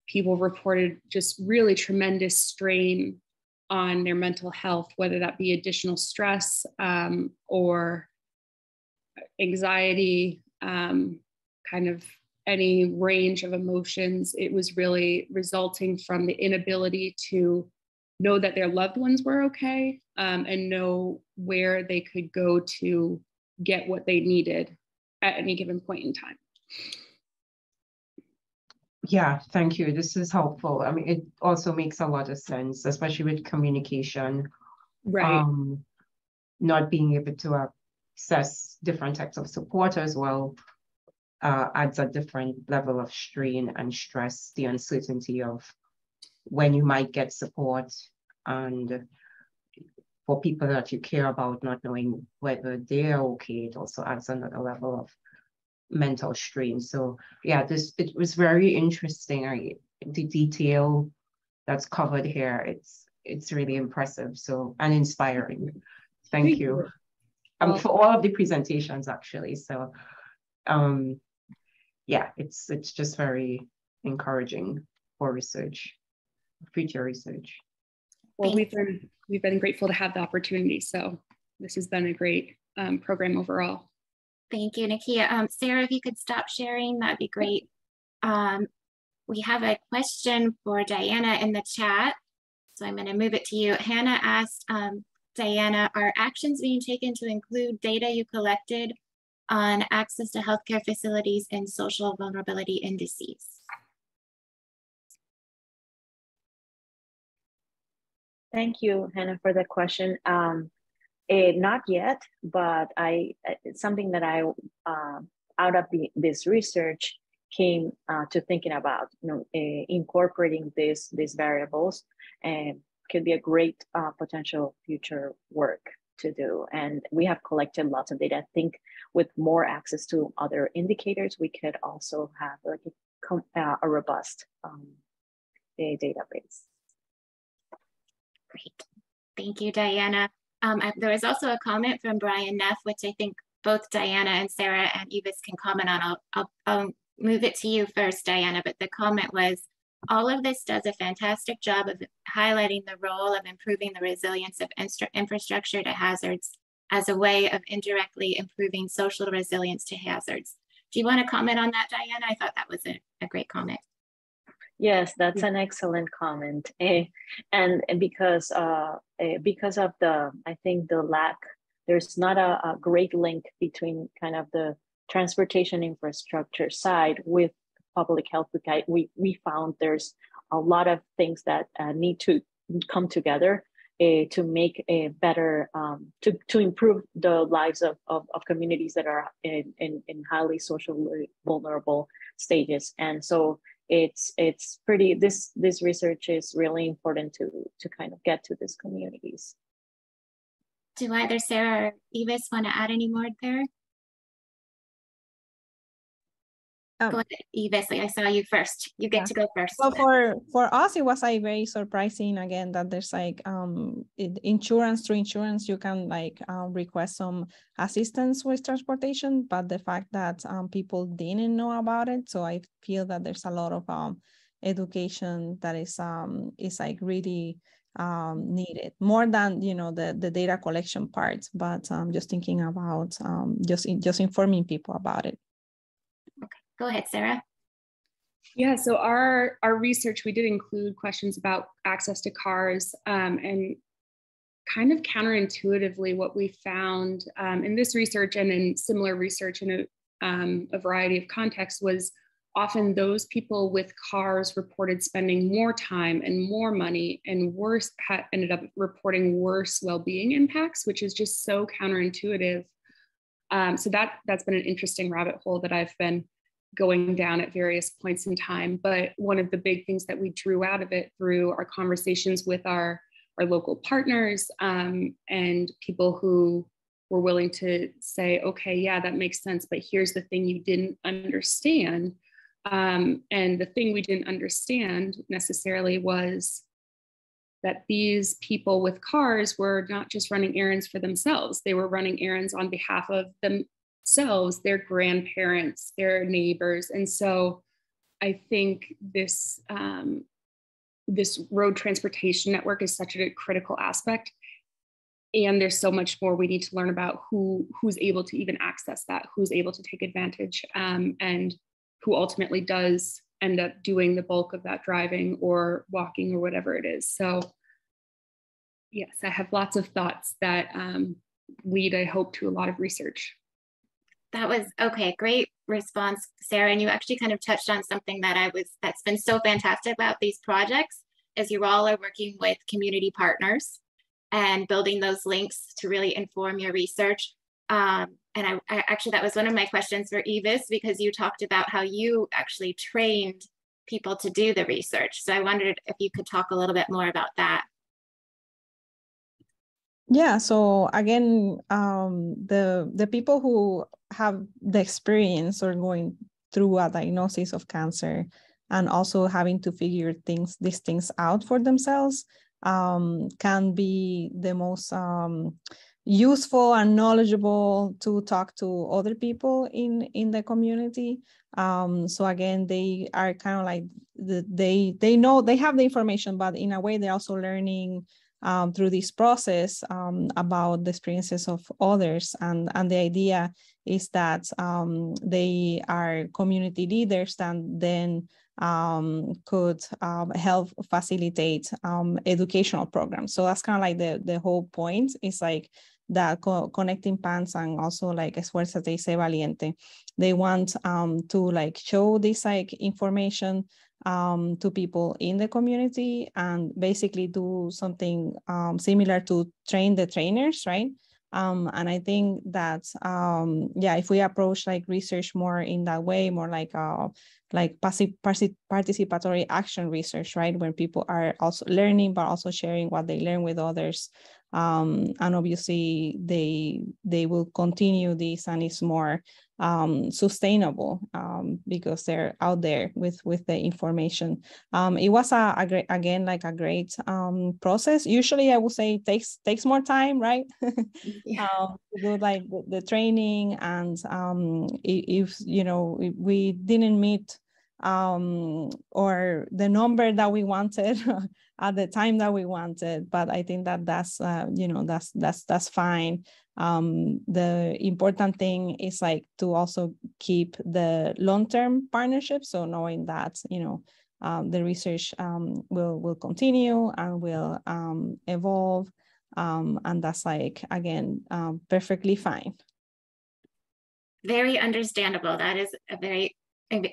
people reported just really tremendous strain on their mental health, whether that be additional stress or anxiety, kind of any range of emotions. It was really resulting from the inability to know that their loved ones were okay, and know where they could go to get what they needed at any given point in time. Yeah, thank you. This is helpful. I mean, it also makes a lot of sense, especially with communication. Right. Not being able to access different types of support as well adds a different level of strain and stress, the uncertainty of when you might get support, and for people that you care about, not knowing whether they're okay, it also adds another level of mental strain. So yeah, it was very interesting. The detail that's covered here, it's really impressive, so, and inspiring. Thank you. For all of the presentations actually. So yeah, it's just very encouraging for research, future research. Well, we've been grateful to have the opportunity. So this has been a great program overall. Thank you, Nakia. Sarah, if you could stop sharing, that'd be great. We have a question for Diana in the chat, so I'm going to move it to you. Hannah asked, Diana, are actions being taken to include data you collected on access to healthcare facilities and social vulnerability indices? Thank you, Hannah, for the question. Not yet, but it's something that I, out of this research, came to thinking about, incorporating these variables, and could be a great potential future work to do. And we have collected lots of data. I think with more access to other indicators, we could also have like a robust database. Great. Thank you, Diana. There was also a comment from Brian Neff, which I think both Diana and Sarah and Evis can comment on. I'll move it to you first, Diana, but the comment was, all of this does a fantastic job of highlighting the role of improving the resilience of infrastructure to hazards as a way of indirectly improving social resilience to hazards. Do you want to comment on that, Diana? I thought that was a great comment. Yes, that's an excellent comment. And because of the, I think the lack, there's not a great link between kind of the transportation infrastructure side with public health. We found there's a lot of things that need to come together to make a better, to improve the lives of communities that are in highly socially vulnerable stages. And so it's pretty, this research is really important to kind of get to these communities. Do either Sarah or Evis want to add any more there? Go ahead, Evis, I saw you first. You get to go first. Well, for us, it was like very surprising again that there's like insurance, through insurance, you can like request some assistance with transportation, but the fact that people didn't know about it. So I feel that there's a lot of education that is like really needed, more than the data collection part, but just thinking about just informing people about it. Go ahead, Sarah. Yeah, so our research, we did include questions about access to cars, and kind of counterintuitively what we found in this research and in similar research in a variety of contexts was often those people with cars reported spending more time and more money and ended up reporting worse well-being impacts, which is just so counterintuitive. So that's been an interesting rabbit hole that I've been going down at various points in time. But one of the big things that we drew out of it through our conversations with our local partners and people who were willing to say, okay, yeah, that makes sense, but here's the thing you didn't understand. And the thing we didn't understand necessarily was that these people with cars were not just running errands for themselves, they were running errands on behalf of themselves, their grandparents, their neighbors. And so I think this road transportation network is such a critical aspect. And there's so much more we need to learn about who's able to even access that, who's able to take advantage, and who ultimately does end up doing the bulk of that driving or walking or whatever it is. So yes, I have lots of thoughts that lead, I hope, to a lot of research. That was okay. Great response, Sarah. And you actually kind of touched on something that's been so fantastic about these projects, is you all are working with community partners and building those links to really inform your research. And I actually, that was one of my questions for Evis, because you talked about how you actually trained people to do the research. So I wondered if you could talk a little bit more about that. Yeah, so again, the people who have the experience or going through a diagnosis of cancer and also having to figure these things out for themselves can be the most useful and knowledgeable to talk to other people in the community. So again, they are kind of like, they know, they have the information, but in a way they're also learning through this process about the experiences of others. And the idea is that they are community leaders that then could help facilitate educational programs. So that's kind of like the whole point, is like that connecting pans, and also like Esfuérzate y Sé Valiente. They want to like show this like information to people in the community, and basically do something similar to train the trainers, right? And I think that, yeah, if we approach like research more in that way, more like participatory action research, right? Where people are also learning, but also sharing what they learn with others. And obviously they will continue this, and it's more sustainable because they're out there with the information. It was a great, again, like a great process. Usually I would say it takes more time, right? Yeah. To do like the training, and if you know, if we didn't meet or the number that we wanted at the time that we wanted, but I think that that's you know, that's fine. The important thing is like to also keep the long-term partnership, so knowing that, you know, the research will continue and will evolve, and that's like, again, perfectly fine. Very understandable. That is a very,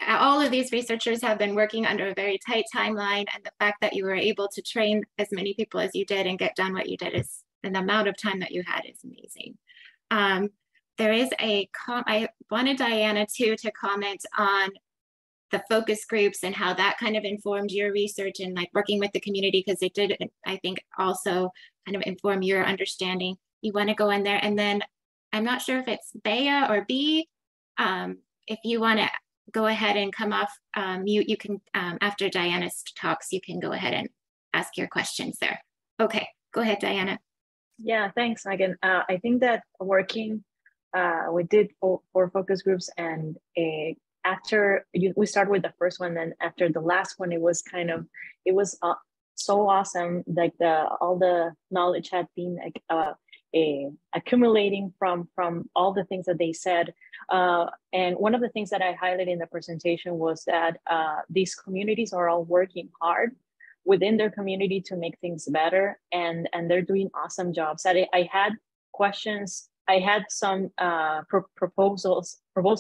all of these researchers have been working under a very tight timeline, and the fact that you were able to train as many people as you did and get done what you did is, and the amount of time that you had is amazing. There is I wanted Diana too to comment on the focus groups and how that kind of informed your research and like working with the community, because it did, I think, also kind of inform your understanding. You want to go in there, and then I'm not sure if it's Bea or B. If you want to go ahead and come off mute, you can, after Diana's talks, you can go ahead and ask your questions there. Okay, go ahead, Diana. Yeah, thanks, Megan. I think that working, we did four focus groups, and after we started with the first one, then after the last one, it was kind of, it was so awesome. Like all the knowledge had been like accumulating from all the things that they said. And one of the things that I highlighted in the presentation was that these communities are all working hard within their community to make things better, and they're doing awesome jobs. I had questions, I had some proposed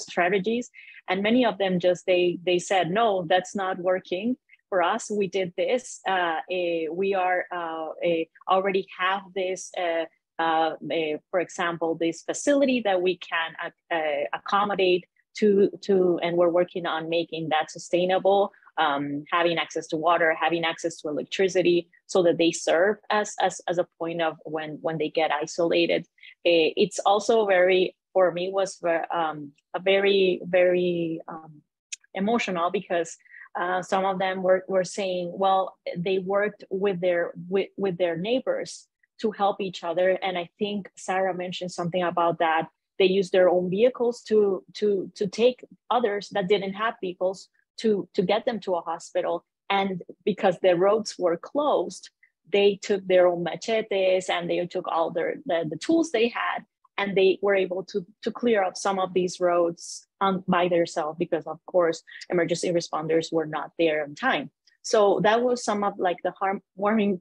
strategies, and many of them just, they said, no, that's not working for us. We did this, we are already have this, for example, this facility that we can accommodate to, and we're working on making that sustainable, having access to water, having access to electricity, so that they serve as a point of when they get isolated. It's also very, for me, was a very, very emotional, because some of them were saying, well, they worked with their neighbors to help each other. And I think Sarah mentioned something about that. They used their own vehicles to take others that didn't have vehicles to get them to a hospital. And because the roads were closed, they took their own machetes, and they took all the tools they had, and they were able to clear up some of these roads by themselves, because of course emergency responders were not there on time. So that was some of like the heartwarming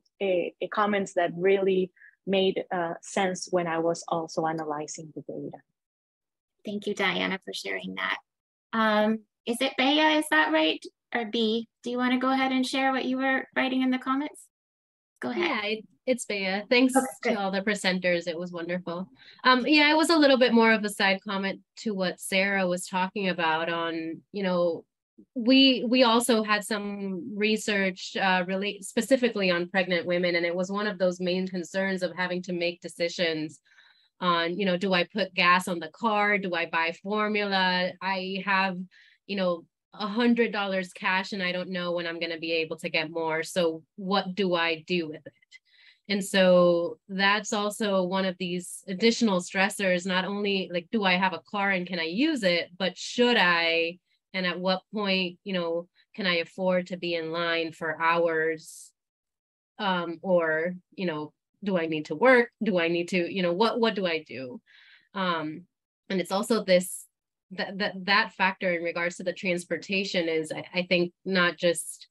comments that really made sense when I was also analyzing the data. Thank you, Diana, for sharing that. Is it Bea, is that right? Or B? Do you want to go ahead and share what you were writing in the comments? Go ahead. Yeah, it's Bea. Thanks Okay, to all the presenters. It was wonderful. Yeah, it was a little bit more of a side comment to what Sarah was talking about on, you know, we also had some research really specifically on pregnant women, and it was one of those main concerns of having to make decisions on, you know, do I put gas on the car? Do I buy formula? I have, you know, $100 cash, and I don't know when I'm going to be able to get more. So what do I do with it? And so that's also one of these additional stressors. Not only like, do I have a car and can I use it, but should I? And at what point, you know, can I afford to be in line for hours? Or, you know, do I need to work? Do I need to, you know, what do I do? And it's also this, that factor in regards to the transportation is, I think, not just,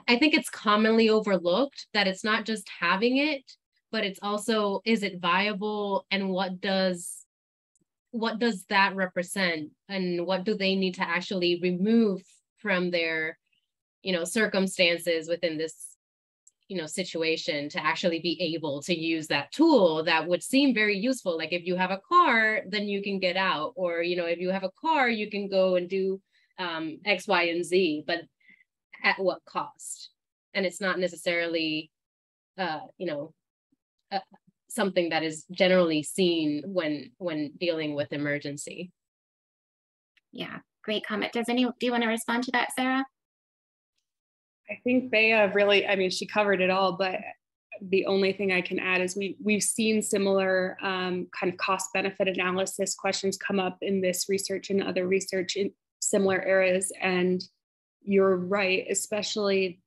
I think it's commonly overlooked that it's not just having it, but it's also, is it viable, and what does that represent, and what do they need to actually remove from their, you know, circumstances within this, situation to actually be able to use that tool that would seem very useful. Like if you have a car, then you can get out, or, if you have a car, you can go and do X, Y, and Z, but at what cost? And it's not necessarily, something that is generally seen when dealing with emergency. Yeah, great comment. Do you want to respond to that, Sarah? I think Bea really, she covered it all, but the only thing I can add is we've seen similar kind of cost benefit analysis questions come up in this research and other research in similar areas. And you're right, especially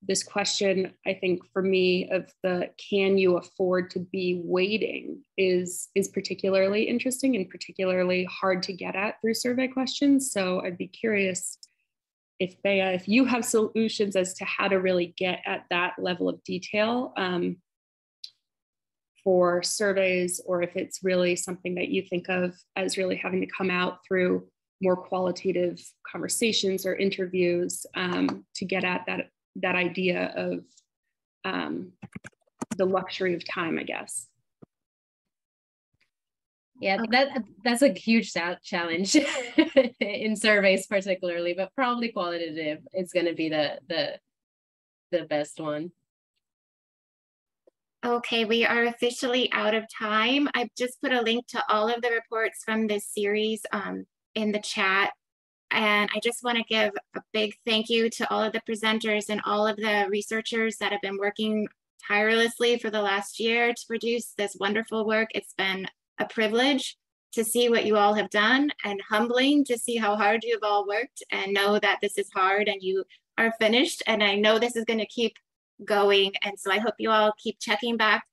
this question, I think for me, of the can you afford to be waiting is particularly interesting and particularly hard to get at through survey questions. So I'd be curious if Bea, if you have solutions as to how to really get at that level of detail for surveys, or if it's really something that you think of as really having to come out through more qualitative conversations or interviews to get at that idea of the luxury of time, I guess. Yeah, that's a huge challenge in surveys particularly, but probably qualitative is going to be the best one. Okay, we are officially out of time. I've just put a link to all of the reports from this series in the chat. And I just want to give a big thank you to all of the presenters and all of the researchers that have been working tirelessly for the last year to produce this wonderful work. It's been a privilege to see what you all have done, and humbling to see how hard you've all worked, and know that this is hard and you are finished. And I know this is going to keep going. And so I hope you all keep checking back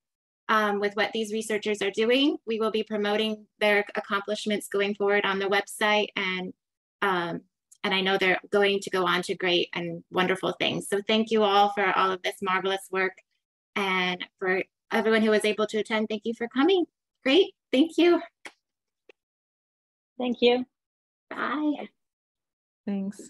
with what these researchers are doing. We will be promoting their accomplishments going forward on the website, and I know they're going to go on to great and wonderful things. So thank you all for all of this marvelous work, and for everyone who was able to attend, thank you for coming. Great, thank you. Thank you. Bye. Thanks.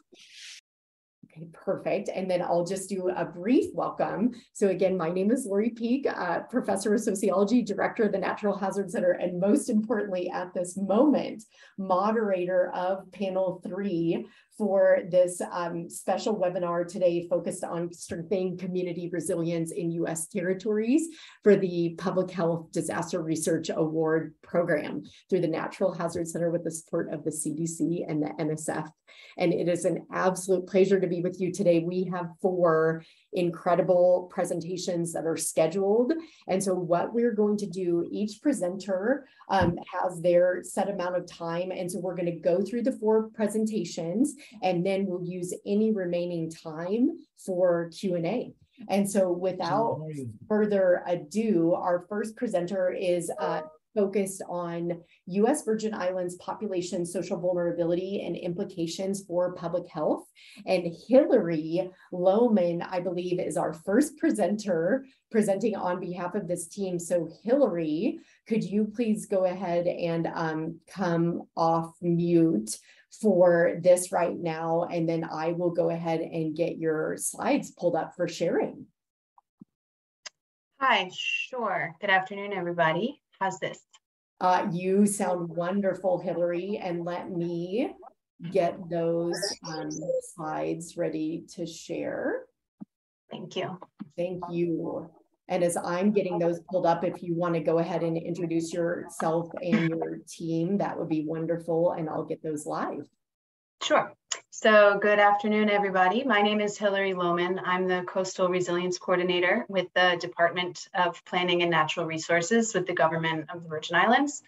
Okay, perfect. And then I'll just do a brief welcome. So again, my name is Lori Peak, Professor of Sociology, Director of the Natural Hazard Center, and most importantly at this moment, moderator of panel 3 for this special webinar today focused on strengthening community resilience in U.S. territories for the Public Health Disaster Research Award Program through the Natural Hazard Center with the support of the CDC and the NSF. And it is an absolute pleasure to be with you today. We have 4 incredible presentations that are scheduled. And so what we're going to do, each presenter has their set amount of time. And so we're going to go through the 4 presentations, and then we'll use any remaining time for Q&A. And so without further ado, our first presenter is focused on U.S. Virgin Islands population social vulnerability and implications for public health. And Hillary Lohman, I believe, is our first presenter presenting on behalf of this team. So Hillary, could you please go ahead and come off mute for this right now, and then I will go ahead and get your slides pulled up for sharing. Hi, sure. Good afternoon, everybody. How's this? You sound wonderful, Hillary, and let me get those slides ready to share. Thank you. Thank you. And as I'm getting those pulled up, if you want to go ahead and introduce yourself and your team, that would be wonderful, and I'll get those live. Sure. So good afternoon, everybody. My name is Hillary Lohman. I'm the Coastal Resilience Coordinator with the Department of Planning and Natural Resources with the Government of the Virgin Islands.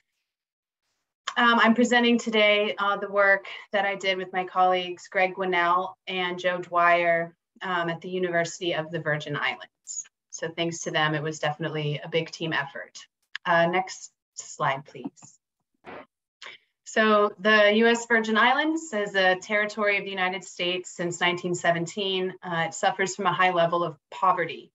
I'm presenting today the work that I did with my colleagues, Greg Winnell and Joe Dwyer at the University of the Virgin Islands. So thanks to them, it was definitely a big team effort. Next slide, please. So the U.S. Virgin Islands is a territory of the United States since 1917. It suffers from a high level of poverty.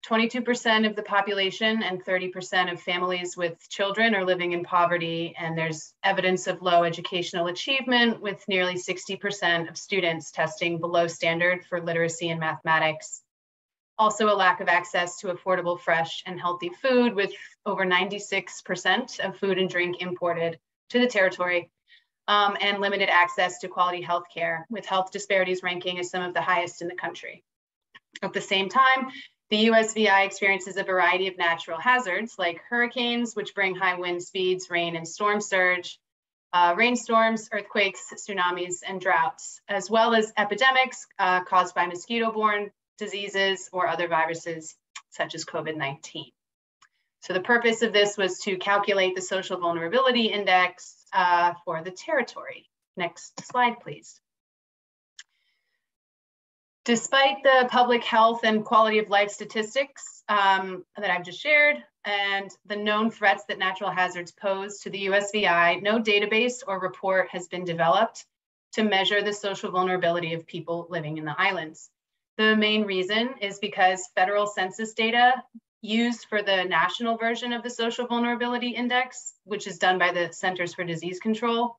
22% of the population and 30% of families with children are living in poverty, and there's evidence of low educational achievement, with nearly 60% of students testing below standard for literacy and mathematics. Also a lack of access to affordable, fresh, and healthy food, with over 96% of food and drink imported to the territory, and limited access to quality health care, with health disparities ranking as some of the highest in the country. At the same time, the USVI experiences a variety of natural hazards like hurricanes, which bring high wind speeds, rain and storm surge, rainstorms, earthquakes, tsunamis, and droughts, as well as epidemics caused by mosquito-borne diseases or other viruses such as COVID-19. So the purpose of this was to calculate the social vulnerability index for the territory. Next slide, please. Despite the public health and quality of life statistics that I've just shared and the known threats that natural hazards pose to the USVI, no database or report has been developed to measure the social vulnerability of people living in the islands. The main reason is because federal census data used for the national version of the Social Vulnerability Index, which is done by the Centers for Disease Control,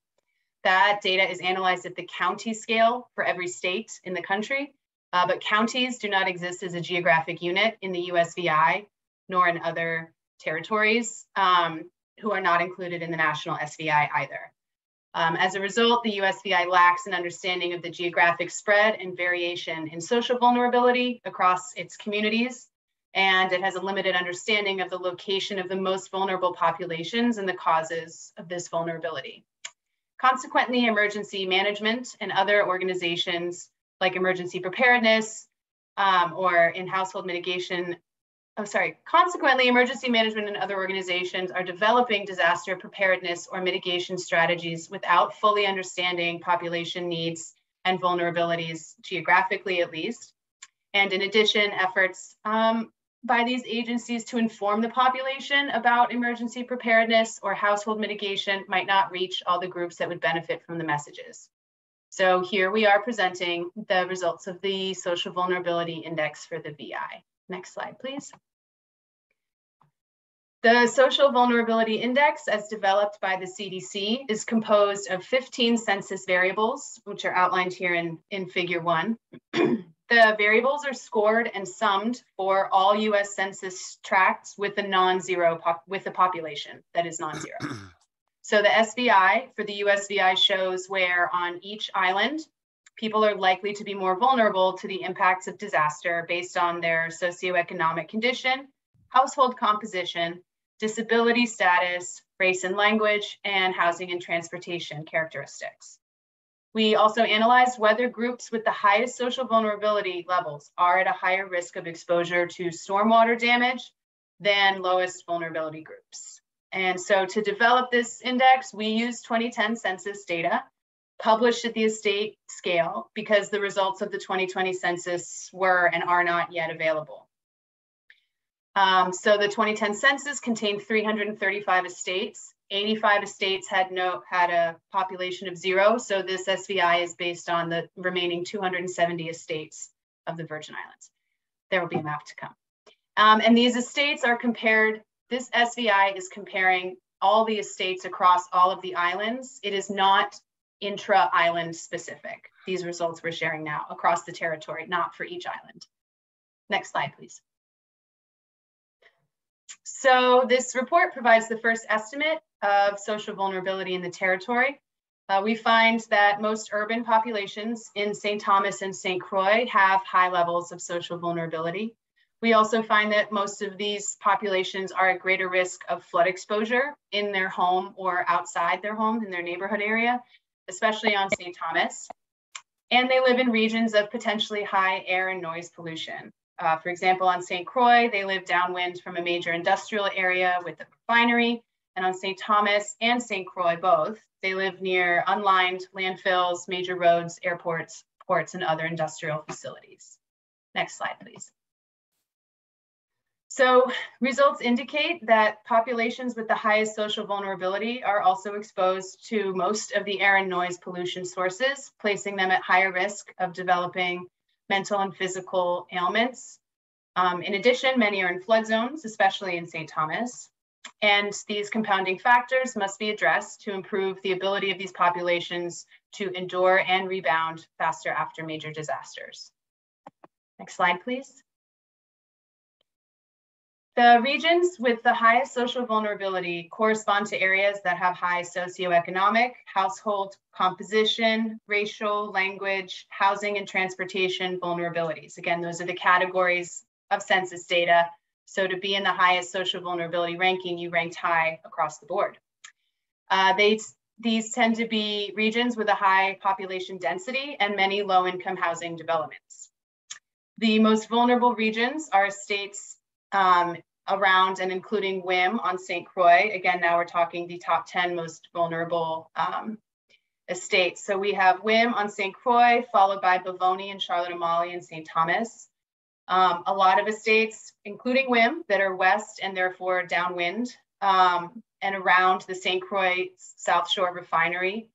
that data is analyzed at the county scale for every state in the country. But counties do not exist as a geographic unit in the USVI, nor in other territories who are not included in the national SVI either. As a result, the USVI lacks an understanding of the geographic spread and variation in social vulnerability across its communities, and it has a limited understanding of the location of the most vulnerable populations and the causes of this vulnerability. Consequently, emergency management and other organizations like emergency preparedness or in household mitigation, consequently, emergency management and other organizations are developing disaster preparedness or mitigation strategies without fully understanding population needs and vulnerabilities, geographically at least. And in addition, efforts by these agencies to inform the population about emergency preparedness or household mitigation might not reach all the groups that would benefit from the messages. So here we are presenting the results of the Social Vulnerability Index for the VI. Next slide, please. The Social Vulnerability Index, as developed by the CDC, is composed of 15 census variables, which are outlined here in Figure 1. The variables are scored and summed for all US Census tracts with a non-zero with a population that is non-zero. So the SVI for the USVI shows where on each island, people are likely to be more vulnerable to the impacts of disaster based on their socioeconomic condition, household composition, disability status, race and language, and housing and transportation characteristics. We also analyzed whether groups with the highest social vulnerability levels are at a higher risk of exposure to stormwater damage than lowest vulnerability groups. And so to develop this index, we used 2010 census data published at the estate scale because the results of the 2020 census were and are not yet available. So the 2010 census contained 335 estates. 85 estates had a population of 0. So this SVI is based on the remaining 270 estates of the Virgin Islands. There will be a map to come. And these estates are compared. This SVI is comparing all the estates across all of the islands. It is not intra-island specific. These results we're sharing now across the territory, not for each island. Next slide, please. So this report provides the first estimate of social vulnerability in the territory. We find that most urban populations in St. Thomas and St. Croix have high levels of social vulnerability. We also find that most of these populations are at greater risk of flood exposure in their home or outside their home in their neighborhood area, especially on St. Thomas. And they live in regions of potentially high air and noise pollution. For example, on St. Croix, they live downwind from a major industrial area with a refinery. And on St. Thomas and St. Croix both, they live near unlined landfills, major roads, airports, ports, and other industrial facilities. Next slide, please. So results indicate that populations with the highest social vulnerability are also exposed to most of the air and noise pollution sources, placing them at higher risk of developing mental and physical ailments. In addition, many are in flood zones, especially in St. Thomas. And these compounding factors must be addressed to improve the ability of these populations to endure and rebound faster after major disasters. Next slide, please. The regions with the highest social vulnerability correspond to areas that have high socioeconomic, household composition, racial, language, housing, and transportation vulnerabilities. Again, those are the categories of census data. So to be in the highest social vulnerability ranking, you ranked high across the board. These tend to be regions with a high population density and many low-income housing developments. The most vulnerable regions are states around and including Guam on St. Croix. Again, now we're talking the top 10 most vulnerable estates. So we have Guam on St. Croix, followed by Bavoni and Charlotte Amalie and St. Thomas. A lot of estates, including Guam, that are west and therefore downwind and around the St. Croix South Shore refinery.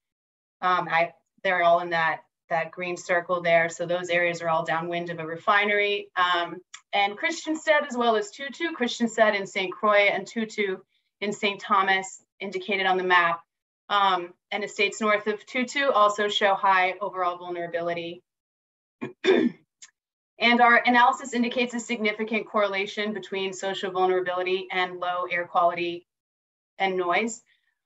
They're all in that green circle there. So those areas are all downwind of a refinery. And Christiansted, as well as Tutu, Christiansted in St. Croix and Tutu in St. Thomas, indicated on the map. And estates north of Tutu also show high overall vulnerability. And our analysis indicates a significant correlation between social vulnerability and low air quality and noise.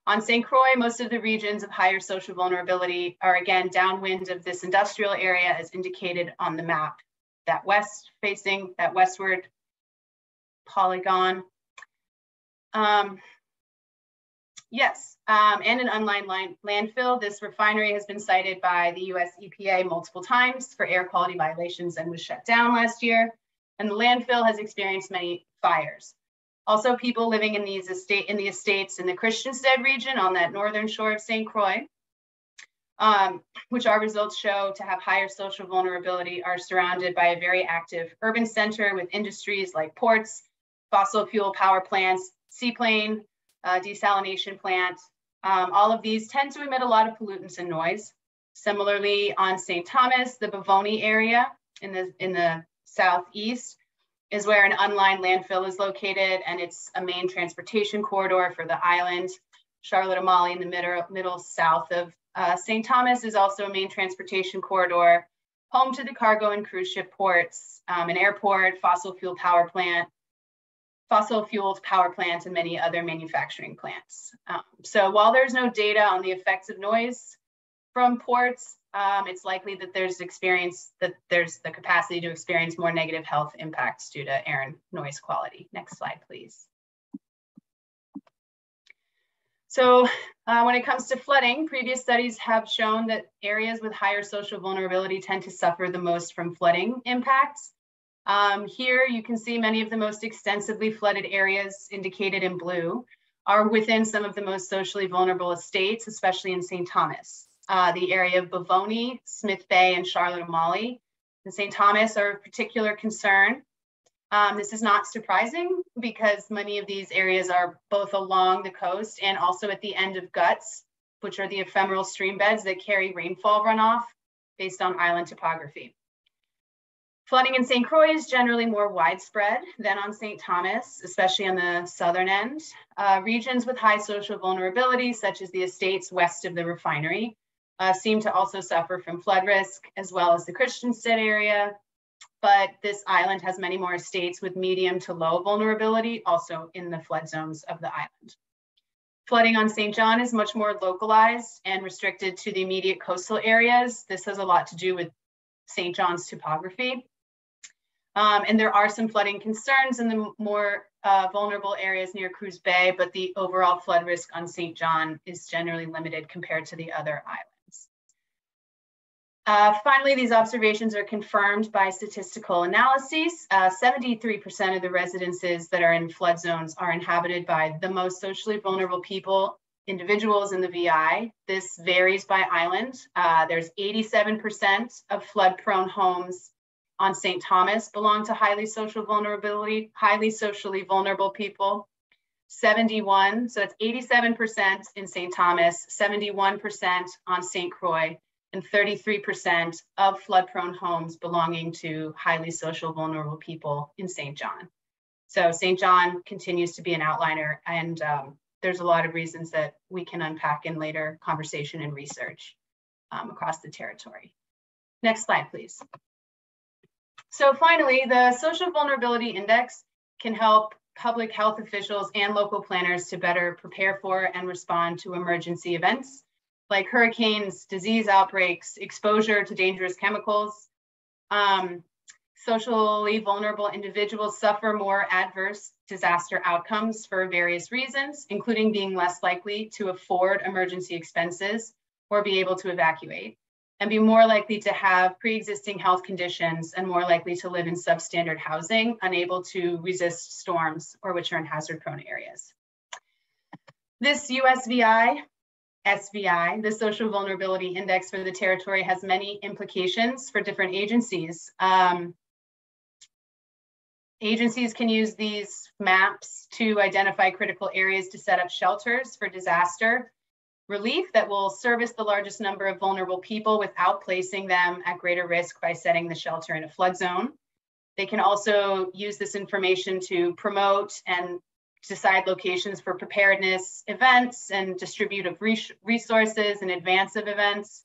On St. Croix, most of the regions of higher social vulnerability are again downwind of this industrial area as indicated on the map. That westward polygon. And an unlined landfill. This refinery has been cited by the US EPA multiple times for air quality violations and was shut down last year. And the landfill has experienced many fires. Also, people living in the estates in the Christiansted region on that northern shore of St. Croix, which our results show to have higher social vulnerability, are surrounded by a very active urban center with industries like ports, fossil fuel power plants, seaplane, desalination plant. All of these tend to emit a lot of pollutants and noise. Similarly, on St. Thomas, the Bavoni area in the southeast is where an unlined landfill is located, and it's a main transportation corridor for the island. Charlotte Amalie in the middle south of St. Thomas is also a main transportation corridor, home to the cargo and cruise ship ports, an airport, fossil fueled power plant, and many other manufacturing plants. So while there's no data on the effects of noise from ports, it's likely that there's the capacity to experience more negative health impacts due to air and noise quality. Next slide, please. So when it comes to flooding, previous studies have shown that areas with higher social vulnerability tend to suffer the most from flooding impacts. Here you can see many of the most extensively flooded areas indicated in blue are within some of the most socially vulnerable estates, especially in St. Thomas. The area of Bavoni, Smith Bay, and Charlotte Amalie in St. Thomas are of particular concern. This is not surprising because many of these areas are both along the coast and also at the end of guts, which are the ephemeral stream beds that carry rainfall runoff based on island topography. Flooding in St. Croix is generally more widespread than on St. Thomas, especially on the southern end. Regions with high social vulnerability, such as the estates west of the refinery, seem to also suffer from flood risk, as well as the Christiansted area. But this island has many more estates with medium to low vulnerability, also in the flood zones of the island. Flooding on St. John is much more localized and restricted to the immediate coastal areas. This has a lot to do with St. John's topography. And there are some flooding concerns in the more vulnerable areas near Cruz Bay, but the overall flood risk on St. John is generally limited compared to the other islands. Finally, these observations are confirmed by statistical analyses. 73% of the residences that are in flood zones are inhabited by the most socially vulnerable individuals in the VI. This varies by island. There's 87% of flood-prone homes on St. Thomas belong to highly socially vulnerable people. 71, so it's 87% in St. Thomas, 71% on St. Croix, and 33% of flood-prone homes belonging to highly social vulnerable people in St. John. So St. John continues to be an outliner, and there's a lot of reasons that we can unpack in later conversation and research across the territory. Next slide, please. So finally, the Social Vulnerability Index can help public health officials and local planners to better prepare for and respond to emergency events like hurricanes, disease outbreaks, exposure to dangerous chemicals. Socially vulnerable individuals suffer more adverse disaster outcomes for various reasons, including being less likely to afford emergency expenses or be able to evacuate, and be more likely to have pre-existing health conditions and more likely to live in substandard housing, unable to resist storms or which are in hazard-prone areas. This USVI, SVI, the Social Vulnerability Index for the territory, has many implications for different agencies. Agencies can use these maps to identify critical areas to set up shelters for disaster relief that will service the largest number of vulnerable people without placing them at greater risk by setting the shelter in a flood zone. They can also use this information to promote and decide locations for preparedness events and distribute of resources in advance of events.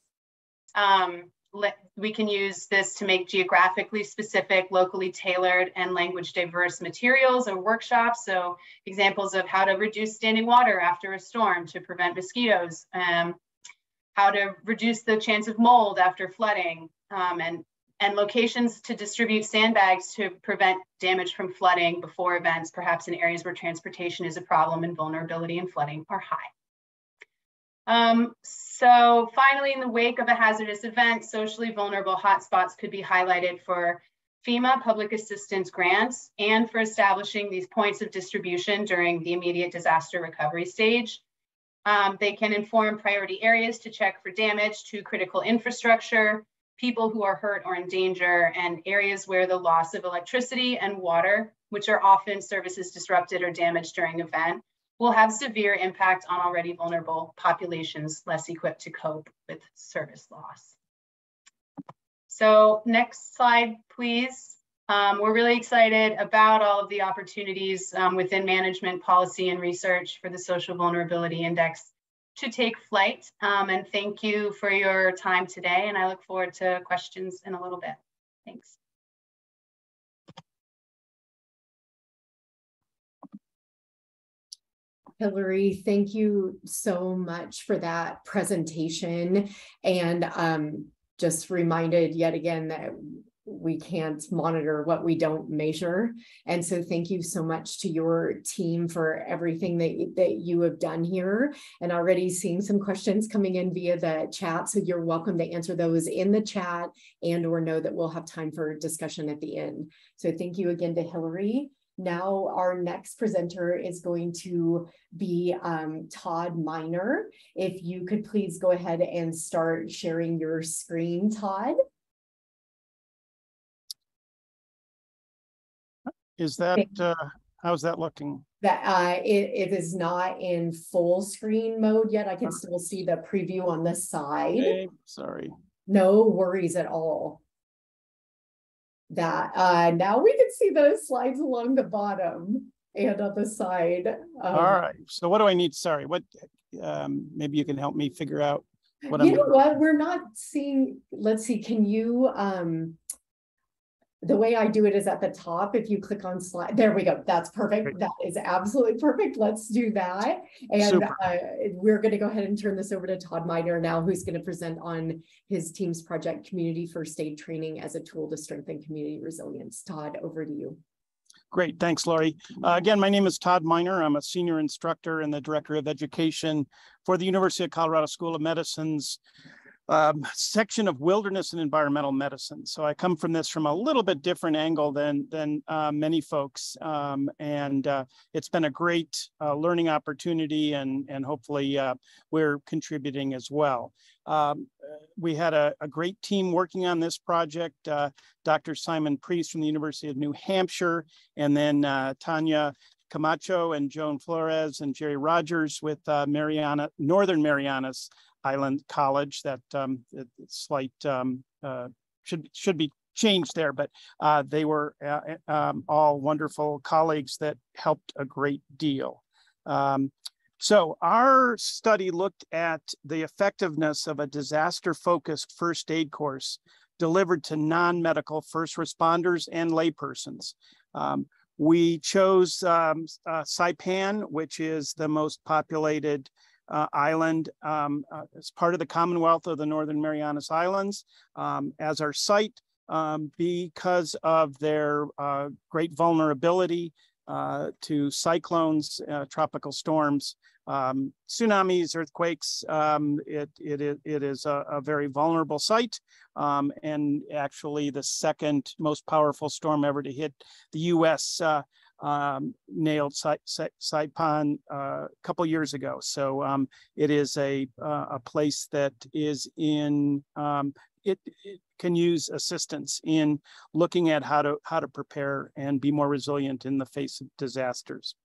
We can use this to make geographically specific, locally tailored, and language diverse materials or workshops. So examples of how to reduce standing water after a storm to prevent mosquitoes, how to reduce the chance of mold after flooding, and locations to distribute sandbags to prevent damage from flooding before events, perhaps in areas where transportation is a problem and vulnerability and flooding are high. So finally, in the wake of a hazardous event, socially vulnerable hotspots could be highlighted for FEMA public assistance grants and for establishing these points of distribution during the immediate disaster recovery stage. They can inform priority areas to check for damage to critical infrastructure, people who are hurt or in danger, and areas where the loss of electricity and water, which are often services disrupted or damaged during an event, will have severe impact on already vulnerable populations less equipped to cope with service loss. So next slide, please. We're really excited about all of the opportunities within management, policy, and research for the Social Vulnerability Index to take flight. And thank you for your time today. And I look forward to questions in a little bit. Thanks. Hillary, thank you so much for that presentation, and just reminded yet again that we can't monitor what we don't measure. And so thank you so much to your team for everything that you have done here, and already seeing some questions coming in via the chat. So you're welcome to answer those in the chat and or know that we'll have time for discussion at the end. So thank you again to Hillary. Now our next presenter is going to be Todd Miner. If you could please go ahead and start sharing your screen, Todd. Is that, how's that looking? That it is not in full screen mode yet. I can still see the preview on the side. Okay, sorry. No worries at all. That now we can see those slides along the bottom and on the side. All right. So what do I need? Sorry. What? Maybe you can help me figure out what I'm. You know what? We're not seeing. Let's see. Can you? The way I do it is at the top. If you click on slide, there we go. That's perfect. Great. That is absolutely perfect. Let's do that. And we're going to go ahead and turn this over to Todd Miner now, who's going to present on his team's project, Community First Aid Training as a Tool to Strengthen Community Resilience. Todd, over to you. Great. Thanks, Lori. Again, my name is Todd Miner. I'm a senior instructor and the director of education for the University of Colorado School of Medicine's section of wilderness and environmental medicine. So I come from this from a little bit different angle than many folks. And it's been a great learning opportunity, and hopefully we're contributing as well. We had a great team working on this project, Dr. Simon Priest from the University of New Hampshire, and then Tanya Camacho and Joan Flores and Jerry Rogers with Northern Marianas Island College. That slight should be changed there, but they were all wonderful colleagues that helped a great deal. So our study looked at the effectiveness of a disaster-focused first aid course delivered to non-medical first responders and laypersons. We chose Saipan, which is the most populated island as part of the Commonwealth of the Northern Mariana Islands as our site because of their great vulnerability to cyclones, tropical storms, tsunamis, earthquakes. It is a very vulnerable site, and actually the second most powerful storm ever to hit the U.S. Nailed Saipan a couple years ago. So it is a place that is in it can use assistance in looking at how to prepare and be more resilient in the face of disasters.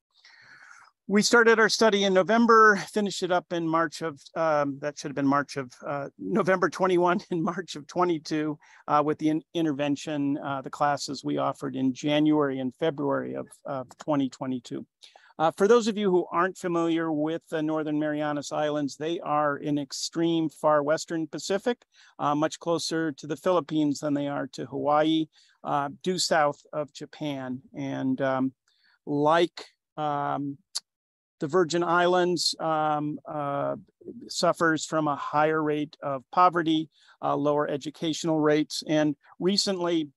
We started our study in November, finished it up in March of, that should have been March of, November 21 and March of 22 with the intervention, the classes we offered in January and February of 2022. For those of you who aren't familiar with the Northern Mariana Islands, they are in extreme far western Pacific, much closer to the Philippines than they are to Hawaii, due south of Japan. And like the Virgin Islands suffers from a higher rate of poverty, lower educational rates, and recently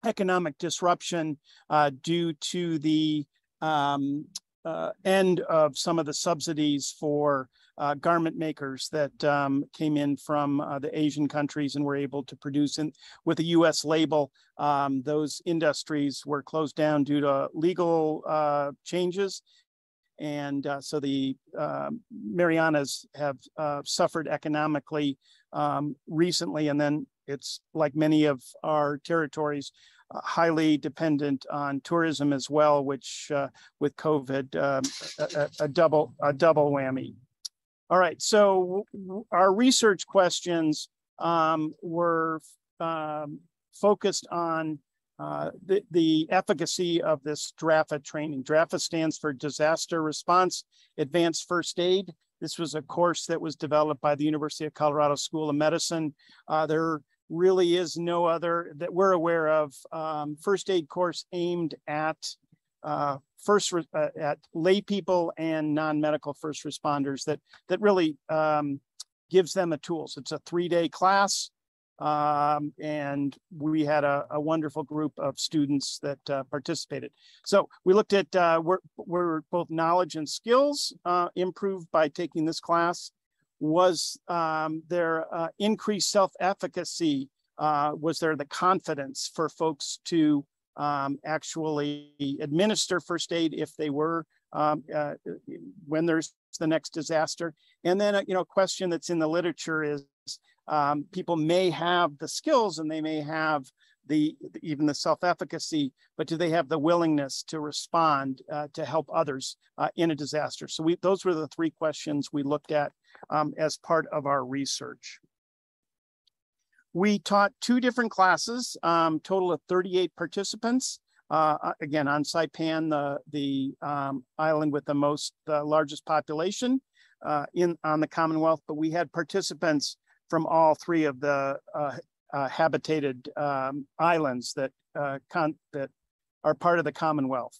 economic disruption due to the end of some of the subsidies for garment makers that came in from the Asian countries and were able to produce with a US label. Those industries were closed down due to legal changes. And so the Marianas have suffered economically recently, and then it's like many of our territories, highly dependent on tourism as well, which with COVID, a double whammy. All right, so our research questions were focused on the efficacy of this DRAFA training. DRAFA stands for Disaster Response Advanced First Aid. This was a course that was developed by the University of Colorado School of Medicine. There really is no other that we're aware of first aid course aimed at lay people and non-medical first responders that really gives them the tools. It's a 3-day class. And we had a wonderful group of students that participated. So we looked at were both knowledge and skills improved by taking this class. Was there increased self-efficacy? Was there the confidence for folks to actually administer first aid if they were when there's the next disaster? And then a question that's in the literature is, people may have the skills and they may have even the self-efficacy, but do they have the willingness to respond to help others in a disaster? So those were the 3 questions we looked at as part of our research. We taught 2 different classes, total of 38 participants. Again, on Saipan, the island with the largest population on the Commonwealth, but we had participants from all 3 of the habitated islands that are part of the Commonwealth.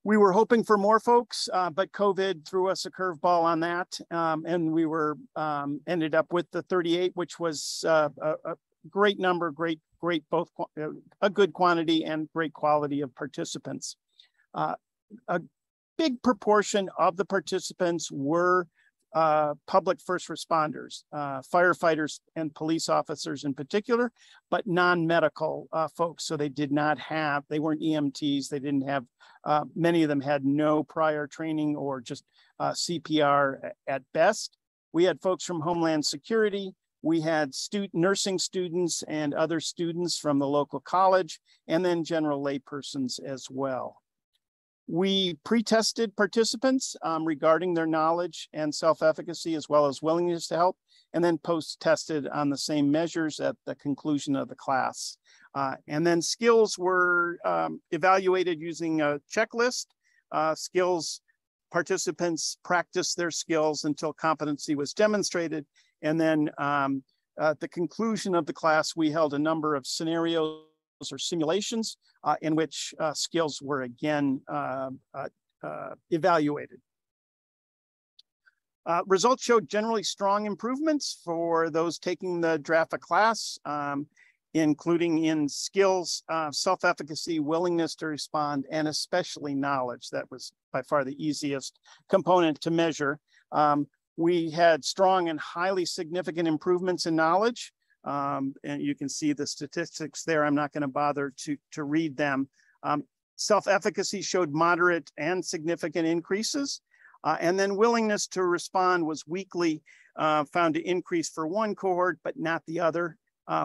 We were hoping for more folks, but COVID threw us a curveball on that, and we were ended up with the 38, which was a great number, great both a good quantity and great quality of participants. A big proportion of the participants were public first responders, firefighters and police officers in particular, but non-medical folks. So they weren't EMTs, they didn't have, many of them had no prior training or just CPR at best. We had folks from Homeland Security, we had nursing students and other students from the local college, and then general laypersons as well. We pre-tested participants regarding their knowledge and self-efficacy as well as willingness to help, and then post-tested on the same measures at the conclusion of the class. And then skills were evaluated using a checklist. Participants practiced their skills until competency was demonstrated. And then at the conclusion of the class, we held a number of scenarios or simulations in which skills were again evaluated. Results showed generally strong improvements for those taking the DRAFA class, including in skills, self-efficacy, willingness to respond, and especially knowledge. That was by far the easiest component to measure. We had strong and highly significant improvements in knowledge. And you can see the statistics there. I'm not going to bother to read them. Self-efficacy showed moderate and significant increases. And then willingness to respond was weakly found to increase for one cohort, but not the other.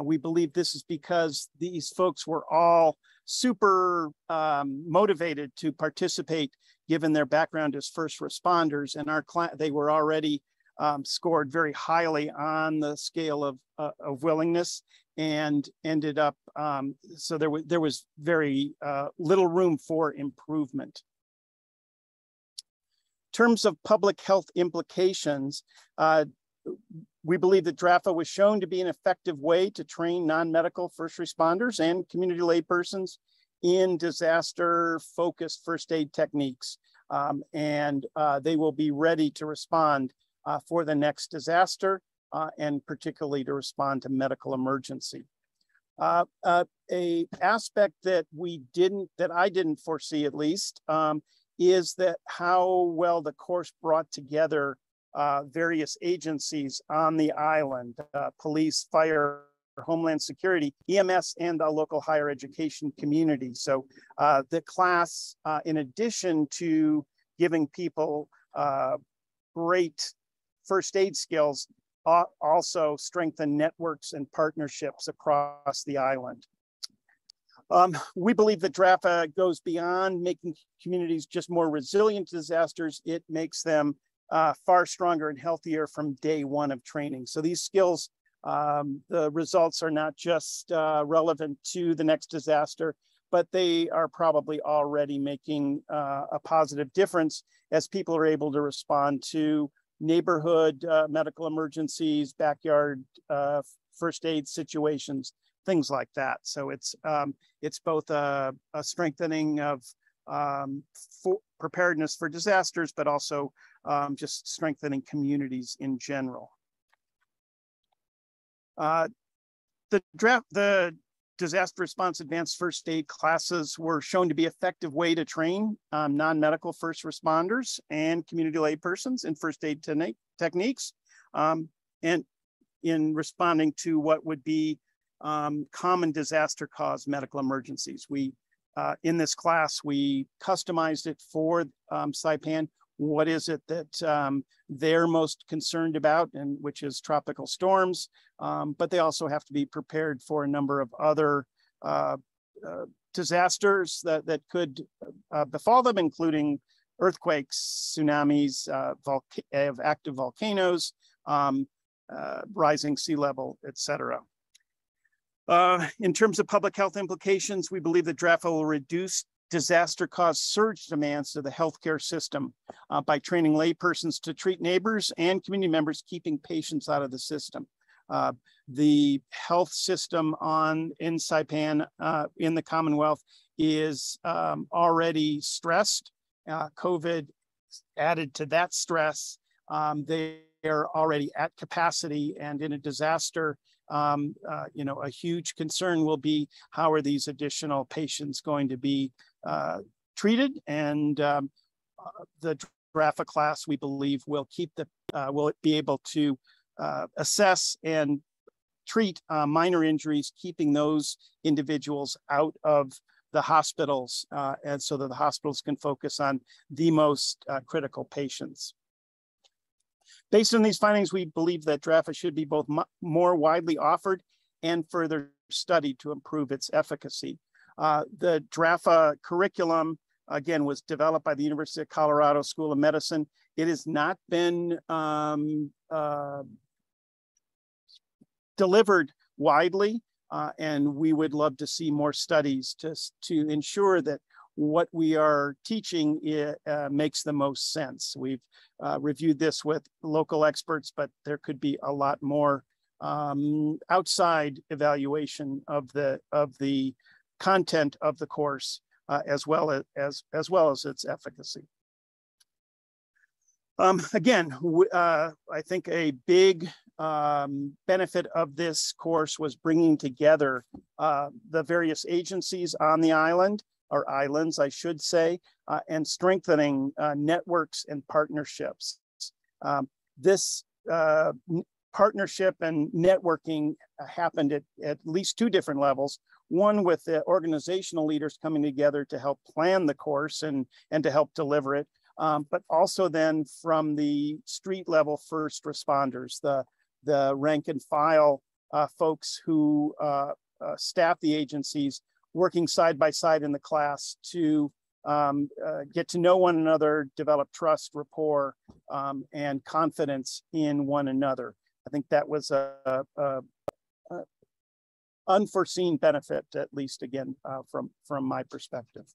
We believe this is because these folks were all super motivated to participate given their background as first responders, and they were already scored very highly on the scale of willingness, and ended up, so there was very little room for improvement. In terms of public health implications, we believe that DRAFA was shown to be an effective way to train non-medical first responders and community laypersons in disaster-focused first aid techniques. And they will be ready to respond for the next disaster, and particularly to respond to medical emergency. A aspect that I didn't foresee at least, is that how well the course brought together various agencies on the island, police, fire, Homeland Security, EMS, and the local higher education community. So the class, in addition to giving people great first aid skills, also strengthen networks and partnerships across the island. We believe that DRAFA goes beyond making communities just more resilient to disasters. It makes them far stronger and healthier from day one of training. So these skills, the results are not just relevant to the next disaster, but they are probably already making a positive difference as people are able to respond to neighborhood medical emergencies, backyard first aid situations, things like that. So it's both a strengthening of preparedness for disasters, but also just strengthening communities in general. The disaster response advanced first aid classes were shown to be an effective way to train non-medical first responders and community laypersons in first aid techniques, and in responding to what would be common disaster caused medical emergencies. In this class, we customized it for Saipan. What is it that they're most concerned about, and which is tropical storms, but they also have to be prepared for a number of other disasters that could befall them, including earthquakes, tsunamis, active volcanoes, rising sea level, etc. In terms of public health implications, we believe that DRAFA will reduce disaster-caused surge demands to the healthcare system by training laypersons to treat neighbors and community members, keeping patients out of the system. The health system in Saipan, in the Commonwealth, is already stressed. COVID added to that stress. They are already at capacity, and in a disaster, a huge concern will be how are these additional patients going to be treated, and the DRAFA class, we believe, will be able to assess and treat minor injuries, keeping those individuals out of the hospitals, and so that the hospitals can focus on the most critical patients. Based on these findings, we believe that DRAFA should be both more widely offered and further studied to improve its efficacy. The DRAFA curriculum, again, was developed by the University of Colorado School of Medicine. It has not been delivered widely, and we would love to see more studies to ensure that what we are teaching makes the most sense. We've reviewed this with local experts, but there could be a lot more outside evaluation of the content of the course as well as its efficacy. Again, I think a big benefit of this course was bringing together the various agencies on the island, or islands, I should say, and strengthening networks and partnerships. This partnership and networking happened at least two different levels. One with the organizational leaders coming together to help plan the course and to help deliver it, but also then from the street level first responders, the rank and file folks who staff the agencies, working side by side in the class to get to know one another, develop trust, rapport, and confidence in one another. I think that was a unforeseen benefit, at least again, from my perspective.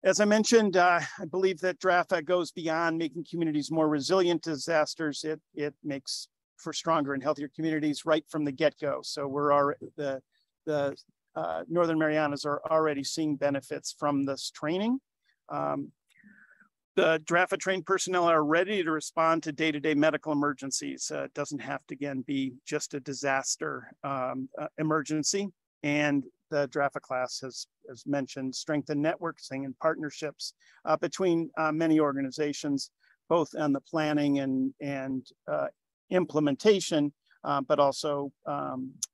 As I mentioned, I believe that DRAFA goes beyond making communities more resilient to disasters. It makes for stronger and healthier communities right from the get-go. So we're already, the Northern Marianas are already seeing benefits from this training. The DRAFA trained personnel are ready to respond to day-to-day medical emergencies. It doesn't have to, again, be just a disaster emergency. And the DRAFA class has, as mentioned, strengthened networking and partnerships between many organizations, both on the planning and implementation, but also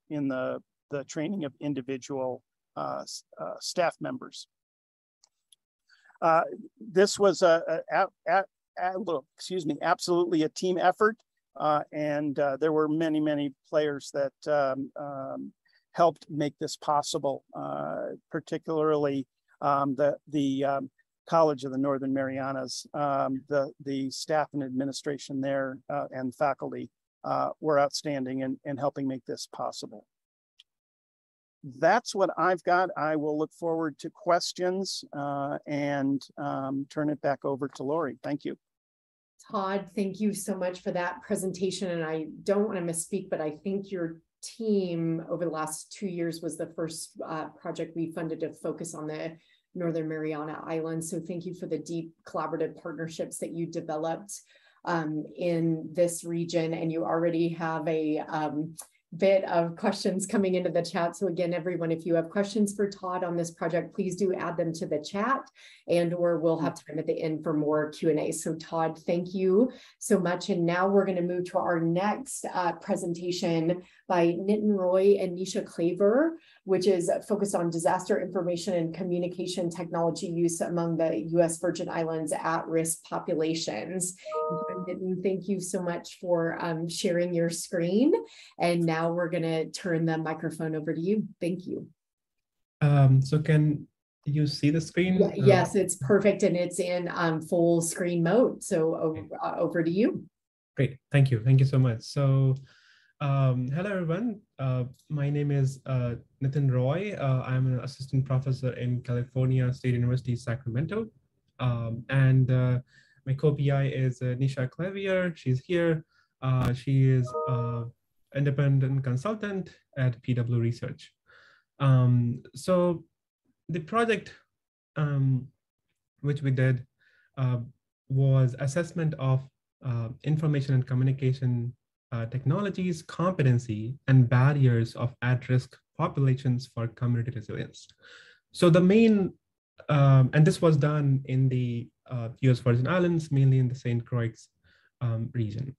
in the training of individual staff members. This was absolutely a team effort, and there were many players that helped make this possible, particularly the College of the Northern Marianas, the staff and administration there and faculty were outstanding in helping make this possible. That's what I've got. I will look forward to questions and turn it back over to Lori. Thank you. Todd, thank you so much for that presentation. And I don't want to misspeak, but I think your team over the last 2 years was the first project we funded to focus on the Northern Mariana Islands. So thank you for the deep collaborative partnerships that you developed in this region. And you already have a bit of questions coming into the chat. So again, everyone, if you have questions for Todd on this project, please do add them to the chat, and or we'll have time at the end for more Q&A. So Todd, thank you so much. And now we're going to move to our next presentation by Nitin Roy and Nisha Claver, which is focused on disaster information and communication technology use among the U.S. Virgin Islands at-risk populations. Nitin, thank you so much for sharing your screen. And now we're going to turn the microphone over to you. Thank you. So can you see the screen? Yes, it's perfect. And it's in full screen mode. So over to you. Great. Thank you. Thank you so much. So hello, everyone. My name is Nitin Roy. I'm an assistant professor in California State University, Sacramento. And my co-PI is Nisha Clavier. She's here. She is independent consultant at PW Research. So the project which we did was assessment of information and communication technologies, competency, and barriers of at-risk populations for community resilience. So the main, and this was done in the US Virgin Islands, mainly in the St. Croix region.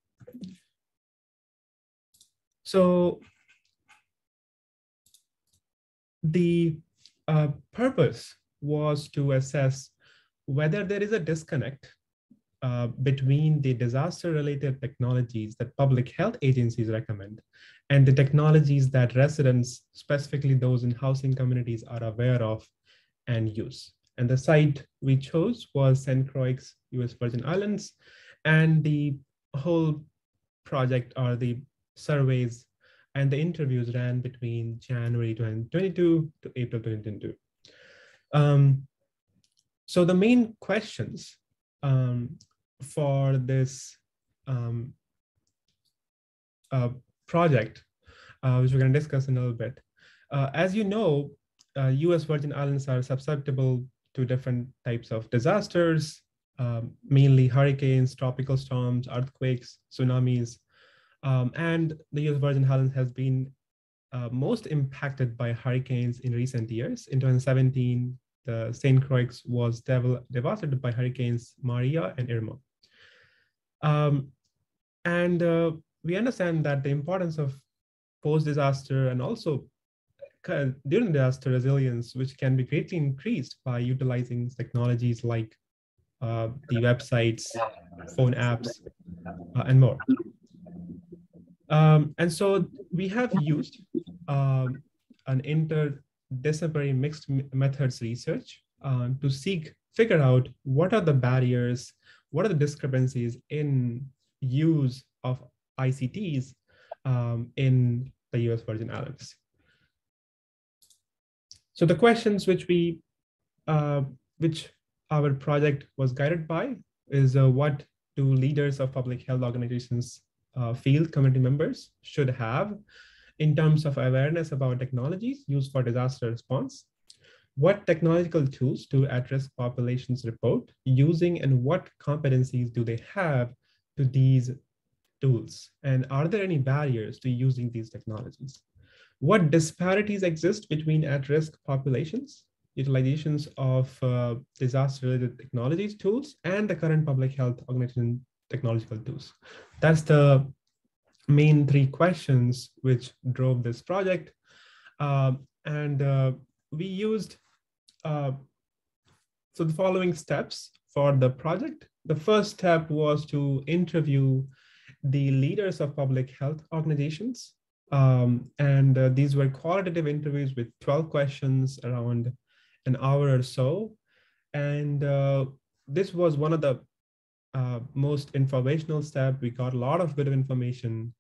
So the purpose was to assess whether there is a disconnect between the disaster-related technologies that public health agencies recommend and the technologies that residents, specifically those in housing communities, are aware of and use. And the site we chose was St. Croix, US Virgin Islands, and the whole project, or the surveys and the interviews, ran between January 2022 to April 2022. So the main questions for this project, which we're going to discuss in a little bit, As you know, US Virgin Islands are susceptible to different types of disasters, mainly hurricanes, tropical storms, earthquakes, tsunamis. And the US Virgin Islands has been most impacted by hurricanes in recent years. In 2017, the St. Croix was devastated by hurricanes Maria and Irma. We understand that the importance of post-disaster and also during disaster resilience, which can be greatly increased by utilizing technologies like the websites, phone apps, and more. And so we have used an interdisciplinary mixed methods research to figure out what are the barriers, what are the discrepancies in use of ICTs in the US Virgin Islands. So the questions which our project was guided by is what do leaders of public health organizations feel community members should have in terms of awareness about technologies used for disaster response? What technological tools do at-risk populations report using, and what competencies do they have to these tools? And are there any barriers to using these technologies? What disparities exist between at-risk populations, utilizations of disaster-related technologies tools, and the current public health organization technological tools? That's the main three questions which drove this project. We used so the following steps for the project. The first step was to interview the leaders of public health organizations. These were qualitative interviews with 12 questions around an hour or so. And this was one of the most informational step. We got a lot of good information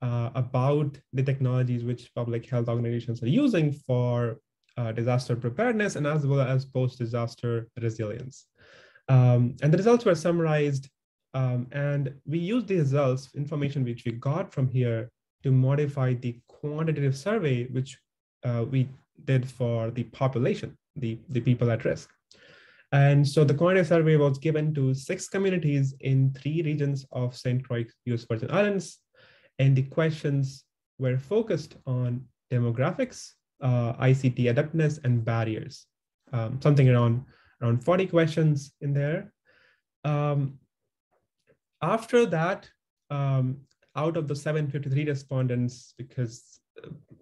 about the technologies which public health organizations are using for disaster preparedness and as well as post-disaster resilience. And the results were summarized, and we used the results, information which we got from here, to modify the quantitative survey which we did for the population, the people at risk. And so the quantitative survey was given to 6 communities in 3 regions of St. Croix, US Virgin Islands. And the questions were focused on demographics, ICT adaptedness, and barriers. Something around 40 questions in there. After that, out of the 753 respondents, because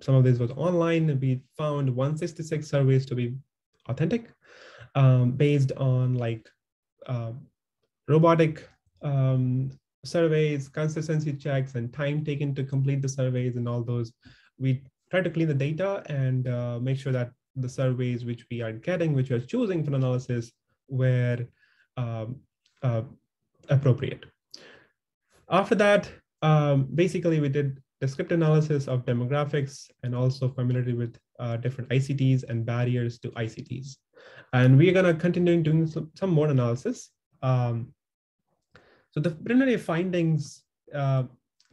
some of this was online, we found 166 surveys to be authentic, based on like robotic surveys, consistency checks, and time taken to complete the surveys and all those. We try to clean the data and make sure that the surveys which we are getting, which we are choosing for analysis, were appropriate. After that, basically we did descriptive analysis of demographics and also familiarity with different ICTs and barriers to ICTs. And we're gonna continue doing some more analysis. So the preliminary findings,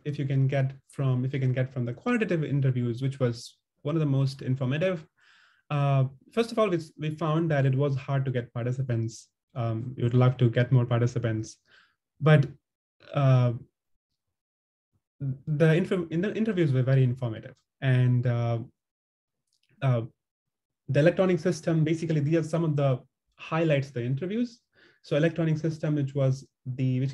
if you can get from the quantitative interviews, which was one of the most informative. First of all, we found that it was hard to get participants. We would love to get more participants, but the interviews were very informative. And the electronic system, basically, these are some of the highlights of the interviews. So electronic system, which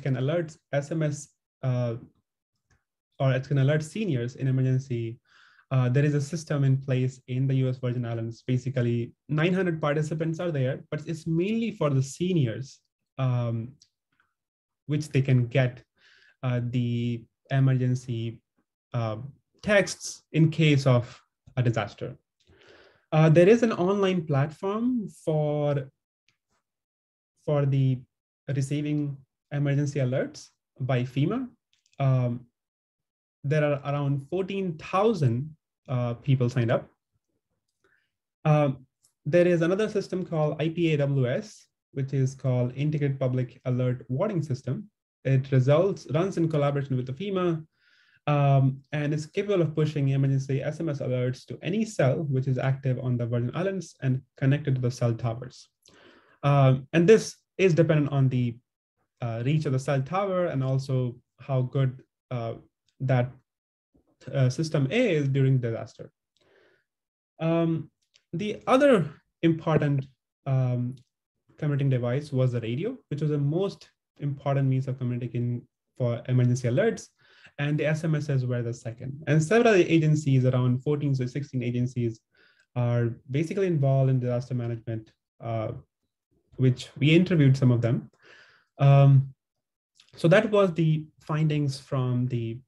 can alert SMS, or it can alert seniors in emergency. There is a system in place in the US Virgin Islands. Basically, 900 participants are there, but it's mainly for the seniors, which they can get the emergency texts in case of a disaster. There is an online platform for the receiving emergency alerts by FEMA. There are around 14,000 people signed up. There is another system called IPAWS, which is called Integrated Public Alert Warning System. It runs in collaboration with the FEMA. and is capable of pushing emergency SMS alerts to any cell which is active on the Virgin Islands and connected to the cell towers. And this is dependent on the reach of the cell tower and also how good that system is during disaster. The other important communicating device was the radio, which was the most important means of communicating for emergency alerts, and the SMSs were the second. And several agencies, around 14 to 16 agencies, are basically involved in disaster management, which we interviewed some of them. So that was the findings from the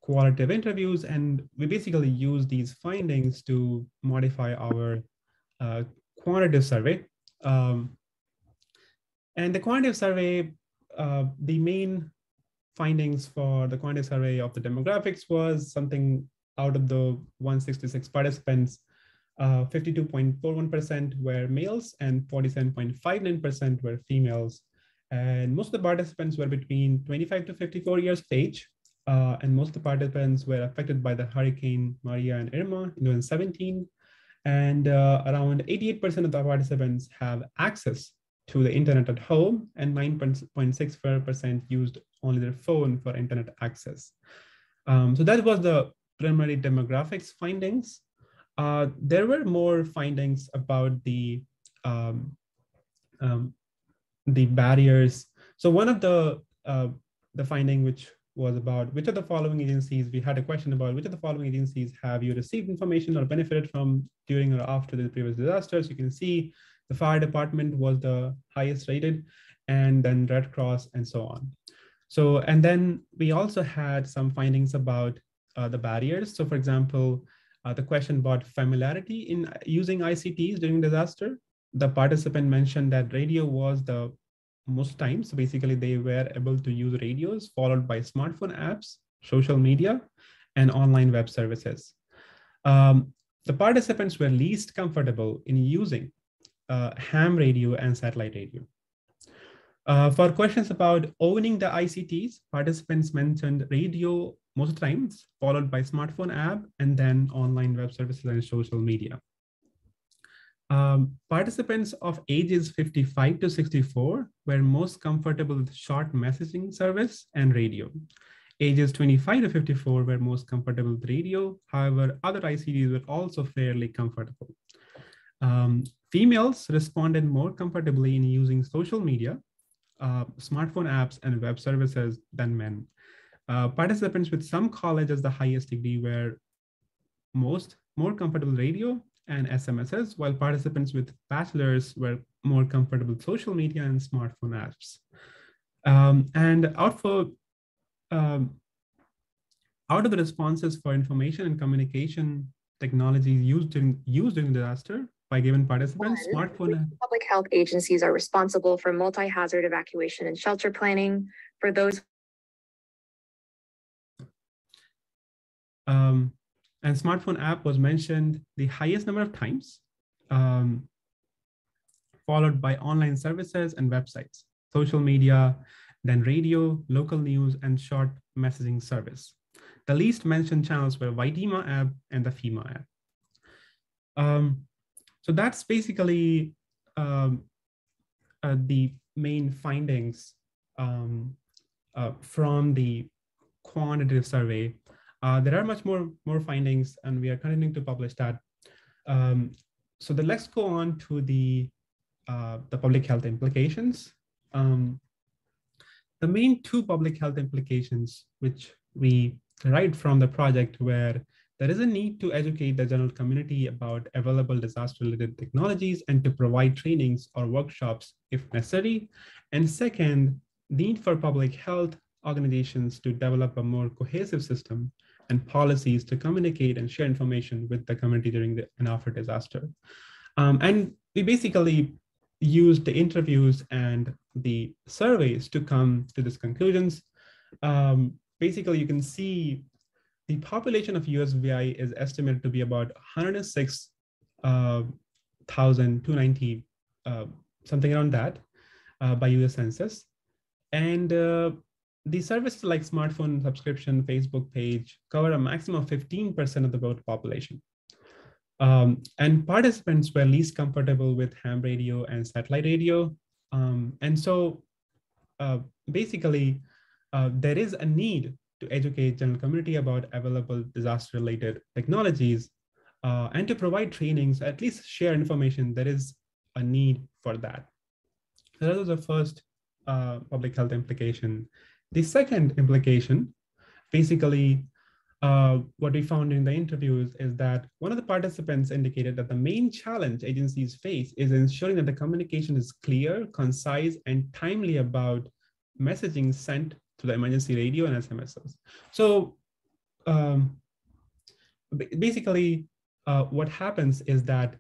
qualitative interviews, and we basically used these findings to modify our quantitative survey. And the quantitative survey, the main findings for the quantitative survey of the demographics was something out of the 166 participants, 52.41% were males and 47.59% were females. And most of the participants were between 25 to 54 years of age. And most of the participants were affected by the Hurricane Maria and Irma in 2017. And around 88% of the participants have access to the internet at home, and 9.64% used only their phone for internet access. So that was the preliminary demographics findings. There were more findings about the barriers. So one of the finding which was about which of the following agencies, we had a question about which of the following agencies have you received information or benefited from during or after the previous disasters. You can see the fire department was the highest rated, and then Red Cross and so on. So, and then we also had some findings about the barriers. So for example, the question about familiarity in using ICTs during disaster. The participant mentioned that radio was the most times. So basically they were able to use radios, followed by smartphone apps, social media, and online web services. The participants were least comfortable in using ham radio and satellite radio. For questions about owning the ICTs, participants mentioned radio most times, followed by smartphone app, and then online web services and social media. Participants of ages 55 to 64 were most comfortable with short messaging service and radio. Ages 25 to 54 were most comfortable with radio. However, other ICTs were also fairly comfortable. Females responded more comfortably in using social media, smartphone apps, and web services than men. Participants with some college as the highest degree were more comfortable with radio and SMSs, while participants with bachelors were more comfortable with social media and smartphone apps. And out of the responses for information and communication technologies used during disaster by given participants, smartphone. Public health agencies are responsible for multi-hazard evacuation and shelter planning for those. And smartphone app was mentioned the highest number of times, followed by online services and websites, social media, then radio, local news, and short messaging service. The least mentioned channels were YDEMA app and the FEMA app. So that's basically the main findings from the quantitative survey. There are much more findings, and we are continuing to publish that. So let's go on to the public health implications. The main two public health implications which we derive from the project were there is a need to educate the general community about available disaster-related technologies and to provide trainings or workshops if necessary. And second, need for public health organizations to develop a more cohesive system and policies to communicate and share information with the community during and after disaster. And we basically used the interviews and the surveys to come to these conclusions. Basically, you can see the population of USVI is estimated to be about 106,290, something around that, by US Census. And the services like smartphone subscription, Facebook page cover a maximum of 15% of the world population. And participants were least comfortable with ham radio and satellite radio. And so basically, there is a need to educate general community about available disaster-related technologies and to provide trainings, at least share information. There is a need for that. So that was the first public health implication. The second implication, basically, what we found in the interviews is that one of the participants indicated that the main challenge agencies face is ensuring that the communication is clear, concise, and timely about messaging sent to the emergency radio and SMSs. So basically, what happens is that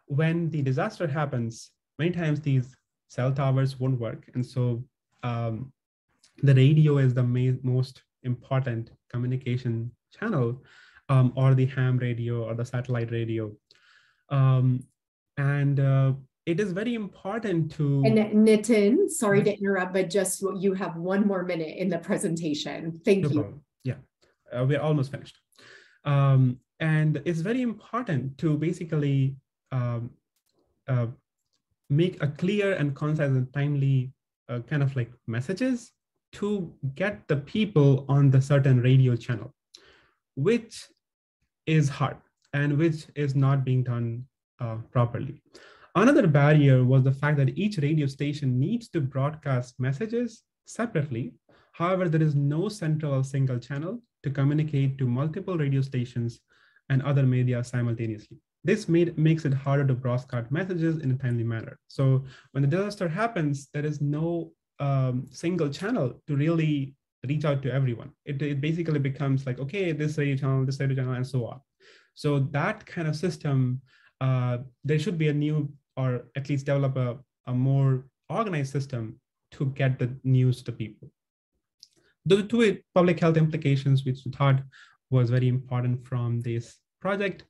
when the disaster happens, many times these cell towers won't work. And so the radio is the most important communication channel, or the ham radio or the satellite radio. It is very important to— And Nitin, sorry to interrupt, but just you have one more minute in the presentation. Thank you. Problem. Yeah, we're almost finished. And it's very important to basically make a clear and concise and timely kind of like messages to get the people on the certain radio channel, which is hard and which is not being done properly. Another barrier was the fact that each radio station needs to broadcast messages separately. However, there is no central or single channel to communicate to multiple radio stations and other media simultaneously. This makes it harder to broadcast messages in a timely manner. So when the disaster happens, there is no single channel to really reach out to everyone. It basically becomes like, okay, this radio channel, and so on. So that kind of system, there should be a new, or at least develop a more organized system to get the news to people. The two public health implications, which we thought was very important from this project.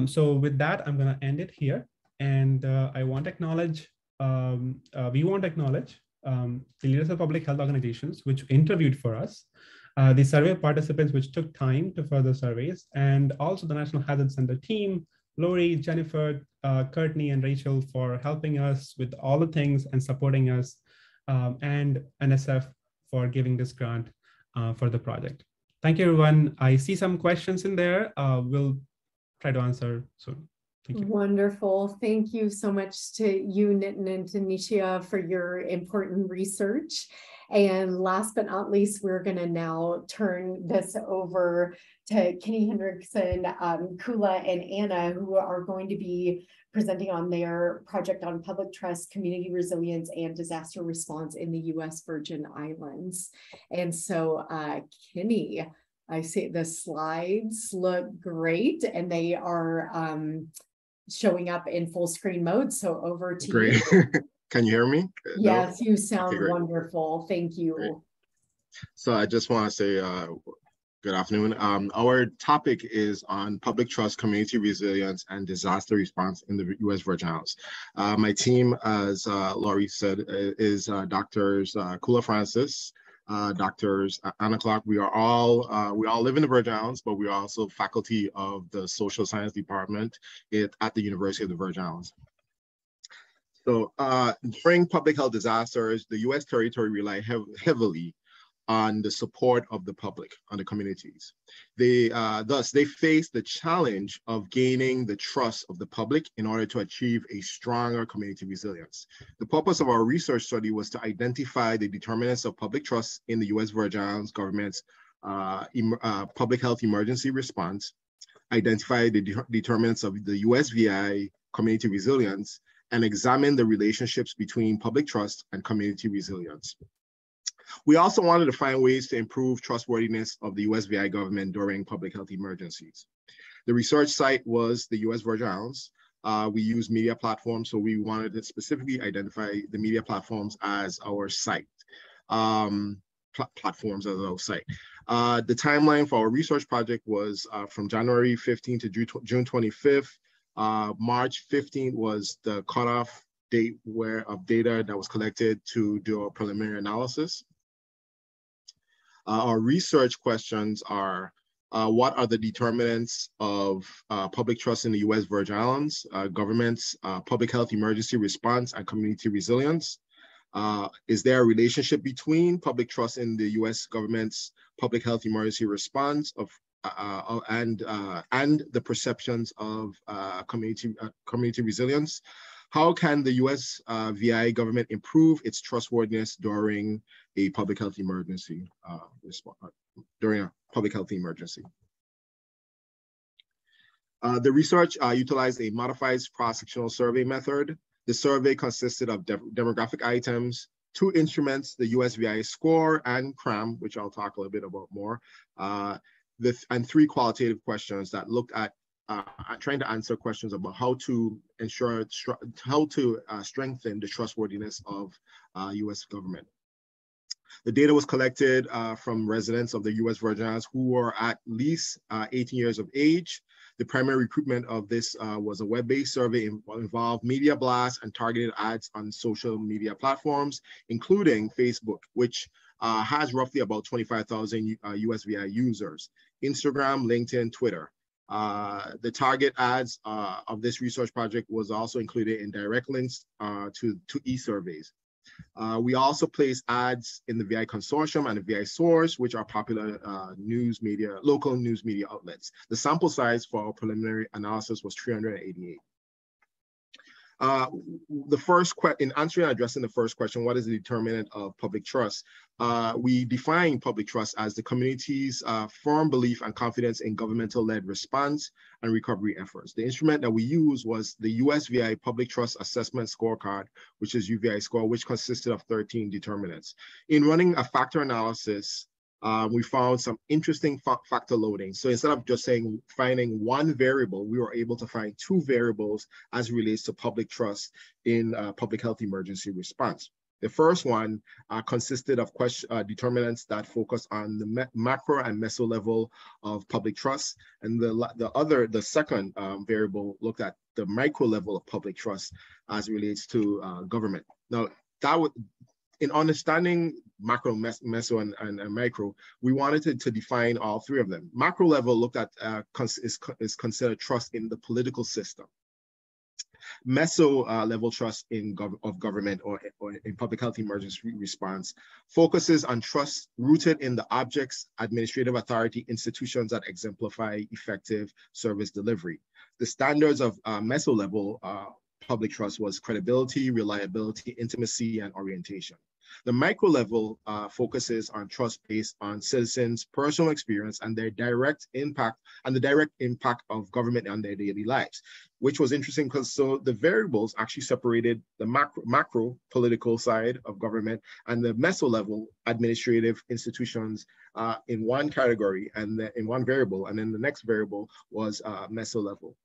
So with that, I'm going to end it here. And I want to acknowledge, we want to acknowledge the leaders of public health organizations which interviewed for us, the survey participants which took time to further surveys, and also the National Hazard Center team, Lori, Jennifer, Courtney, and Rachel for helping us with all the things and supporting us, and NSF for giving this grant for the project. Thank you, everyone. I see some questions in there. We'll try to answer soon. Thank you. Wonderful. Thank you so much to you, Nitin and Tanisha, for your important research. And last but not least, we're going to now turn this over to Kenny Hendrickson, Kula, and Anna, who are going to be presenting on their project on public trust, community resilience, and disaster response in the U.S. Virgin Islands. And so, Kenny, I see the slides look great, and they are showing up in full screen mode. So over to Great. you. Can you hear me? Yes, No? you sound Okay, wonderful. Thank you. Great. So I just want to say good afternoon. Our topic is on public trust, community resilience, and disaster response in the U.S. Virgin Islands. My team, as Laurie said, is Drs. Kula Francis, Drs. Anna Clark. We all live in the Virgin Islands, but we are also faculty of the Social Science Department at the University of the Virgin Islands. So during public health disasters, the U.S. territory relied heavily on the support of the public, on the communities. Thus, they face the challenge of gaining the trust of the public in order to achieve a stronger community resilience. The purpose of our research study was to identify the determinants of public trust in the U.S. Virgin Islands government's public health emergency response, identify the determinants of the USVI community resilience, and examine the relationships between public trust and community resilience. We also wanted to find ways to improve trustworthiness of the USVI government during public health emergencies. The research site was the US Virgin Islands. We use media platforms, so we wanted to specifically identify the media platforms as our site, platforms as our site. The timeline for our research project was from January 15 to June 25th. March 15th was the cutoff date of data that was collected to do a preliminary analysis. Our research questions are, what are the determinants of public trust in the U.S. Virgin Islands, government's public health emergency response and community resilience? Is there a relationship between public trust in the U.S. government's public health emergency response and the perceptions of community resilience? How can the U.S. VI government improve its trustworthiness during a public health emergency The research utilized a modified cross-sectional survey method. The survey consisted of demographic items, 2 instruments, the USVI score and CRAM, which I'll talk a little bit about more, and 3 qualitative questions that looked at trying to answer questions about how to strengthen the trustworthiness of U.S. government. The data was collected from residents of the U.S. Virgin Islands who were at least 18 years of age. The primary recruitment of this was a web-based survey involved media blasts and targeted ads on social media platforms, including Facebook, which has roughly about 25,000 USVI users, Instagram, LinkedIn, Twitter. The target ads of this research project was also included in direct links to e-surveys. We also place ads in the VI Consortium and the VI Source, which are popular local news media outlets. The sample size for our preliminary analysis was 388. In answering and addressing the first question, what is the determinant of public trust? We define public trust as the community's firm belief and confidence in governmental-led response and recovery efforts. The instrument that we used was the USVI Public Trust Assessment Scorecard, which is UVI score, which consisted of 13 determinants. In running a factor analysis, we found some interesting factor loading. So instead of just finding one variable, we were able to find 2 variables as it relates to public trust in public health emergency response. The first one consisted of determinants that focus on the macro and meso level of public trust, and the second variable looked at the micro level of public trust as it relates to government. Now, in understanding macro, meso, and micro, we wanted to define all 3 of them. Macro level looked at is considered trust in the political system. Meso level trust of government or in public health emergency response focuses on trust rooted in the objects, administrative authority, institutions that exemplify effective service delivery. The standards of meso level public trust was credibility, reliability, intimacy, and orientation. The micro level focuses on trust based on citizens' personal experience and their direct impact and the direct impact of government on their daily lives, which was interesting because the variables actually separated the macro political side of government and the meso level administrative institutions in one category and in one variable, and then the next variable was meso level.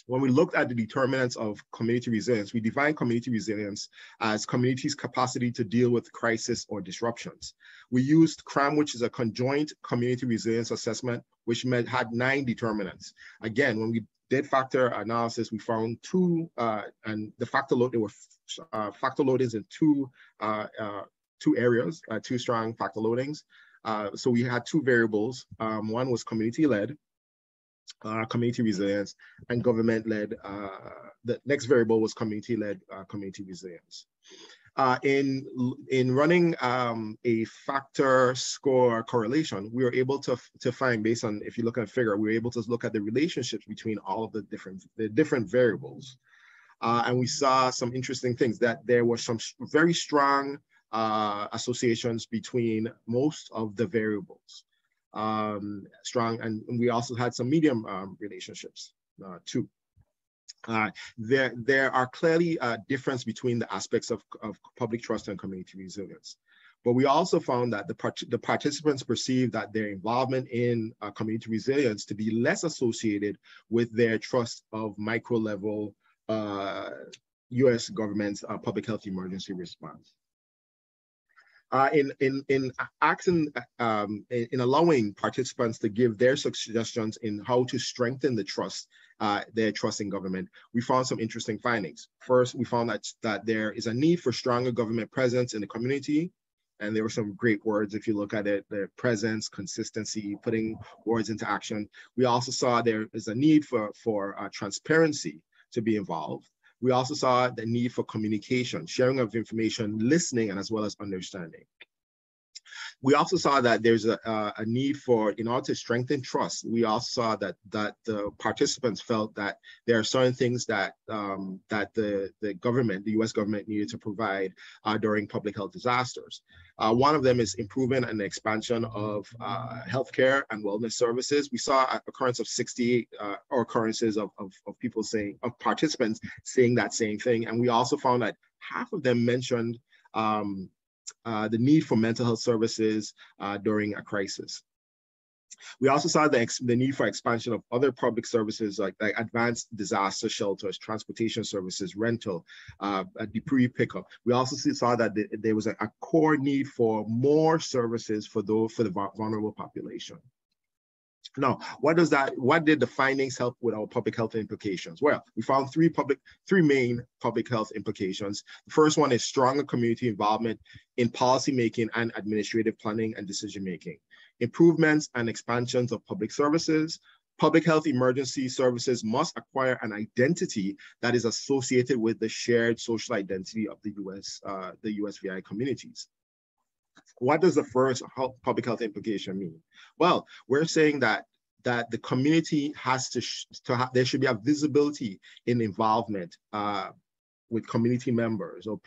When we looked at the determinants of community resilience, we defined community resilience as community's capacity to deal with crisis or disruptions. We used CRAM, which is a conjoint community resilience assessment, which had 9 determinants. Again, when we did factor analysis, we found 2, and the factor load, there were factor loadings in 2 areas, 2 strong factor loadings. So we had 2 variables. One was community-led, community resilience, and government-led. The next variable was community-led community resilience. In running a factor score correlation, we were able to find, based on, if you look at a figure, we were able to look at the relationships between all of the different variables. And we saw some interesting things, that there were some very strong associations between most of the variables. And we also had some medium relationships too. There are clearly a difference between the aspects of public trust and community resilience. But we also found that the participants perceived that their involvement in community resilience to be less associated with their trust of micro level US government's public health emergency response. In allowing participants to give their suggestions in how to strengthen their trust in government, we found some interesting findings. First, we found that there is a need for stronger government presence in the community, And there were some great words if you look at it, the presence, consistency, putting words into action. We also saw there is a need for transparency to be involved. We also saw the need for communication, sharing of information, listening, and as well as understanding. We also saw that there's a need for, in order to strengthen trust, we also saw that the participants felt that there are certain things that the government, the U.S. government, needed to provide during public health disasters. One of them is improvement and expansion of healthcare and wellness services. We saw an occurrence of 68 occurrences of people saying, of participants saying that same thing. And we also found that half of them mentioned the need for mental health services during a crisis. We also saw the need for expansion of other public services like advanced disaster shelters, transportation services, rental, debris pickup. We also saw that there was a core need for more services for the vulnerable population. Now, what did the findings help with our public health implications? Well, we found three main public health implications. The first one is stronger community involvement in policymaking and administrative planning and decision-making. Improvements and expansions of public services. Public health emergency services must acquire an identity that is associated with the shared social identity of the USVI communities. What does the first public health implication mean? Well, we're saying that the community has there should be a visibility in involvement with community members or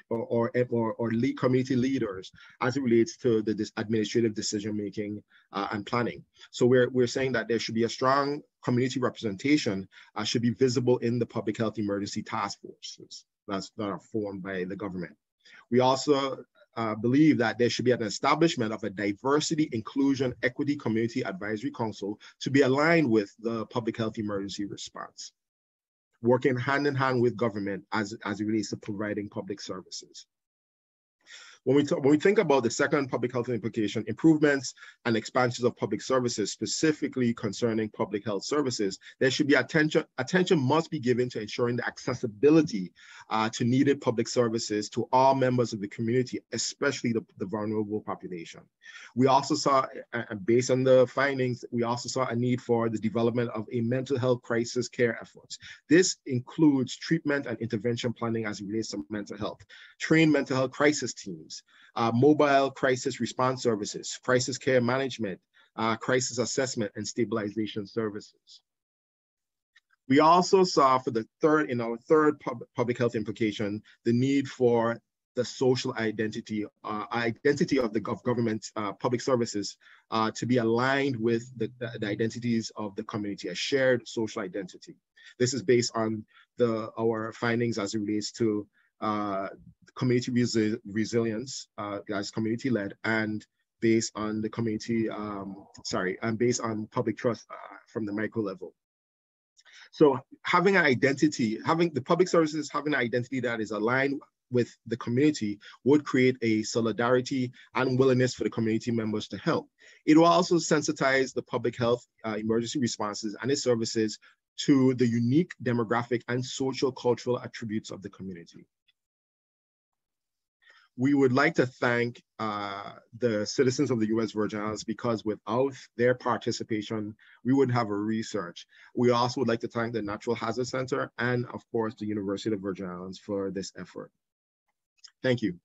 community leaders as it relates to this administrative decision-making and planning. So we're saying that there should be a strong community representation, should be visible in the public health emergency task forces that are formed by the government. We also believe that there should be an establishment of a diversity, inclusion, equity community advisory council to be aligned with the public health emergency response, working hand in hand with government as it relates to providing public services. When we think about the second public health implication, improvements and expansions of public services, specifically concerning public health services, there should be attention must be given to ensuring the accessibility to needed public services to all members of the community, especially the vulnerable population. We also saw, based on the findings, we also saw a need for the development of a mental health crisis care efforts. This includes treatment and intervention planning as it relates to mental health, trained mental health crisis teams, mobile crisis response services, crisis care management, crisis assessment and stabilization services. We also saw in our third public health implication, the need for the social identity of the government public services to be aligned with the identities of the community, a shared social identity. This is based on our findings as it relates to community resilience as community-led, and based on the community, and based on public trust from the micro level. So having an identity, having the public services having an identity that is aligned with the community would create a solidarity and willingness for the community members to help. It will also sensitize the public health emergency responses and its services to the unique demographic and social cultural attributes of the community. We would like to thank the citizens of the U.S. Virgin Islands, because without their participation, we wouldn't have a research. We also would like to thank the Natural Hazard Center and, of course, the University of Virgin Islands for this effort. Thank you.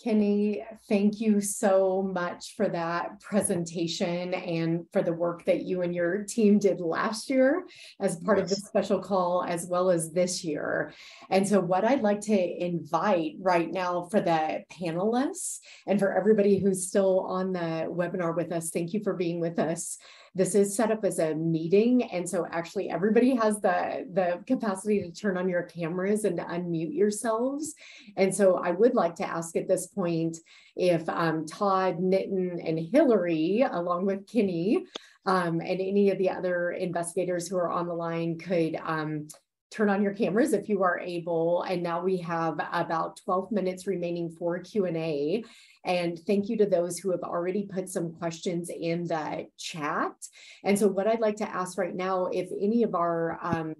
Kenny, thank you so much for that presentation and for the work that you and your team did last year as part of this special call, as well as this year. And so what I'd like to invite right now for the panelists and for everybody who's still on the webinar with us, thank you for being with us. This is set up as a meeting, and so actually everybody has the capacity to turn on your cameras and to unmute yourselves. And so I would like to ask at this point if Todd, Nitin, and Hillary, along with Kenny, and any of the other investigators who are on the line could turn on your cameras if you are able. And now we have about 12 minutes remaining for Q&A. And thank you to those who have already put some questions in the chat. And so what I'd like to ask right now, if any of our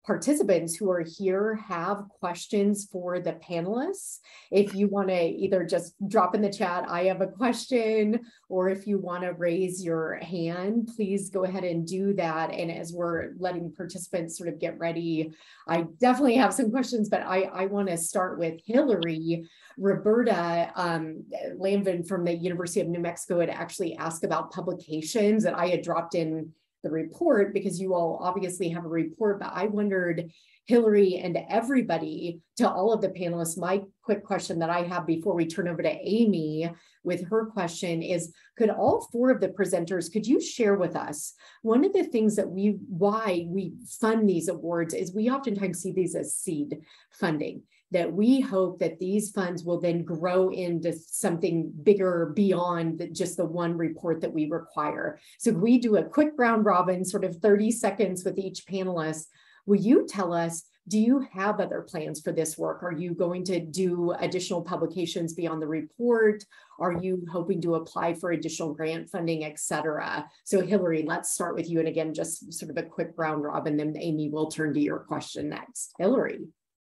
participants who are here have questions for the panelists, if you want to either just drop in the chat, I have a question, or if you want to raise your hand, please go ahead and do that. And as we're letting participants sort of get ready, I definitely have some questions, but I want to start with Hillary. Roberta Lanvin from the University of New Mexico had actually asked about publications that I had dropped in the report, because you all obviously have a report, but I wondered, Hillary and everybody, to all of the panelists, my quick question that I have before we turn over to Amy with her question is, could all four of the presenters, could you share with us, one of the things that why we fund these awards is we oftentimes see these as seed funding, that we hope that these funds will then grow into something bigger beyond just the one report that we require. So we do a quick round robin, sort of 30 seconds with each panelist. Will you tell us, do you have other plans for this work? Are you going to do additional publications beyond the report? Are you hoping to apply for additional grant funding, et cetera? So Hillary, let's start with you. And again, just sort of a quick round robin, then Amy will turn to your question next. Hillary,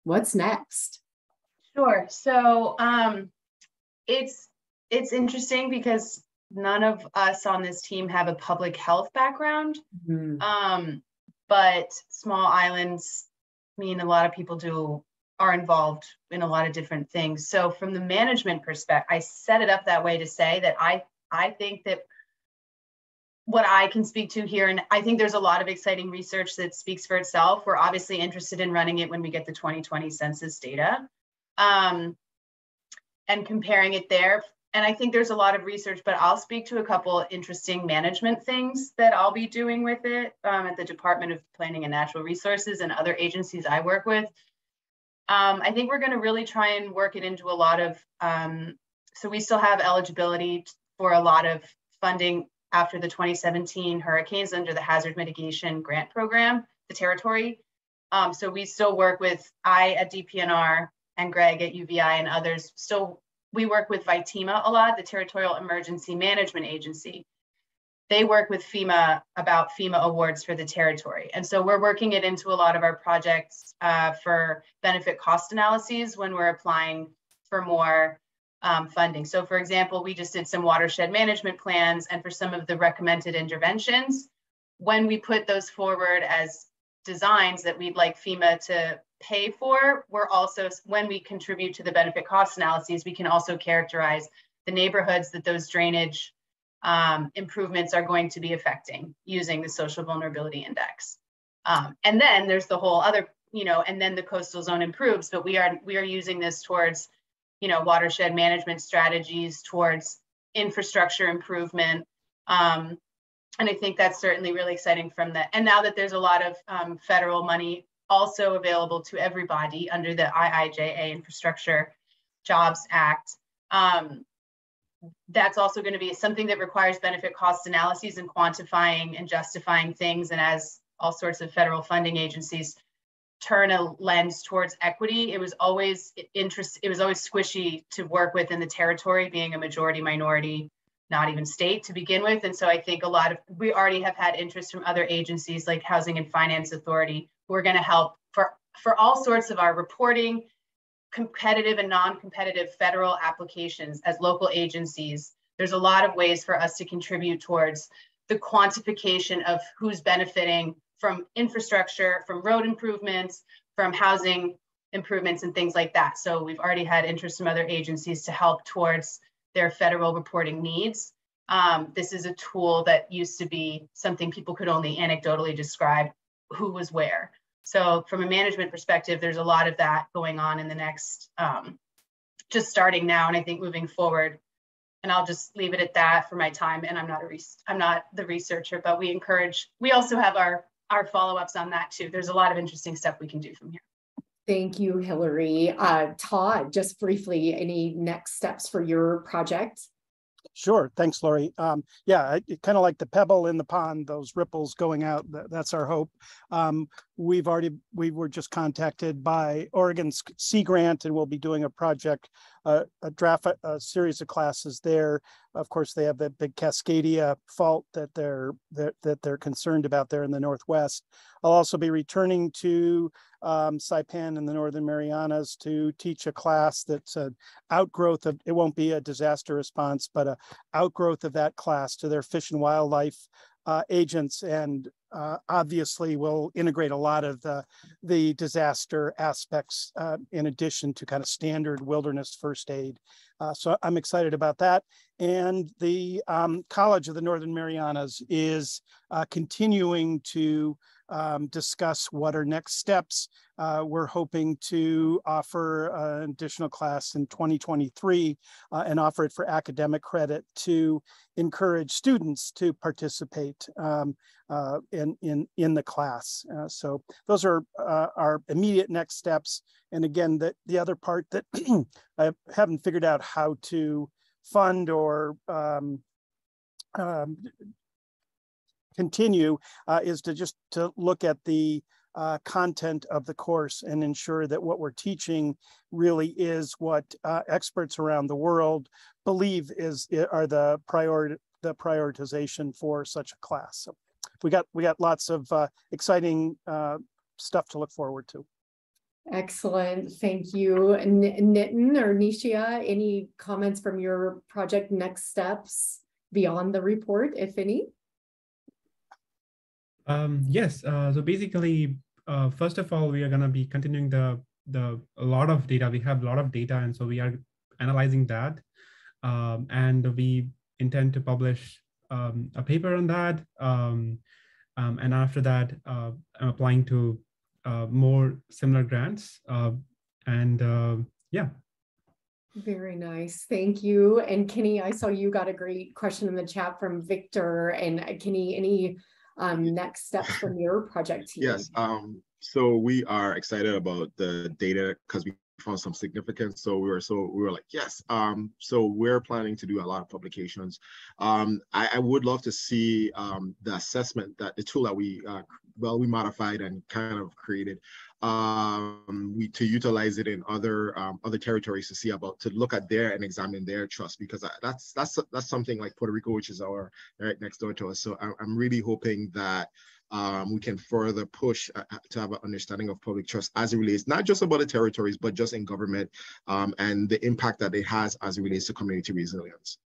what's next? Sure. So it's interesting because none of us on this team have a public health background, but small islands mean a lot of people are involved in a lot of different things. So from the management perspective, I set it up that way to say that I think that what I can speak to here, and I think there's a lot of exciting research that speaks for itself. We're obviously interested in running it when we get the 2020 census data and comparing it there. And I think there's a lot of research, but I'll speak to a couple interesting management things that I'll be doing with it at the Department of Planning and Natural Resources and other agencies I work with. I think we're going to really try and work it into a lot of, so we still have eligibility for a lot of funding after the 2017 hurricanes under the Hazard Mitigation Grant Program, the territory. So we still work with, I at DPNR and Greg at UVI and others, we work with VITEMA a lot, the Territorial Emergency Management Agency. They work with FEMA about FEMA awards for the territory. And so we're working it into a lot of our projects for benefit cost analyses when we're applying for more funding. So for example, we just did some watershed management plans, and for some of the recommended interventions, when we put those forward as designs that we'd like FEMA to pay for, we're also, when we contribute to the benefit cost analyses, we can also characterize the neighborhoods that those drainage improvements are going to be affecting using the social vulnerability index. And then there's the whole other, and then the coastal zone improves, but we are using this towards, watershed management strategies, towards infrastructure improvement. And I think that's certainly really exciting from that. And now that there's a lot of federal money also available to everybody under the IIJA Infrastructure Jobs Act, that's also going to be something that requires benefit cost analyses and quantifying and justifying things. And as all sorts of federal funding agencies turn a lens towards equity, it was always squishy to work with in the territory, being a majority minority, not even state to begin with. And so I think we already have had interest from other agencies like Housing and Finance Authority, who are going to help for all sorts of our reporting, competitive and non-competitive federal applications as local agencies. There's a lot of ways for us to contribute towards the quantification of who's benefiting from infrastructure, from road improvements, from housing improvements and things like that. So we've already had interest from other agencies to help towards their federal reporting needs. This is a tool that used to be something people could only anecdotally describe who was where. So from a management perspective, there's a lot of that going on in the next, just starting now, and I think moving forward. And I'll just leave it at that for my time. And I'm not the researcher, but we also have our follow-ups on that too. There's a lot of interesting stuff we can do from here. Thank you, Hillary. Todd, just briefly, any next steps for your project? Sure. Thanks, Lori. Yeah, kind of like the pebble in the pond, those ripples going out. That's our hope. we were just contacted by Oregon's Sea Grant, and we'll be doing a project, a series of classes there. Of course, they have that big Cascadia fault that they're concerned about there in the Northwest. I'll also be returning to Saipan in the Northern Marianas to teach a class that's an outgrowth of, it won't be a disaster response, but an outgrowth of that class to their fish and wildlife agents, and obviously will integrate a lot of the disaster aspects in addition to kind of standard wilderness first aid. So I'm excited about that. And the College of the Northern Marianas is continuing to discuss what are next steps. We're hoping to offer an additional class in 2023 and offer it for academic credit to encourage students to participate in the class. So those are our immediate next steps. And again, the other part that I haven't figured out how to fund or continue is to look at the content of the course and ensure that what we're teaching really is what experts around the world believe are the prioritization for such a class. So we got lots of exciting stuff to look forward to. Excellent, thank you. Nitin or Nishia, any comments from your project next steps beyond the report, if any? Yes, so basically, first of all, we are going to be continuing a lot of data. We have a lot of data, and so we are analyzing that. And we intend to publish a paper on that. And after that, I'm applying to more similar grants. Yeah. Very nice, thank you. And Kenny, I saw you got a great question in the chat from Victor. And Kenny, any next steps from your project team? Yes, so we are excited about the data because we found some significance. So we were like, yes. So we're planning to do a lot of publications. I would love to see the assessment, that the tool that we modified and kind of created, to utilize it in other territories to look at their and examine their trust, because that's something like Puerto Rico, which is right next door to us. So I'm really hoping that we can further push to have an understanding of public trust as it relates, not just about the territories, but just in government, and the impact that it has as it relates to community resilience.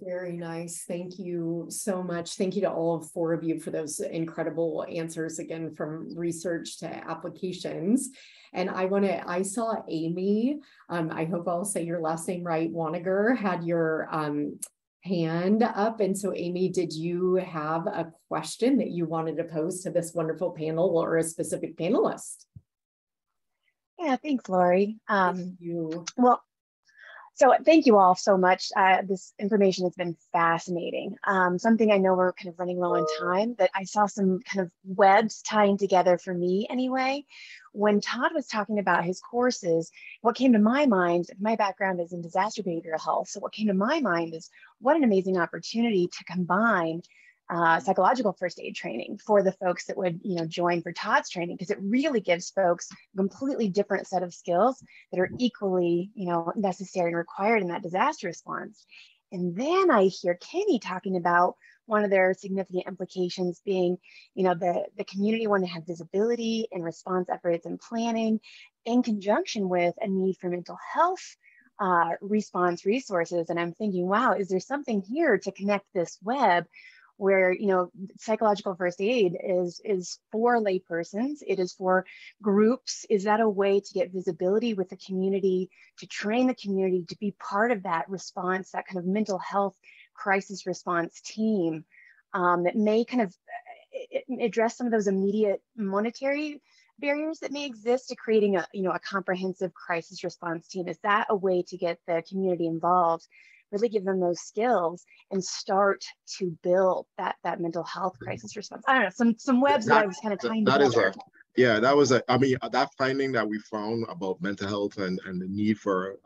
Very nice. Thank you so much. Thank you to all four of you for those incredible answers, again, from research to applications. And I saw Amy, I hope I'll say your last name right, Waniger, had your hand up. And so Amy, did you have a question that you wanted to pose to this wonderful panel or a specific panelist? Yeah, thanks, Lori. Thank you. Well, so thank you all so much. This information has been fascinating. Something I know we're kind of running low on time, but I saw some kind of webs tying together for me anyway. When Todd was talking about his courses, what came to my mind, my background is in disaster behavioral health. So what came to my mind is what an amazing opportunity to combine psychological first aid training for the folks that would join for Todd's training, because it really gives folks a completely different set of skills that are equally necessary and required in that disaster response. And then I hear Kenny talking about one of their significant implications being the community wanting to have visibility in response efforts and planning in conjunction with a need for mental health response resources. And I'm thinking, wow, is there something here to connect this web where psychological first aid is for laypersons, it is for groups? Is that a way to get visibility with the community, to train the community to be part of that response, that kind of mental health crisis response team that may kind of address some of those immediate monetary barriers that may exist to creating a comprehensive crisis response team? Is that a way to get the community involved, really give them those skills and start to build that mental health crisis response? I don't know, some webs that I was kind of tying together. That finding that we found about mental health and the need for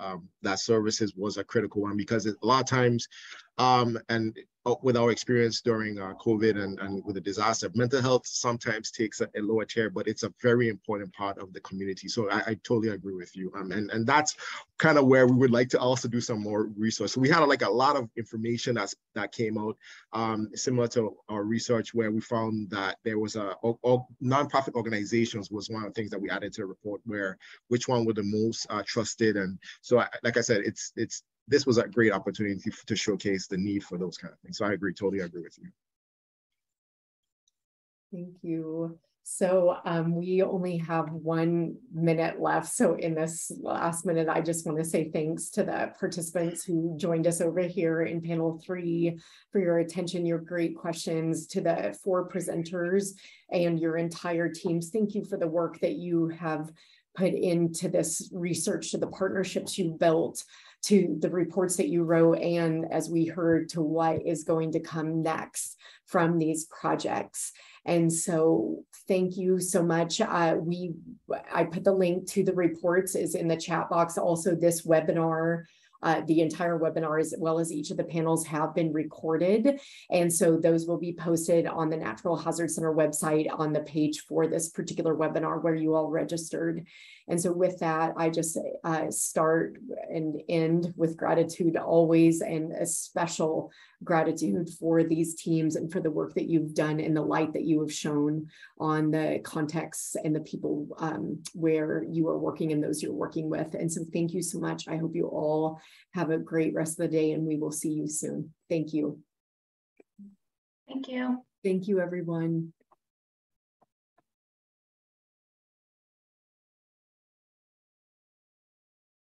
that services was a critical one, because a lot of times, and with our experience during COVID and with the disaster, mental health sometimes takes a lower tier, but it's a very important part of the community. So I totally agree with you. And that's kind of where we would like to also do some more research. So we had like a lot of information that came out, similar to our research, where we found that there was nonprofit organizations was one of the things that we added to the report, where which one were the most trusted. And so, like I said, this was a great opportunity to showcase the need for those kind of things. So I totally agree with you. Thank you. So we only have 1 minute left. So in this last minute, I just want to say thanks to the participants who joined us over here in panel 3 for your attention, your great questions, to the 4 presenters and your entire teams. Thank you for the work that you have put into this research, to the partnerships you built, to the reports that you wrote, and as we heard, to what is going to come next from these projects. And so thank you so much. I put the link to the reports is in the chat box. Also, this webinar, the entire webinar, as well as each of the panels, have been recorded. And so those will be posted on the Natural Hazard Center website on the page for this particular webinar where you all registered. And so with that, I just start and end with gratitude always, and a special gratitude for these teams and for the work that you've done and the light that you have shown on the contexts and the people where you are working and those you're working with. And so thank you so much. I hope you all have a great rest of the day, and we will see you soon. Thank you. Thank you. Thank you, everyone.